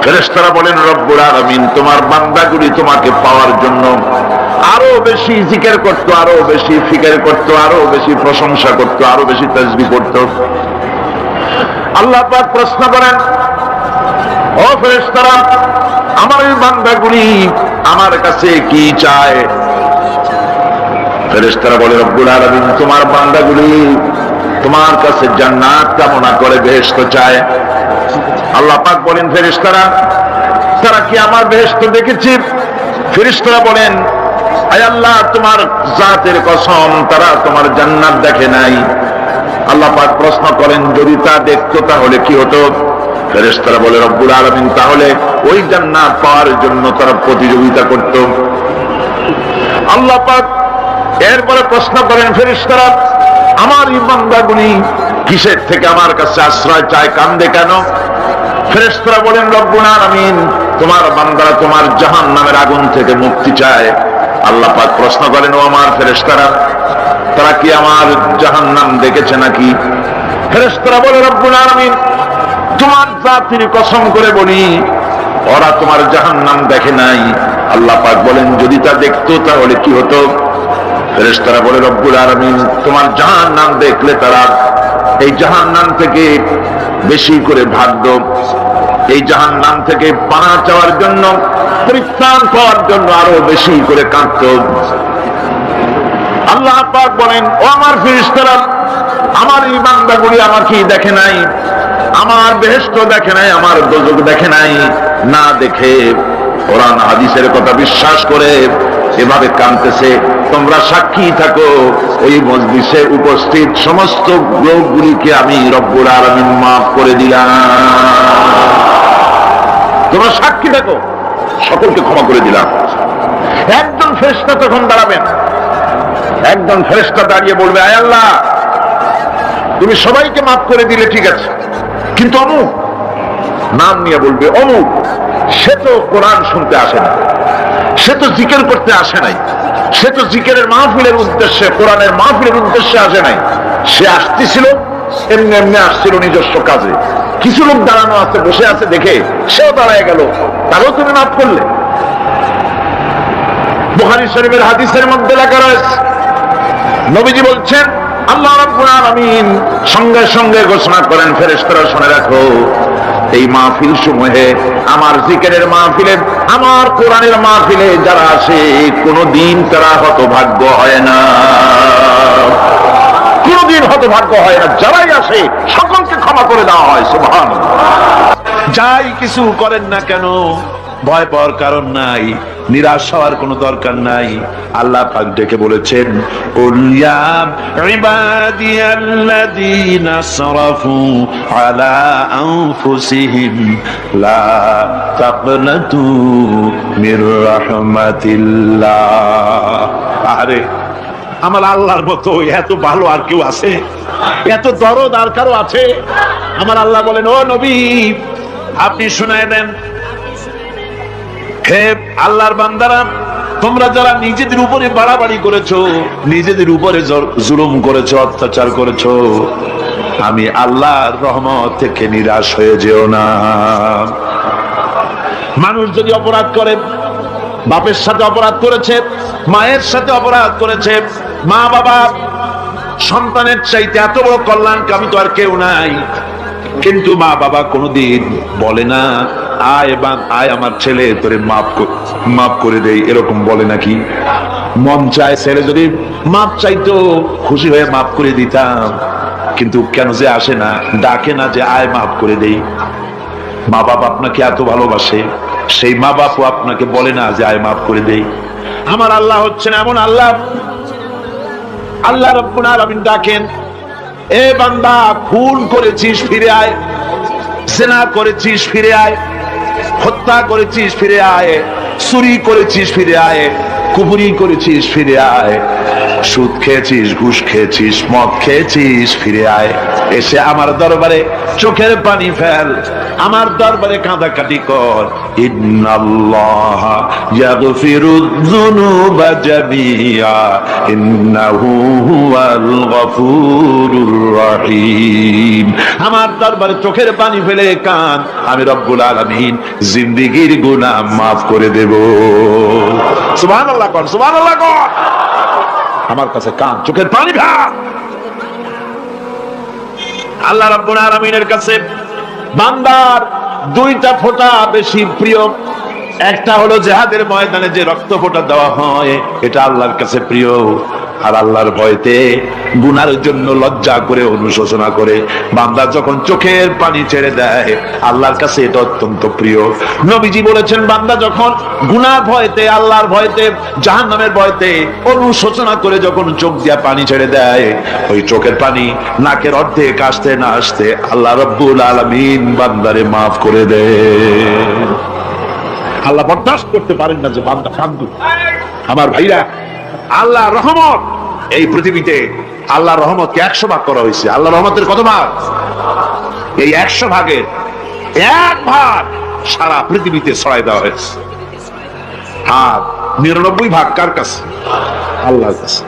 ফেরেশতারা বলেন, রব্বুল আলামিন তোমার বান্দাগুলি তোমাকে পাওয়ার জন্য আরো বেশি জিকির করত, আরো বেশি ফিকির করত, আরো বেশি প্রশংসা করত, আরো বেশি তাসবিহ করত। আল্লাহ পাক প্রশ্ন করেন, ও ফেরেশতারা আমার এই বান্দাগুলি আমার কাছে কি চায়? ফেরেশতারা বলে, রব্বুল আলামিন তোমার বান্দাগুলি তোমার কাছে জান্নাত কামনা করে, বেহেশত চায়। আল্লাহ পাক বলেন, ফেরেশতারা তারা কি আমার বেহেশত দেখেছে? ফেরেশতারা বলেন, আয় আল্লাহ তোমার জাতের কসম তারা তোমার জান্নাত দেখে নাই। আল্লাহ পাক প্রশ্ন করেন, যদি তা দেখতো তাহলে কি হতো? ফেরেশতারা বলে, রব্বুল আলামিন তাহলে ওই জান্নাত পাওয়ার জন্য তারা প্রতিযোগিতা করত। আল্লাহ পাক এরপরে প্রশ্ন করেন, ফেরেশতারা আমার এই বান্দাগুলি কিসের থেকে আমার কাছে আশ্রয় চায়, কান্দে কেন? ফেরেশতারা বলেন, রব্বুল আলামিন তোমার বান্দারা তোমার জাহান্নামের আগুন থেকে মুক্তি চায়। আল্লাহ পাক প্রশ্ন করেন, ও আমার ফেরেশতারা তারা কি আমার জাহান্নাম দেখেছে নাকি? ফেরেশতারা বলে, রব্বুল আলামিন তোমার জাতির কসম করে বলি ওরা তোমার জাহান্নাম দেখে নাই। আল্লাহ পাক বলেন, যদি তা দেখতো তাহলে কি হতো? ফেরেশতারা বলে, রব্বুল আলামিন তোমার জাহান্নাম দেখলে তারা এই জাহান্নাম থেকে বেশি করে ভাগত, এই জাহান্নাম থেকে পানা চাওয়ার জন্য, পরিত্রাণ পাওয়ার জন্য আরো বেশি করে কাঁদত। আল্লাহ পাক বলেন, ও আমার ফেরেশতারা আমার এই বান্দাগুলি আমাকে দেখে নাই, আমার বেহেশত দেখে নাই, আমার দোজখ দেখে নাই। না দেখে কোরআন হাদিসের কথা বিশ্বাস করে এভাবে কাঁদতেছে। তোমরা সাক্ষী থাকো, ওই মজলিসে উপস্থিত সমস্ত লোকগুলিকে আমি রব্বুল আলামিন মাফ করে দিলাম। তোমরা সাক্ষী থাকো, সকলকে ক্ষমা করে দিলাম। একজন ফেরেশতা তখন দাঁড়াবেন, একজন ফেরেশতা দাঁড়িয়ে বলবে, আয় আল্লাহ তুমি সবাইকে মাফ করে দিলে ঠিক আছে, কিন্তু অমুক নাম নিয়ে বলবে, অমুক সে তো কোরআন শুনতে আসে না, সে তো জিকির করতে আসে নাই, সে তো জিকিরের মাহফিলের উদ্দেশ্যে, কোরআনের মাহফিলের উদ্দেশ্যে আসে নাই, সে আসতেছিল এমনি এমনি আসছিল নিজস্ব কাজে। কিছু লোক দাঁড়ানো আছে, বসে আছে দেখে সেও দাঁড়ায় গেল, তারও তুমি মাফ করলে। বুখারী শরীফের হাদিসের মধ্যে লেখা রয়েছে, নবীজি বলছেন, আল্লাহ রাব্বুল আলামিন সঙ্গে সঙ্গে ঘোষণা করেন, ফেরেশতারা শুনে রাখো, এই মাহফিল সমূহে, আমার জিকিরের মাহফিলে, আমার কোরআনের মাহফিলে যারা আসে কোনদিন তারা হতভাগ্য হয় না, কোনদিন হতভাগ্য হয় না। যারাই আসে সকলকে ক্ষমা করে দেওয়া হয়। সুবহানাল্লাহ। যাই কিছু করেন না কেন ভয় পাওয়ার কারণ নাই, নিরাশ হওয়ার কোনো দরকার নাই। আল্লাহ পাক ডেকে বলেছেন, কুল ইয়া ইবাদিয়াল্লাযীনা আসরাফু আলা আনফুসিহিম লা তাকনাতু মির রাহমাতিল্লাহ। আরে আমার আল্লাহর মতো এত ভালো আর কেউ আছে? এত দরদ আর কারো আছে? আমার আল্লাহ বলেন, ও নবী আপনি শুনায় দেন, হে আল্লাহর বান্দারা, তোমরা যারা নিজেদের উপরে বাড়াবাড়ি করেছো, নিজেদের উপরে জুলুম করেছো, অত্যাচার করেছো, আমি আল্লাহর রহমত থেকে নিরাশ হয়ে যেও না। মানুষ যদি অপরাধ করে, বাপের সাথে অপরাধ করেছে, মায়ের সাথে অপরাধ করেছে, মা বাবা সন্তানের চাইতে এত বড় কল্যাণকামী তো আর কেউ নাই, কিন্তু মা বাবা কোনোদিন বলে না আয় আমার ছেলে তোরে মাফ করে দেই, এরকম বলে নাকি? মন চায় ছেলে যদি মাপ চাইতো খুশি হয়ে মাফ করে দিতাম, কিন্তু কেন যে আসে না, ডাকে না যে আয় মাফ করে দেই। মা বাবা আপনাকে এত ভালোবাসে, সেই মা বাপও আপনাকে বলে না যে আয় মাফ করে দেই। আমার আল্লাহ হচ্ছেন এমন আল্লাহ, আল্লাহ রাব্বুল আলামিন ডাকেন, এ বান্দা খুন করেছিস ফিরে আয়, জিনা করেছিস ফিরে আয়, হত্যা করেছিস ফিরে আয়, চুরি করেছিস ফিরে আয়, কুফরি করেছিস ফিরে আয়, সুদ খেয়েছিস, ঘুষ খেয়েছিস, মদ খেয়েছিস ফিরে আয়, এসে আমার দরবারে চোখের পানি ফেল, আমার দরবারে কাঁদাকাটি কর। ইন্নাল্লাহা ইয়াগফিরুয যুনুবা জামিআ ইন্নাহু হুয়াল গফুরুর রহিম। আমার দরবারে চোখের পানি ফেলে কাঁদ, আমি রব্বুল আলামিন জিন্দেগীর গুনাহ মাফ করে দেব। সুবহানাল্লাহ কর, সুবহানাল্লাহ কর। আমার কাছে কান, চোখের পানি ভাব। আল্লাহ রাব্বুল আলামিনের কাছে বান্দার দুইটা ফোঁটা বেশি প্রিয়। একটা হলো জিহাদের ময়দানে যে রক্ত ফোঁটা দেওয়া হয়, এটা আল্লাহর কাছে প্রিয়। আর আল্লাহর ভয়তে গুনার জন্য লজ্জা করে অনুশোচনা করে বান্দা যখন চোখের পানি ছেড়ে দেয়, আল্লাহর কাছে এটা অত্যন্ত প্রিয়। নবীজি বলেছেন, বান্দা যখন গুনার ভয়তে, আল্লাহর ভয়তে, জাহান্নামের ভয়তে অনুশোচনা করে যখন চোখ দিয়া পানি ছেড়ে দেয়, ওই চোখের পানি নাকের অর্ধেক আসতে না আসতে আল্লাহ রাব্বুল আলামিন বান্দারে মাফ করে দেয়। আল্লাহ বরদাস্ত করতে পারেন না যে বান্দা কান্দু। আমার ভাইরা, আল্লাহ রহমত এই পৃথিবীতে, আল্লাহ রহমতকে 100 ভাগ করা হয়েছে। আল্লাহ রহমতের কত ভাগ? এই 100 ভাগের 1 ভাগ সারা পৃথিবীতে ছড়াই দেওয়া হয়েছে। আর 99 ভাগ কার কাছে? আল্লাহর কাছে।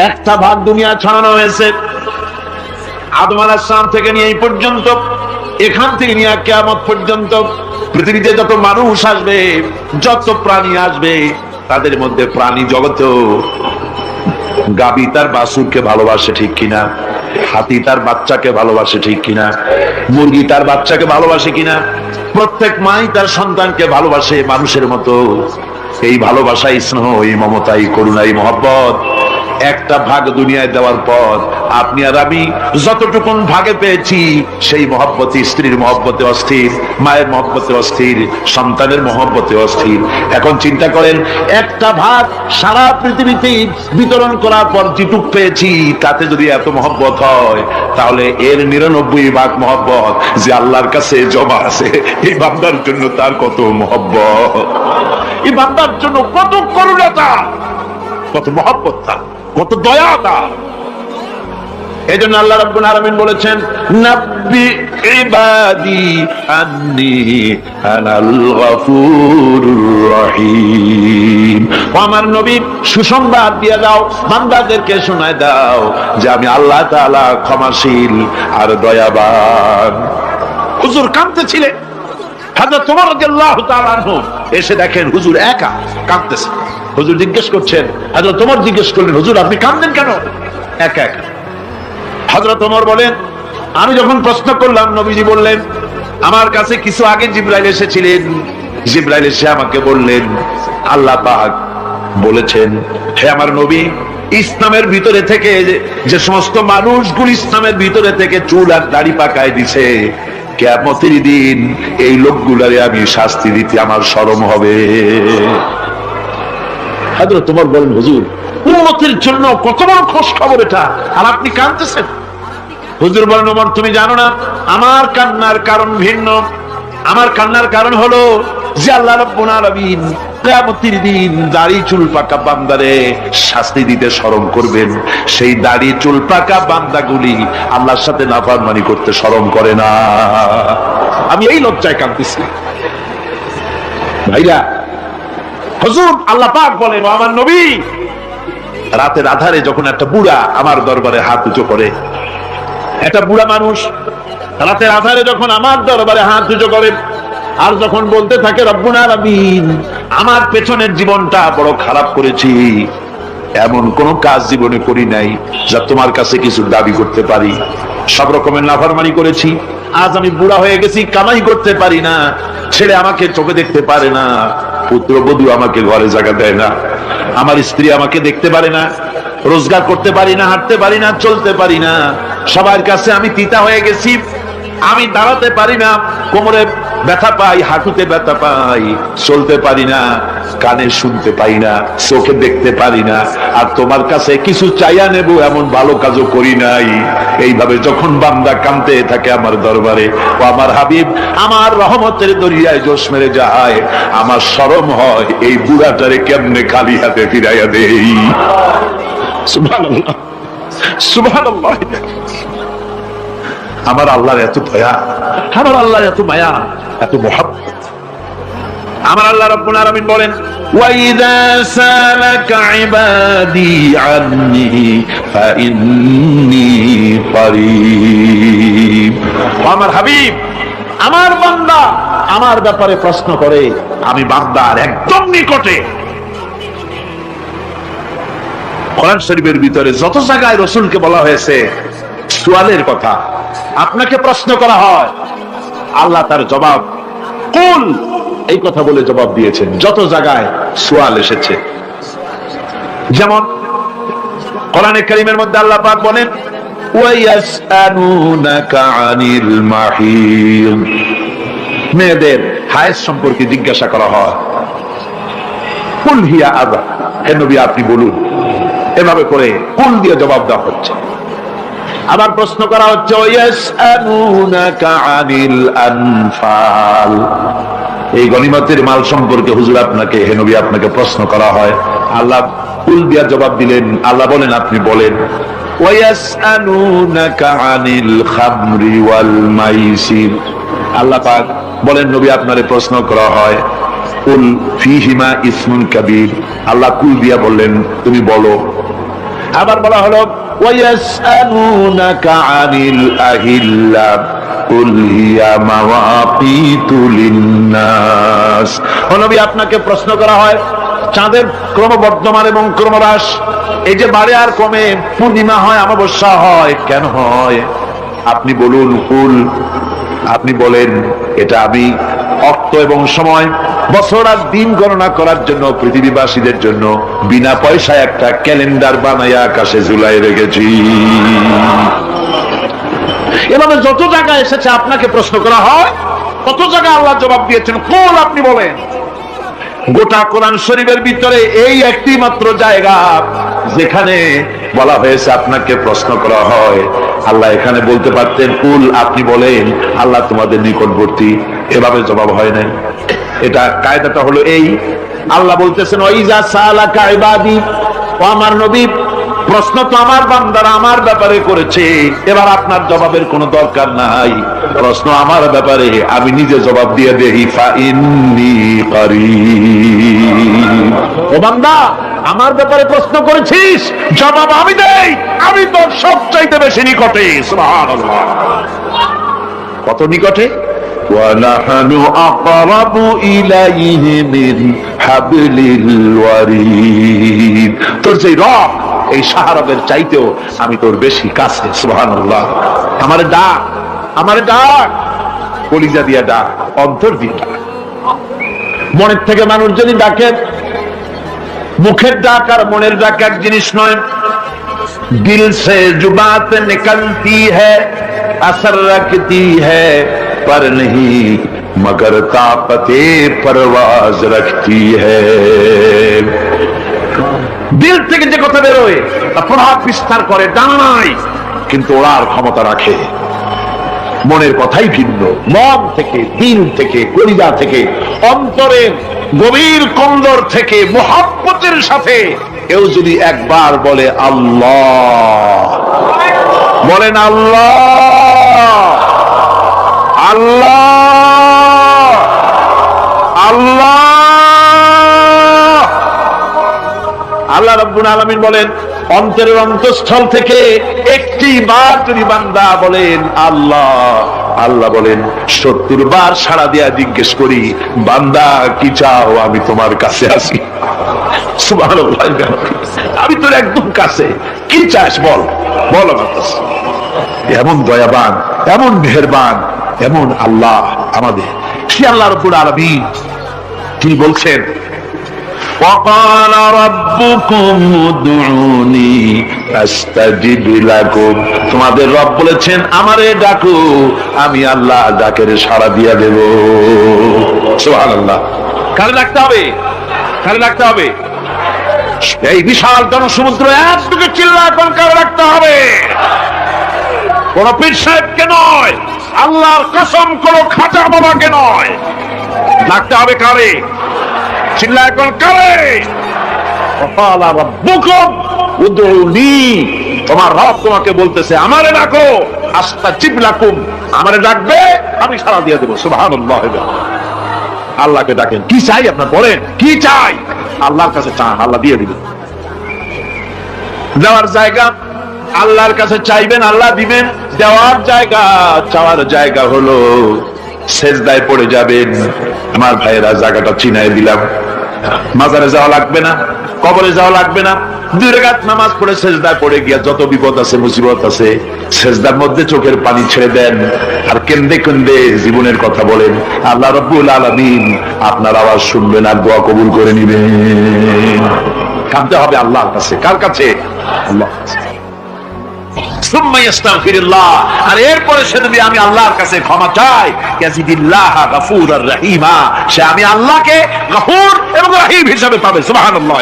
একটা ভাগ দুনিয়া ছড়ানো হয়েছে আদম আলাইহিস সালাম থেকে নিয়ে এই পর্যন্ত, এখান থেকে নিয়ে কিয়ামত পর্যন্ত পৃথিবীতে যত মানুষ আসবে, যত প্রাণী আসবে, তাদের মধ্যে প্রাণী জগতেও গাবি তার বাছুরকে ভালোবাসে ঠিক কিনা, হাতি তার বাচ্চাকে ভালোবাসে ঠিক কিনা, মুরগি তার বাচ্চাকে ভালোবাসে কিনা, প্রত্যেক মাই তার সন্তানকে ভালোবাসে মানুষের মতো। এই ভালোবাসা, স্নেহ, এই মমতা, এই করুণা, এই মহব্বত একটা ভাগ দুনিয়ায় দেওয়ার পর আপনি আর আমি যতটুকুন ভাগে পেয়েছি, সেই মহব্বতে, স্ত্রীর মহব্বতে অস্থির, মায়ের মহব্বতে অস্থির, সন্তানের মহব্বতে অস্থির। এখন চিন্তা করেন, একটা ভাগ সারা পৃথিবীতে বিতরণ করার পর যেটুক পেয়েছি, তাতে যদি এত মহব্বত হয়, তাহলে এর 99 ভাগ মহব্বত যে আল্লাহর কাছে জমা আছে, এই বান্দার জন্য তার কত মহব্বত, এই বান্দার জন্য কত করুণা, কত মহব্বত, কত দয়া। এই জন্য আল্লাহ রাব্বুল আলামিন বলেছেন, নাব্বি ইবাদি আন্নী আনাল গফুরুর রহিম। আমার নবী সুসংবাদ দিয়ে দাও, বান্দাদেরকে শোনায় দাও যে আমি আল্লাহ তাআলা ক্ষমাশীল আর দয়াবান। হুজুর কাঁদতেছিলেন, হযরত ওমর রাদিয়াল্লাহু তাআলা আনহু এসে দেখেন হুজুর একা কাঁদতেছে। হুজুর জিজ্ঞেস করছেন, হযরত ওমর জিজ্ঞেস করলেন, হুজুর আপনি কাঁদেন কেন একা একা? হযরত ওমর বলেন, আমি যখন প্রশ্ন করলাম, নবীজি বললেন, আমার কাছে কিছু আগে জিবরাইল এসেছিলেন। জিবরাইল এসে আমাকে বললেন, আল্লাহ পাক বলেছেন, হে আমার নবী, ইসলামের ভিতরে থেকে যে সমস্ত মানুষগুলো ইসলামের ভিতরে থেকে চুল আর দাড়ি পাকায় দিছে, কিয়ামতের দিন এই লোকগুলারে আমি শাস্তি দিতে আমার শরম হবে। হযরত ওমর বলেন, হুজুর উম্মতের জন্য কত বড় খুশ খবর এটা, আর আপনি কাঁদতেছেন। হুজুর বলেন, ওমর তুমি জানো না, আমার কান্নার কারণ ভিন্ন। আমার কান্নার কারণ হলো যে আল্লাহ রাব্বুল আলামিন কিয়ামতের দিন দাড়ি চুল পাকা বান্দারে শাস্তি দিতে শরম করবেন। সেই দাড়ি চুল পাকা বান্দাগুলি আল্লাহর সাথে নাফরমানি করতে শরম করে না। আমি এই লজ্জায় কাঁদতেছি। ভাইরা, হুজুর আল্লাহ পাক বলেন, ও আমার নবী, রাতের আধারে যখন একটা বুড়া আমার দরবারে হাত উঁচু করে, একটা বুড়া মানুষ রাতের আধারে যখন আমার দরবারে হাত উঁচু করে আর যখন বলতে থাকে রব্বুল আলামিন, আমার পেছনের জীবনটা বড় খারাপ করেছি, এমন কোন কাজ জীবনে করি নাই যা তোমার কাছে কিছু দাবি করতে পারি, সব রকমের নাফরমানি করেছি, আজ আমি বুড়া হয়ে গেছি, কামাই করতে পারি না, ছেলে আমাকে চোখে দেখতে পারে না, পুত্রবধূ আমাকে ঘরে জায়গা দেয় না, আমার স্ত্রী আমাকে দেখতে পারে না, রোজগার করতে পারি না, হাঁটতে পারি না, চলতে পারি না, সবার কাছে আমি তিতা হয়ে গেছি, আমি দাঁড়াতে পারি না, কোমরে ব্যথা পাই, হাঁটুতে ব্যথা পাই, চলতে পারি না, কানে শুনতে পাই না, চোখে দেখতে পারি না, আর তোমার কাছে কিছু চাইয়া নেব এমন ভালো কাজও করি নাই। এইভাবে যখন বান্দা কাঁদতে থাকে আমার দরবারে, ও আমার হাবিব আমার রহমতের দরিয়ায় জোশ মেরে যায়, আমার শরম হয় এই বুড়াটারে কেমনে খালি হাতে ফিরাইয়া দেই। সুবহানাল্লাহ, সুবহানাল্লাহ। আমার আল্লাহর এত দয়া, আমার আল্লাহর এত মায়া, এত মহব্বত। আমার আল্লাহ রাব্বুল আলামিন বলেন, ওয়াইযা সালাকা ইবাদি আন্নী ফাইন্নী করিব। আমার হাবিব, আমার বান্দা আমার ব্যাপারে প্রশ্ন করে, আমি বান্দার একদম নিকটে। কোরআন শরীফের ভিতরে যত জায়গায় রাসূলকে বলা হয়েছে সুয়ালের কথা, আপনাকে প্রশ্ন করা হয়, আল্লাহ তার জবাব কুল এই কথা বলে জবাব দিয়েছেন। যত জায়গায় সুয়াল এসেছে, যেমন কোরআনে কারীমের মধ্যে আল্লাহ পাক বলেন, ওয়ায়াসআলুনাকা আনিল মাহিদ, মেয়েদের হায়েজ সম্পর্কে জিজ্ঞাসা করা হয়, কুল হিয়া আযা, হে নবী আপনি বলুন। এভাবে করে কুল দিয়ে জবাব দেওয়া হচ্ছে। আবার প্রশ্ন করা হচ্ছে, ওয়ায়াসআলুনাকা আনিল আনফাল, এই গনিমতের মাল সম্পর্কে হুজুর আপনাকে, হে নবী আপনাকে প্রশ্ন করা হয়। আল্লাহ কুল দিয়া জবাব দিলেন, আল্লাহ বলেন আপনি বলেন। ওয়ায়াসআলুনাকা আনিল খামরি ওয়াল মাইসির, আল্লাহ পাক বলেন নবী আপনারে প্রশ্ন করা হয়, কুল ফীহিমা ইসমুন কাবীর, আল্লাহ কুল দিয়া বললেন তুমি বলো। আবার বলা হলো, ওয়ায়াসআলুনাকা আনিল আহিল্লা কুল হিয়া মাওয়াকিতু লিন্নাস, ও নবী আপনাকে প্রশ্ন করা হয় চাঁদের ক্রমবর্ধমান এবং ক্রমহ্রাস, এই যে বাড়ে আর কমে, পূর্ণিমা হয় অমাবস্যা হয়, কেন হয় আপনি বলুন। কুল, আপনি বলেন এটা আমি অর্থ এবং সময়, বছর আর দিন গণনা করার জন্য পৃথিবীবাসীদের জন্য বিনা পয়সায় একটা ক্যালেন্ডার বানাইয়া আকাশে ঝুলাই রেখেছি। এভাবে যত জায়গায় এসেছে আপনাকে প্রশ্ন করা হয়, কত জায়গায় আল্লাহ জবাব দিয়েছেন কুল আপনি বলেন। গোটা কোরআন শরীফের ভিতরে এই একটি মাত্র জায়গা যেখানে বলা হয়েছে আপনাকে প্রশ্ন করা হয়, আল্লাহ এখানে বলতে পারতেন কুল আপনি বলেন, আল্লাহ তোমাদের নিকটবর্তী, এভাবে জবাব হয় নাই। এটা কায়দাটা হলো এই, আল্লাহ বলতেছেন ওয়াইজা সালাকা ইবাদি, ও আমার নবী প্রশ্ন তো আমার বান্দারা আমার ব্যাপারে করেছে, এবার আপনার জবাবের কোনো দরকার নাই, প্রশ্ন আমার ব্যাপারে, আমি নিজে জবাব দিয়ে দেই, ফাইন্নী করিব। ও বান্দা আমার ব্যাপারে প্রশ্ন করেছিস, জবাব আমি দেই, আমি তো সবচাইতে বেশি নিকটে। সুবহানাল্লাহ, কত নিকটে? ওয়ানাহনু আকরাবু ইলাইহি মিন হাবলিল ওয়ারিদ, তোর যে রব এই শাহরগের চাইতেও আমি তোর বেশি কাছে। সুবহানাল্লাহ, আমার ডাক, আমার ডাক কলিজা দিয়া ডাক, অন্তর দিয়া ডাক। মনের থেকে মানুষ যদি ডাকে, মুখের ডাক আর মনের ডাক এক জিনিস নয়। দিল সে জুবাত নিকলতি হ্যায়, আসর রখতি হ্যায়, पर नहीं मगर ताकते परवाज रखती है। দিল থেকে যে কথা বেরোয় তা প্রভাব বিস্তার করে, ডানা নাই কিন্তু ওড়ার ক্ষমতা রাখে। মনের কথাই ভিন্ন, মন থেকে, দিল থেকে, কলিজা থেকে, অন্তরের গভীর কন্দর থেকে মুহাব্বতের সাথে কেউ যদি একবার বলে আল্লাহ, বলেন আল্লাহ, আল্লাহ, আল্লাহ। আল্লাহ রাব্বুল আলামিন বলেন অন্তরের অন্তঃস্থল থেকে একটি বার যদি বান্দা বলেন আল্লাহ আল্লাহ, বলেন 70 বার সাড়া দিয়া জিজ্ঞেস করি, বান্দা কি চাও, আমি তোমার কাছে আছি। সুবহানাল্লাহ, আমি তোর একদম কাছে, কি চাস বল, বল আমার কাছে। এমন দয়াবান, এমন মেহেরবান, এমন আল্লাহ আমাদের। সে আল্লাহ রাব্বুল আলামিন তিনি বলছেন, وقال ربكم ادعوني استجب لكم, তোমাদের রব বলেছেন আমারে ডাকো, আমি আল্লাহ ডাকের সাড়া দিয়া দেব। সুবহানাল্লাহ। কারে ডাকতে হবে? কারে ডাকতে হবে? এই বিশাল জনসমুদ্র একদিকে চিল্লায় কোন কারে ডাকতে হবে? কোন পীর সাহেবকে নয়, আল্লাহর কসম কোন খাজা বাবাকে নয়, ডাকতে হবে কারে? চিল্লায় কোন কারে? ওয়াকালা রাব্বুকুম উদউনি, তোমার রব তোমাকে বলতেছে আমারে ডাকো, আস্তাজিব লাকুম, আমারে ডাকবে আমি সাড়া দিয়ে দেব। সুবহানাল্লাহ। আল্লাহকে ডাকেন, কি চাই আপনার বলেন, কি চাই? আল্লাহর কাছে চান, আল্লাহ দিয়ে দিবেন। দেওয়ার জায়গা আল্লাহর কাছে চাইবেন, আল্লাহ দিবেন। দেওয়ার জায়গা, চাওয়ার জায়গা হলো সেজদায় পড়ে যাবেন। আমার ভাইয়েরা, জায়গাটা চিনাই দিলাম। মাজারে যাওয়া লাগবে না, কবরে যাওয়া লাগবে না। 2 রাকাত নামাজ পড়ে সেজদায় পড়ে গিয়া যত বিপদ আছে, মুসিবত আছে, সেজদার মধ্যে চোখের পানি ছেড়ে দেন আর কেন্দে কেন্দে জীবনের কথা বলেন। আল্লাহ রাব্বুল আলামিন আপনার আওয়াজ শুনবেন আর দোয়া কবুল করে নিবেন। কাঁদতে হবে আল্লাহর কাছে। কার কাছে? আল্লাহর কাছে। আর এরপরে সে নবী আমি আল্লাহর কাছে ক্ষমা চাই, ইয়াজিদিল্লাহা গফুরার রহিমা, সে আমি আল্লাহকে গফুর এবং রহিম হিসাবে পাবে। সুবহানাল্লাহ।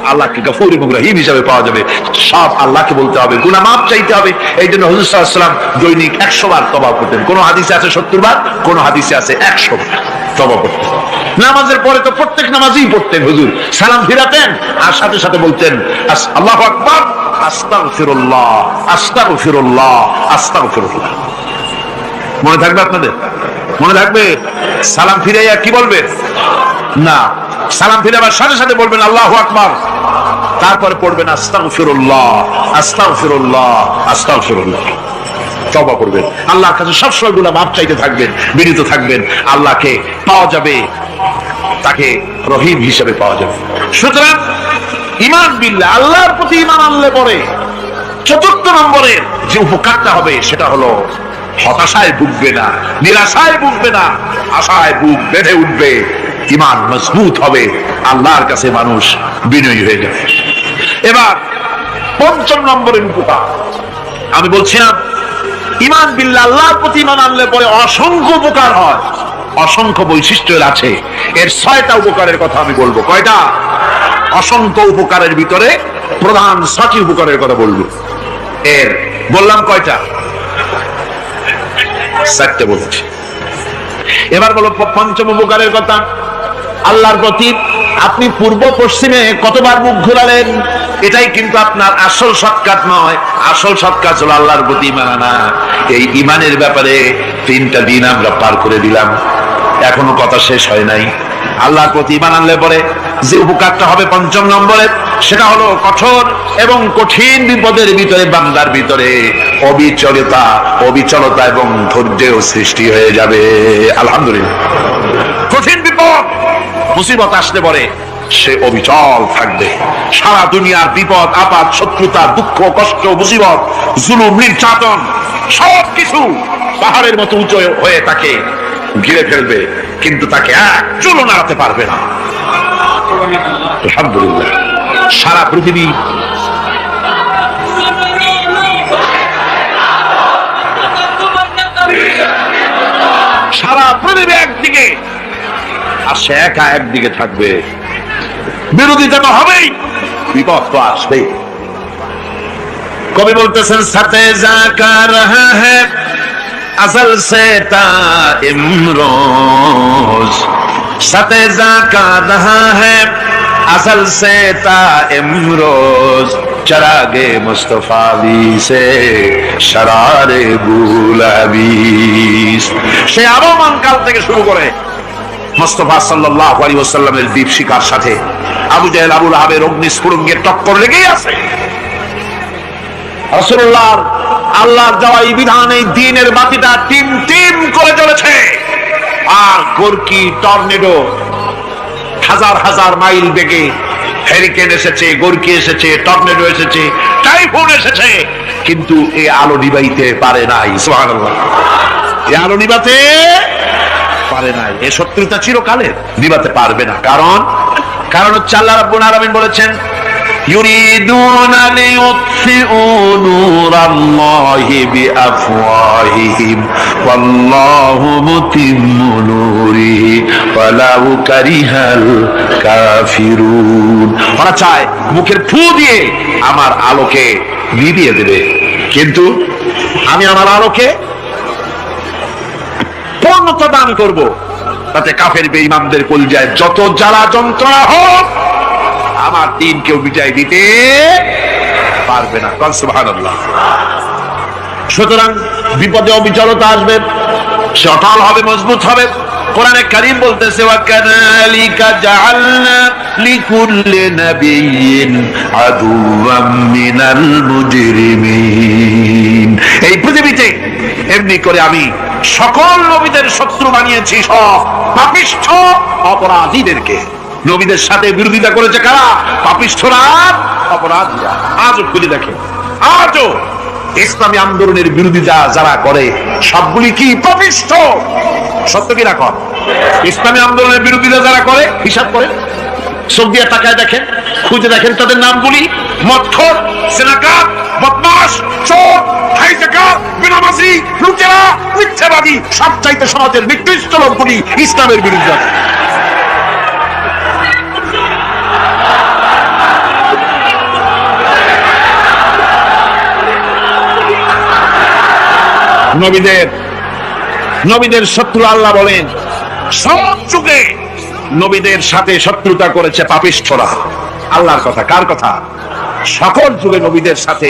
আল্লাহকে গফুর এবং রহিম হিসাবে পাওয়া যাবে। সব আল্লাহকে বলতে হবে, গুনাহ মাফ চাইতে হবে। এই জন্য হুজুর সাল্লাল্লাহু আলাইহি ওয়াসাল্লাম দৈনিক 100 বার তওবা করতেন। কোন হাদিসে আছে 70 বার, কোন হাদিসে আছে 100 বার তওবা করতেন। নামাজের পরে তো প্রত্যেক নামাজই পড়তেন হুজুর, সালাম ফিরাতেন আর সাথে সাথে বলতেন আল্লাহু আকবার, আস্তাগফিরুল্লাহ, আস্তাগফিরুল্লাহ, আস্তাগফিরুল্লাহ। মনে থাকবে আপনাদের? মনে থাকবে? সালাম ফিরাইয়া কি বলবেন? না, সালাম ফিরাবার সাথে সাথে বলবেন আল্লাহু আকবার, তারপরে পড়বেন আস্তাগফিরুল্লাহ, আস্তাগফিরুল্লাহ, আস্তাগফিরুল্লাহ। তওবা করবেন, আল্লাহর কাছে সবসময় গুনাহ মাফ চাইতে থাকবেন, বিনীত থাকবেন। আল্লাহকে পাওয়া যাবে, তাকে রহিম হিসেবে পাওয়া যাবে। সুতরাং ঈমান বিল্লাহ, আল্লাহর প্রতি ঈমান আনলে পরে 4th নম্বরের যে উপকারটা হবে সেটা হলো হতাশায় ভুগবে না, নিরাশায় ভুগবে না, আশায় বুক বেঁধে উঠবে, ঈমান মজবুত হবে, আল্লাহর কাছে মানুষ বিনয়ী হয়ে যাবে। এবার 5ম নম্বরের উপকার আমি বলছিলাম, ঈমান বিল্লাহ, আল্লাহর প্রতি ঈমান আনলে পরে অসংখ্য উপকার হয়, অসংখ্য বৈশিষ্ট্য আছে। এর 6টা উপকারের কথা আমি বলবো। কয়টা? অসংখ্য উপকারের ভিতরে প্রধান 6টি উপকারের কথা বলবো। এর বললাম কয়টা? 4টে বলছি। এবার বলো 5ম উপকারের কথা। আল্লাহর প্রতি আপনি পূর্ব পশ্চিমে কতবার মুখ ঘোরালেন, এটাই কিন্তু আপনার আসল শর্টকাট নয়। আসল শর্টকাট হলো আল্লাহর প্রতি ঈমান আনা। এই ঈমানের ব্যাপারে 3টা দিন আমরা পার করে দিলাম, এখনো কথা শেষ হয় নাই। আল্লাহর প্রতি ঈমান আনলে পরে যে উপকারটা হবে 5ম নম্বরে, সেটা হলো কঠোর এবং কঠিন বিপদের ভিতরে বান্দার ভিতরে অবিচলতা এবং ধৈর্যের সৃষ্টি হয়ে যাবে। আলহামদুলিল্লাহ। কঠিন বিপদ মুসিবত আসলে পরে সে অবিচল থাকবে। সারা দুনিয়ার বিপদ আপদ, শত্রুতা, দুঃখ, কষ্ট, মুসিবত, জুলুম, নির্যাতন সবকিছু পাহাড়ের মতো উঁচু হয়ে তাকে ঘিরে ফেলবে, কিন্তু তাকে এক চুলও নাড়াতে পারবে না। আলহামদুলিল্লাহ। সারা পৃথিবী একদিকে আর সে একা একদিকে থাকবে। বিরোধিতা তো হবেই, বিপদ তো আসবেই। কবি বলতেছেন, সাথে জাকা রহা হ্যায় असल से ता इमरोज सते जाका रहा है असल से ता इमरोज चरागे मुस्तफावी से शरारे गुलाबीस। সে আবহমান কাল থেকে শুরু করে মুস্তাফা সাল্লাল্লাহু আলাইহি ওয়াসাল্লামের দীপ শিখার সাথে আবু জাহেল আবু লাহাবের অগ্নিস্ফুলিঙ্গের টক্কর লেগেই আছে। রাসূলুল্লাহ আল্লাহর দেওয়া এই বিধান, এই দ্বীনের বাতিটা টিম টিম করে জ্বলেছে। আর গোরকি টর্নেডো হাজার হাজার মাইল বেগে হেরিকেন এসেছে, গোরকি এসেছে, টর্নেডো এসেছে, টাইফুন এসেছে, কিন্তু এই আলো নিবাইতে পারে নাই। সুবহানাল্লাহ, এই আলো নিবাতে পারে নাই। এই শত্রুতা চিরকালের, নিবাতে পারবে না। কারণ হচ্ছে আল্লাহ রাব্বুল আলামিন বলেছেন, ইউরিদুনা লিইউতফিউ নূরাল্লাহি বিআফওয়াহিহিম ওয়াল্লাহু মুতিম্মু নূরিহি ওয়ালাউ কারিহাল কাফিরুন। ওরা চায় মুখের ফু দিয়ে আমার আলোকে নিভিয়ে দেবে, কিন্তু আমি আমার আলোকে পূর্ণতা দান করব, তাতে কাফের বেঈমানদের কলিজায় যত জ্বালা যন্ত্রণা হোক আমার দিন কেউ বিজয় দিতে পারবে না। সুবহানাল্লাহ। সুতরাং বিপদে অবিচলতা আসবে, সে অটল হবে, মজবুত হবে। কোরআনে কারীম বলতেছে, ওয়া কাযালিকা জাআলনা লিকুল্লি নাবিয়্যিন আদুওয়াম মিনাল মুজরিমিন। এই পৃথিবীতে এমনি করে আমি সকল নবীদের শত্রু বানিয়েছি, সব পাপিষ্ঠ অপরাধীদেরকে। নবীদের সাথে বিরোধিতা করেছে কারা? পাপিষ্ঠরা, অপরাধীরা। আজও খুঁজে দেখেন, আজও ইসলামী আন্দোলনের বিরোধিতা যারা করে সবগুলি কি পাপিষ্ঠ? সত্য কি না কর? ইসলামী আন্দোলনের বিরোধিতা যারা করে হিসাব করেন, চোখ দিয়ে তাকায় দেখেন, খুঁজে দেখেন তাদের নামগুলি। মদখোর, সেনাকার, বদমাশ, চোর, হাইজাকার, বেনামাজি, লুটেরা, মিথ্যাবাদী, সবচাইতে সমাজের নিকৃষ্ট লোকগুলি ইসলামের বিরুদ্ধে। নবীদের শত্রু আল্লাহ বলেন, সব যুগে নবীদের সাথে শত্রুতা করেছে পাপিষ্ঠরা। আল্লাহর কথা, কার কথা? সকল যুগে নবীদের সাথে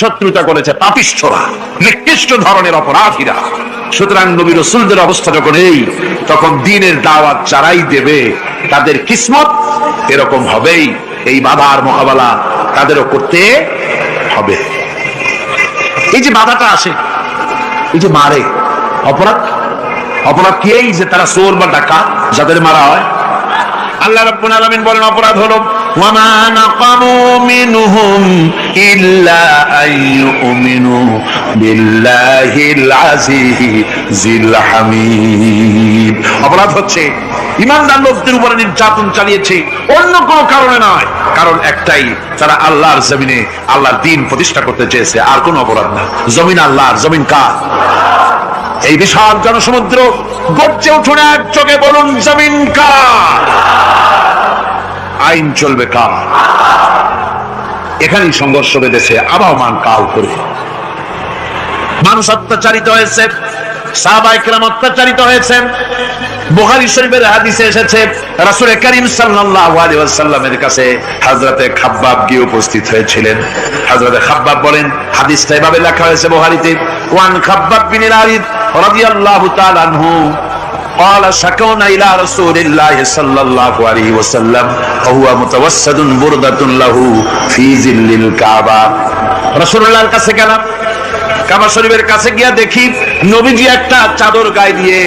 শত্রুতা করেছে পাপিষ্ঠরা, নিকৃষ্ট ধরনের অপরাধীরা। সুতরাং নবী রাসূলদের অবস্থা যখন এই, তখন দ্বীনের দাওয়াত যারাই দেবে তাদের কিসমত এরকম হবেই। এই বাধার মোকাবেলা তাদেরও করতে হবে। এই যে বাধাটা আসে, এই যে মারে, অপরাধ কি? এই যে তারা চোর বা ডাকাত যাদের মারা হয়। আল্লাহ রাব্বুল আলামিন বলেন, অপরাধ হলো ওয়ামা নাকামু মিনহুম ইল্লা আইয়ুমিনু বিল্লাহিল আজিজিল হামিদ। অপরাধ হচ্ছে ঈমানদার লোকদের উপরে নির্যাতন চালিয়েছে, অন্য কোনো কারণে নয়। কারণ একটাই, তারা আল্লাহর জমিনে আল্লাহর দ্বীন প্রতিষ্ঠা করতে চেয়েছে, আর কোনো অপরাধ না। জমিন আল্লাহর, জমিন কার? এই বিশাল জনসমুদ্র গর্জে উঠুন এক চোখে বলুন, জমিন কার? আইন চলবে কার? এখানেই সংঘর্ষ বেঁধেছে আবহমান কাল করে। মানুষ অত্যাচারিত হয়েছে, সাহাবায়ে কেরাম অত্যাচারিত হয়েছেন। বুখারী শরীফের হাদিসে এসেছে, রাসূল করিম সাল্লাল্লাহু আলাইহি ওয়াসাল্লামের কাছে হযরতে খাব্বাব গিয়ে উপস্থিত হয়েছিলেন। হযরতে খাব্বাব বলেন, হাদিসটা এভাবে লেখা হয়েছে বুখারীতে, ওয়ান খাব্বাব বিন আল-আরিদ রাদিয়াল্লাহু তাআলা আনহু قال شكونا إلى رسول الله صلى الله عليه وسلم وهو متوسد بردة له في ظل الكعبة। রাসূলুল্লাহর কাছে গেলাম, কাবা শরীফের কাছে গিয়া দেখি নবীজি একটা চাদর গায়ে দিয়ে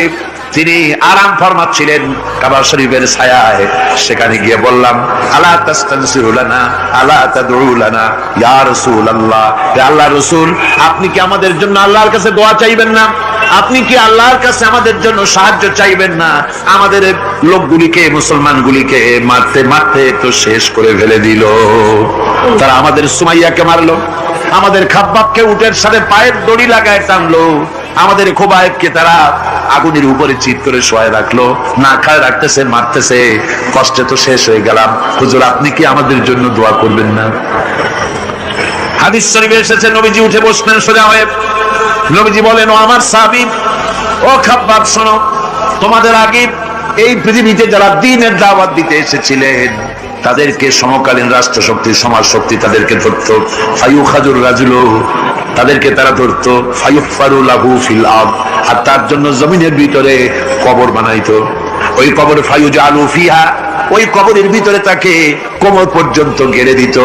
তিনি আরাম ফরমাচ্ছিলেন কাবা শরীফের ছায়ায়। সেখানে গিয়ে বললাম, আলা তাস্তানসিরু লানা আলা তাদউ লানা ইয়া রাসূলুল্লাহ, হে আল্লাহর রাসূল, আপনি কি আমাদের জন্য আল্লাহর কাছে দোয়া চাইবেন না? আপনি কি আল্লাহর কাছে আমাদের জন্য সাহায্য চাইবেন না? আমাদের লোকগুলিকে, মুসলমানগুলিকে মারতে মারতে তো শেষ করে ফেলে দিল। তারা আমাদের সুমাইয়াকে মারলো, আমাদের খাব্বাবকে উটের সাথে পায়ের দড়ি লাগায় টানলো, আমাদের খোবায়েবকে তারা আগুনের উপরে চিৎ করে শোয়ায় রাখলো, না খায় রাখতেছে, মারতেছে, কষ্টে তো শেষ হয়ে গেলাম। হুজুর, আপনি কি আমাদের জন্য দোয়া করবেন না? হাদিস শরীফে এসেছে, নবীজি উঠে বসলেন সোজা হয়ে। নবীজি বলেন, ও আমার সাহাবী, ও খাব্বাব, শোনো, তোমাদের আগে এই পৃথিবীতে যারা দ্বীনের দাওয়াত দিতে এসেছিলেন তাদেরকে সমকালীন রাষ্ট্র শক্তি, সমাজ শক্তি তাদেরকে ধরত। ফায়ুখাজুর রাজুলু, তাদেরকে তারা ধরত। ফায়ুফারু লাহু ফিল আরদ, আর তার জন্য জমিনের ভিতরে কবর বানাইতো। ওই কবর ফায়ুজালু ফিহা, ওই কবরের ভিতরে তাকে কোমর পর্যন্ত গেড়ে দিত।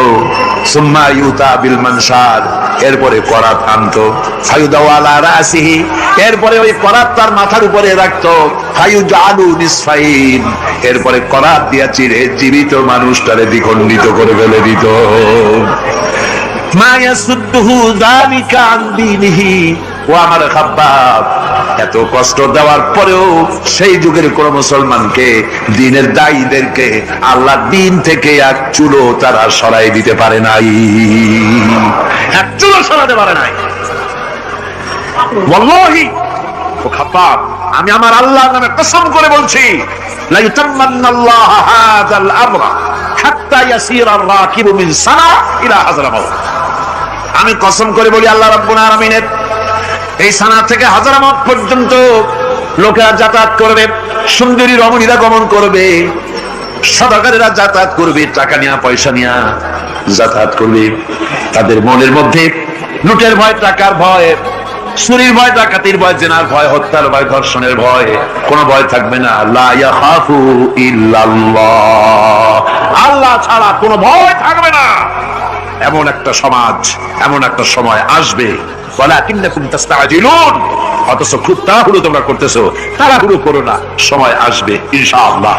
সুম্মা ইউতা বিল মানশার, এরপরে করাত আনতো। ফায়ুদাউ আলা রাসিহি, এরপরে ওই করাত তার মাথার উপরে রাখতো। ফায়ুজালু নিসফাইন, এরপরে করাত দিয়া চিরে জীবিত মানুষটারে দ্বিখণ্ডিত করে ফেলে দিত। মা ইয়াসুদ্দুহু যালিকা আন দীনিহি। ও আমার খাব্বাব, এত কষ্ট দেওয়ার পরেও সেই যুগের কোন মুসলমানকে, দ্বীনের দায়ীদেরকে আল্লাহ দ্বীন থেকে এক চুলো তারা সরাই দিতে পারে নাই, এক চুলো সরাতে পারে নাই। ওয়াল্লাহি, ও খাব্বাব, আমি আমার আল্লাহর নামে কসম করে বলছি, লা ইউতাম্মান্নাল্লাহু হাযাল আমরা হাত্তা ইয়াসিরা আর-রাকিবু মিন সানা ইলা হাযরামাউত। আমি কসম করে বলি, আল্লাহ রাব্বুল আলামিনের এই সানা থেকে হাজারামাত পর্যন্ত লোকেরা যাতায়াত করবে, সুন্দরী রমণীরা গমন করবে, সদাগরেরা যাতায়াত করবে, টাকা নিয়া পয়সা নিয়া যাতায়াত করবে। তাদের মনের মধ্যে লুটের ভয়, টাকার ভয়, চুরির ভয়, ডাকাতির ভয়, জেনার ভয়, হত্যার ভয়, ধর্ষণের ভয়, কোনো ভয় থাকবে না। লা ইয়াখাফু ইল্লাল্লাহ, আল্লাহ ছাড়া কোনো ভয় থাকবে না। এমন একটা সমাজ, এমন একটা সময় আসবে, ওয়ালাকিন্নাকুম তাস্তাজিলুন, অথচ খুব তাড়াহুড়ো তোমরা করতেছো। তাড়াহুড়ো করো না, সময় আসবে ইনশাআল্লাহ।